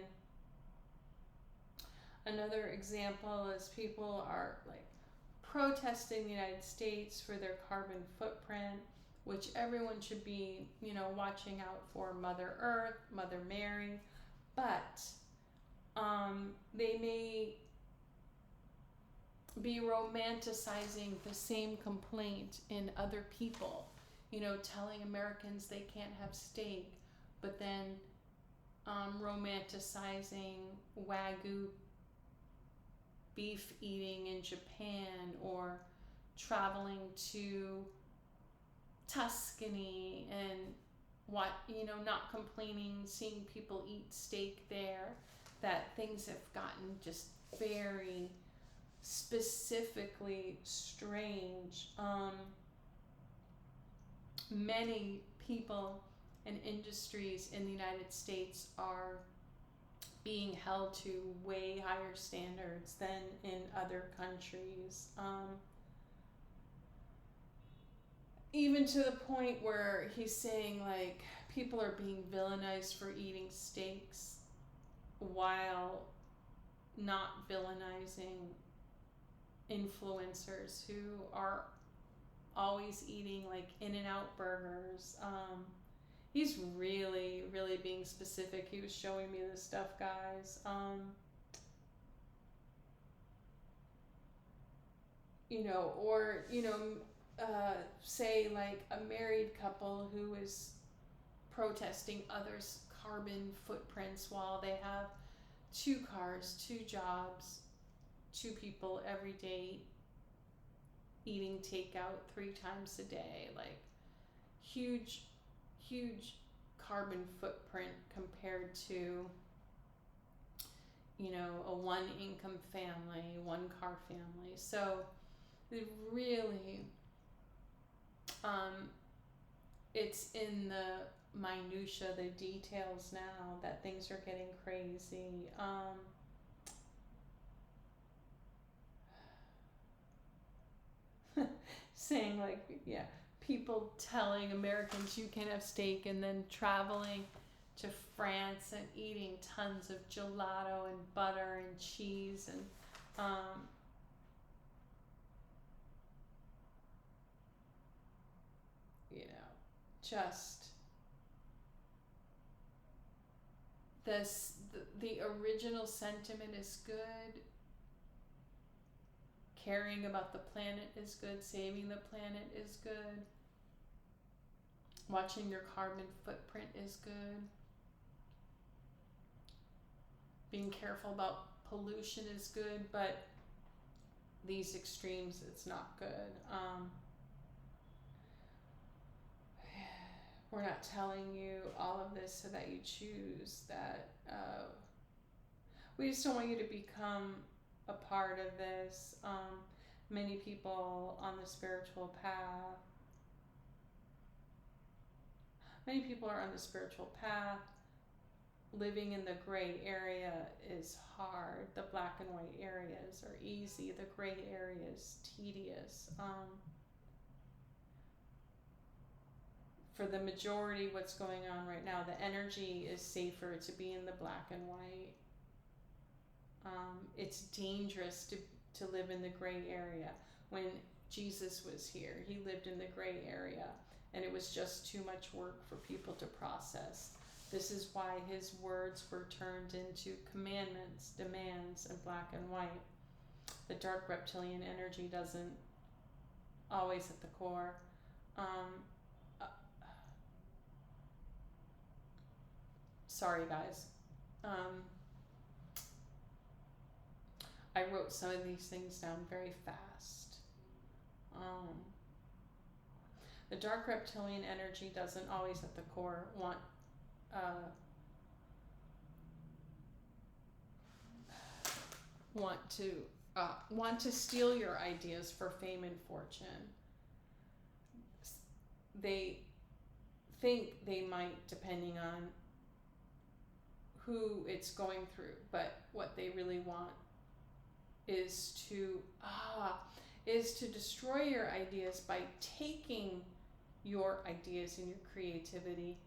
another example is people are like protesting the United States for their carbon footprint. which everyone should be, watching out for Mother Earth, Mother Mary, but they may be romanticizing the same complaint in other people, telling Americans they can't have steak, but then romanticizing Wagyu beef eating in Japan, or traveling to Tuscany and not complaining, seeing people eat steak there, that things have gotten just very specifically strange. Many people and industries in the United States are being held to way higher standards than in other countries. Even to the point where he's saying, like, people are being villainized for eating steaks while not villainizing influencers who are always eating, like, In-N-Out burgers. He's really, really being specific. He was showing me this stuff, guys. Say like a married couple who is protesting others' carbon footprints while they have 2 cars, 2 jobs, 2 people every day eating takeout 3 times a day. Like, huge carbon footprint compared to, a 1-income family, 1-car family. So it really, it's in the minutia, the details now, that things are getting crazy. Saying, like, people telling Americans you can have steak and then traveling to France and eating tons of gelato and butter and cheese and just the original sentiment is good. Caring about the planet is good. Saving the planet is good. Watching your carbon footprint is good. Being careful about pollution is good, but these extremes, it's not good. We're not telling you all of this so that you choose that. We just don't want you to become a part of this. Many people on the spiritual path, are on the spiritual path. Living in the gray area is hard. The black and white areas are easy. The gray area is tedious. For the majority, what's going on right now, the energy is safer to be in the black and white. It's dangerous to live in the gray area. When Jesus was here, he lived in the gray area, and it was just too much work for people to process. This is why his words were turned into commandments, demands, and black and white. The dark reptilian energy doesn't always at the core. Sorry, guys. I wrote some of these things down very fast. The dark reptilian energy doesn't always at the core want to steal your ideas for fame and fortune. They think they might, depending on who it's going through, but what they really want is to destroy your ideas by taking your ideas and your creativity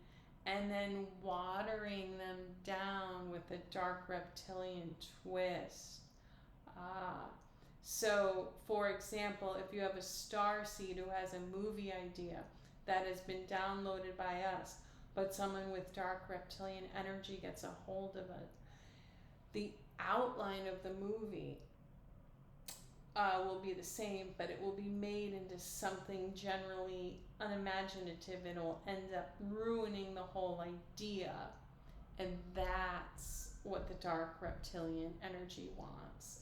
and then watering them down with a dark reptilian twist. So, for example, if you have a starseed who has a movie idea that has been downloaded by us, but someone with dark reptilian energy gets a hold of it. The outline of the movie will be the same, but it will be made into something generally unimaginative. It'll end up ruining the whole idea, and that's what the dark reptilian energy wants.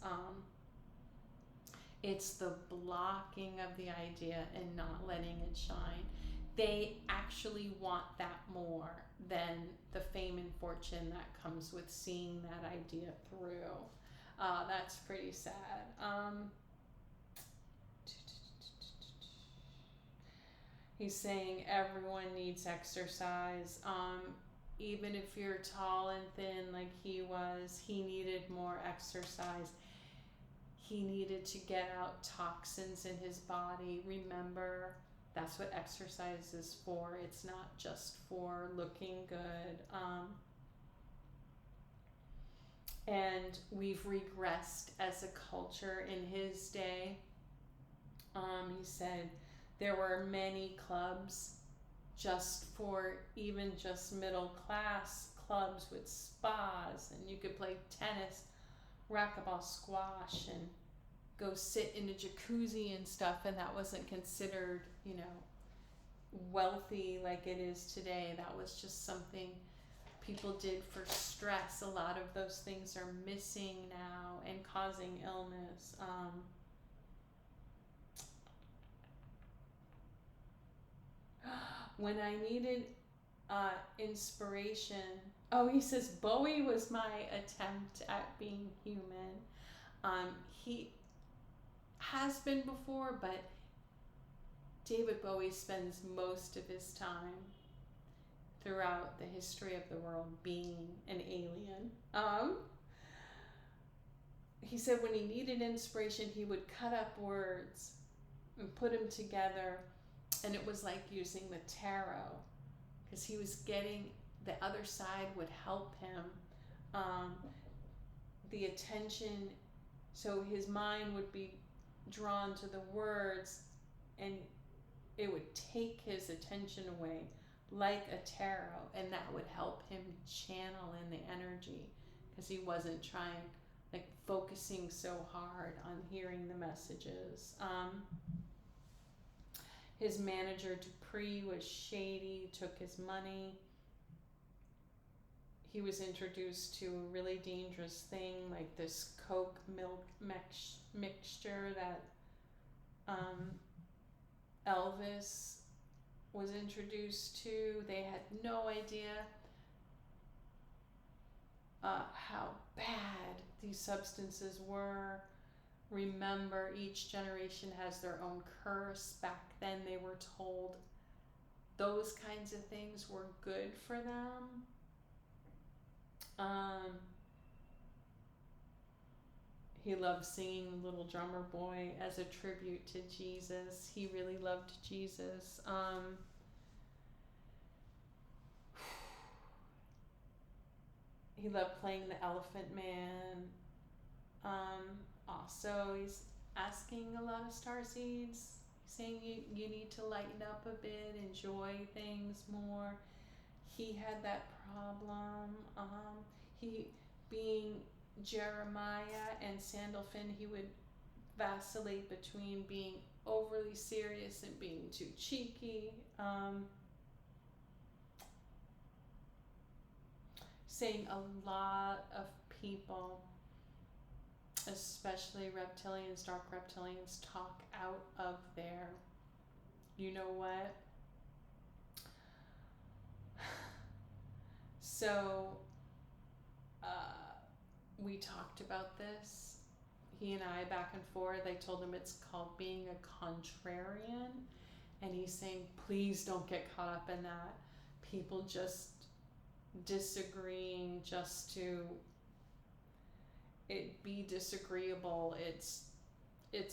It's the blocking of the idea and not letting it shine. They actually want that more than the fame and fortune that comes with seeing that idea through. That's pretty sad. He's saying everyone needs exercise. Even if you're tall and thin like he was, he needed more exercise. He needed to get out toxins in his body. Remember, that's what exercise is for. It's not just for looking good. And we've regressed as a culture. In his day, he said there were many clubs just for even just middle class clubs with spas, and you could play tennis, racquetball, squash, and go sit in a jacuzzi and stuff, and that wasn't considered, wealthy like it is today. That was just something people did for stress. A lot of those things are missing now and causing illness. When I needed inspiration, he says Bowie was my attempt at being human. He has been before, but David Bowie spends most of his time throughout the history of the world being an alien. He said when he needed inspiration, he would cut up words and put them together, and it was like using the tarot, because he was getting the other side would help him. The attention, so his mind would be drawn to the words, and it would take his attention away like a tarot, and that would help him channel in the energy, because he wasn't focusing so hard on hearing the messages. His manager Dupree was shady, took his money. He was introduced to a really dangerous thing, like this Coke milk mixture that Elvis was introduced to. They had no idea how bad these substances were. Remember, each generation has their own curse. Back then they were told those kinds of things were good for them. He loved singing Little Drummer Boy as a tribute to Jesus. He really loved Jesus. He loved playing the Elephant Man. Also, he's asking a lot of starseeds, saying you need to lighten up a bit, enjoy things more. He had that problem. He, being Jerimiel and Sandalphon, he would vacillate between being overly serious and being too cheeky. Saying a lot of people, especially reptilians, dark reptilians, talk out of their, you know what? So, we talked about this, he and I, back and forth. I told him it's called being a contrarian, and he's saying, please don't get caught up in that. People just disagreeing just to it be disagreeable. It's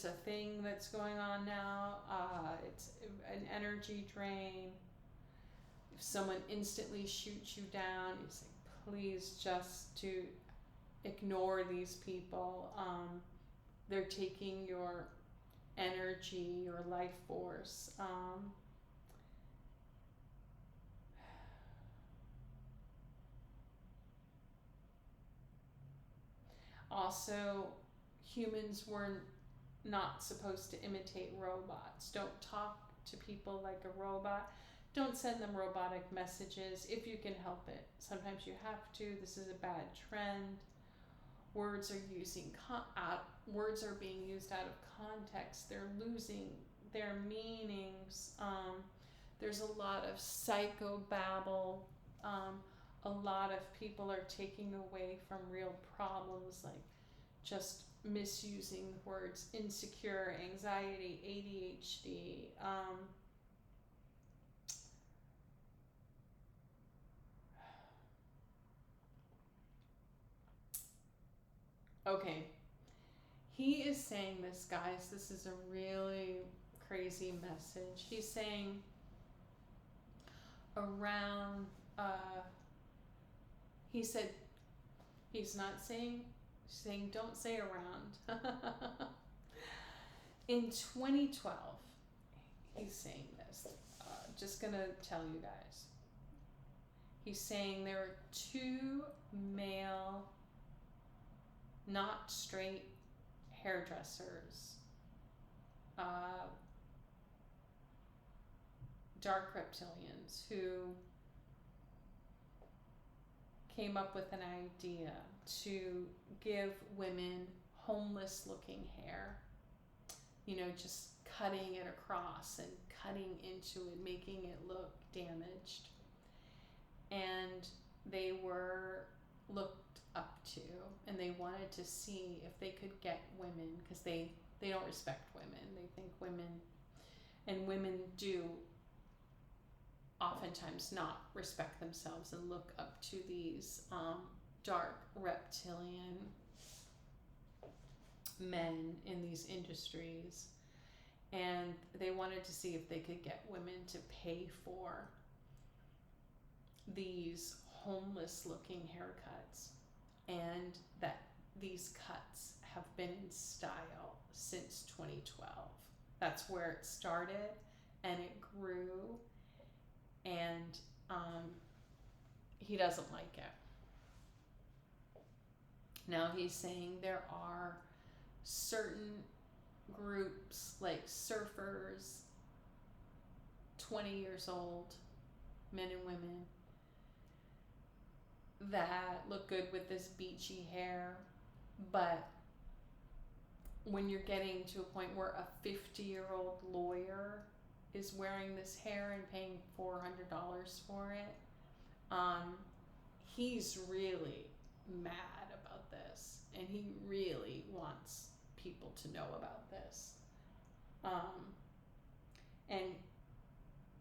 a thing that's going on now. It's an energy drain. If someone instantly shoots you down, you say, please just to ignore these people. They're taking your energy, your life force. Also, humans were not supposed to imitate robots. Don't talk to people like a robot. Don't send them robotic messages if you can help it. Sometimes you have to. This is a bad trend. Words are being used out of context. They're losing their meanings. There's a lot of psychobabble. A lot of people are taking away from real problems, like just misusing words, insecure, anxiety, ADHD. Okay, he is saying this, guys. This is a really crazy message. He's saying around, he said, he's not saying, don't say around. In 2012, he's saying this. Just gonna tell you guys. He's saying there are 2 male, not straight hairdressers, dark reptilians, who came up with an idea to give women homeless looking hair, just cutting it across and cutting into it, making it look damaged. And they were looked up to, and they wanted to see if they could get women, because they don't respect women. They think women do oftentimes not respect themselves and look up to these dark reptilian men in these industries. And they wanted to see if they could get women to pay for these homeless looking haircuts, and that these cuts have been in style since 2012. That's where it started, and it grew, and he doesn't like it. Now he's saying there are certain groups like surfers, 20 years old, men and women, that look good with this beachy hair, but when you're getting to a point where a 50-year-old lawyer is wearing this hair and paying $400 for it, he's really mad about this, and he really wants people to know about this. And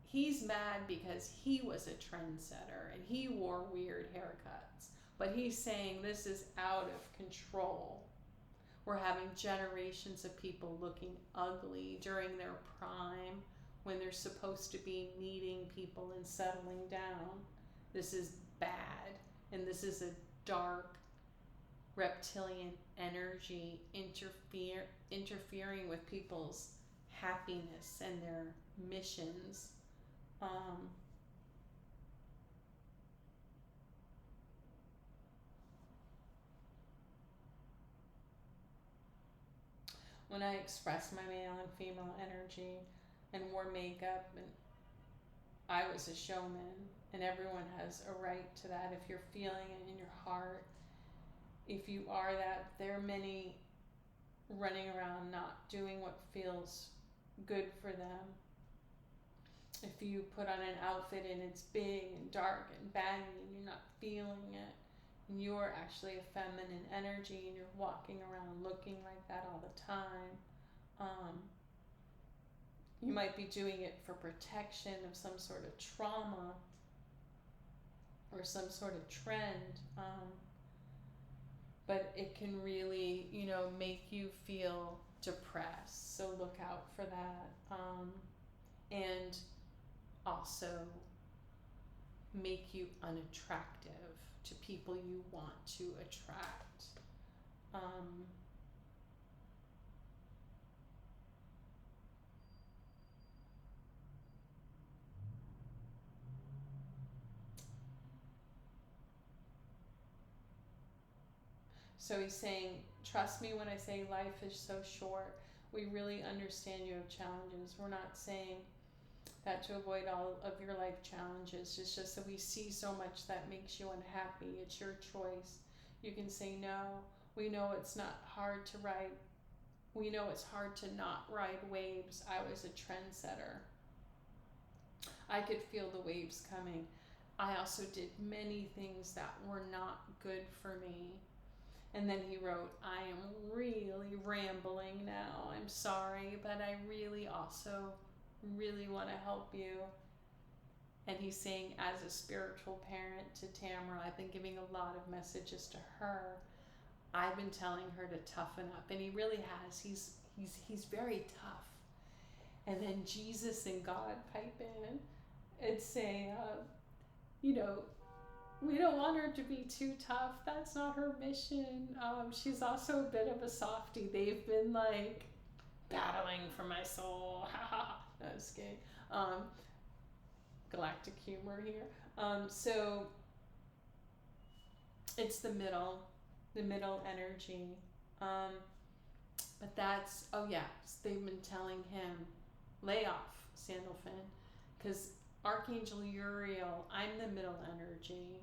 he's mad because he was a trendsetter and he wore weird haircuts, but he's saying this is out of control. We're having generations of people looking ugly during their prime, when they're supposed to be meeting people and settling down. This is bad, and this is a dark reptilian energy interfering with people's happiness and their missions. When I expressed my male and female energy and wore makeup, and I was a showman, and everyone has a right to that if you're feeling it in your heart. If you are that, there are many running around not doing what feels good for them. If you put on an outfit and it's big and dark and baggy and you're not feeling it, and you're actually a feminine energy and you're walking around looking like that all the time, you might be doing it for protection of some sort of trauma or some sort of trend, but it can really, make you feel depressed. So look out for that. And also make you unattractive to people you want to attract. So he's saying, trust me when I say life is so short. We really understand you have challenges. We're not saying that to avoid all of your life challenges. It's just that we see so much that makes you unhappy. It's your choice. You can say no. We know it's not hard to ride. We know it's hard to not ride waves. I was a trendsetter. I could feel the waves coming. I also did many things that were not good for me. And then he wrote, I am really rambling now. I'm sorry, but I really also really want to help you. And he's saying, as a spiritual parent to Tamara, I've been giving a lot of messages to her. I've been telling her to toughen up, and he really has. He's very tough. And then Jesus and God pipe in and say, we don't want her to be too tough. That's not her mission. She's also a bit of a softie. They've been like battling for my soul. No, I'm just kidding. Galactic humor here. So it's the middle energy. But that's, they've been telling him, lay off, Sandalphon, because Archangel Uriel, I'm the middle energy.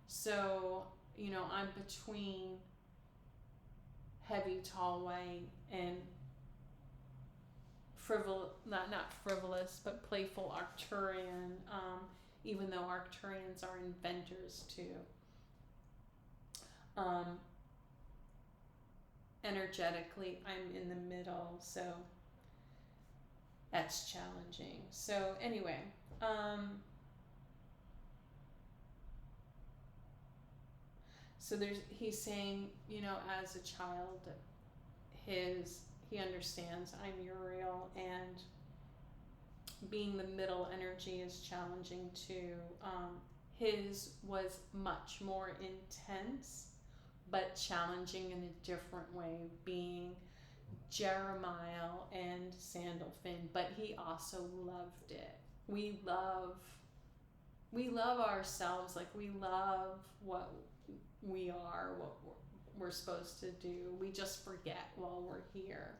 So, I'm between heavy, tall, white, and not frivolous, but playful Arcturian, even though Arcturians are inventors too. Energetically, I'm in the middle, so that's challenging. So anyway, so he's saying, as a child, he understands I'm Uriel, and being the middle energy is challenging too. His was much more intense, but challenging in a different way, being Jerimiel and Sandalphon, but he also loved it. We love ourselves, like we love what we are, what we're supposed to do. We just forget while we're here.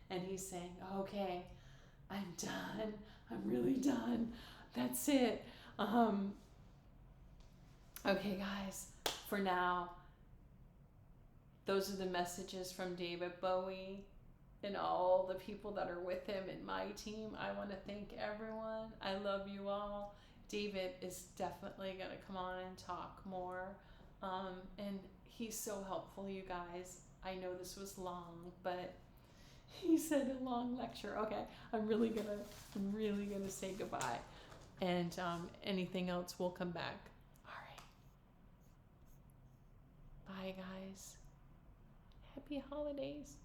And he's saying, okay, I'm done. I'm really done. That's it. Okay, guys, for now, those are the messages from David Bowie and all the people that are with him and my team. I want to thank everyone. I love you all. David is definitely going to come on and talk more. And he's so helpful, you guys. I know this was long, but he said a long lecture. Okay, I'm really gonna say goodbye. And anything else, we'll come back. All right. Bye, guys. Happy holidays.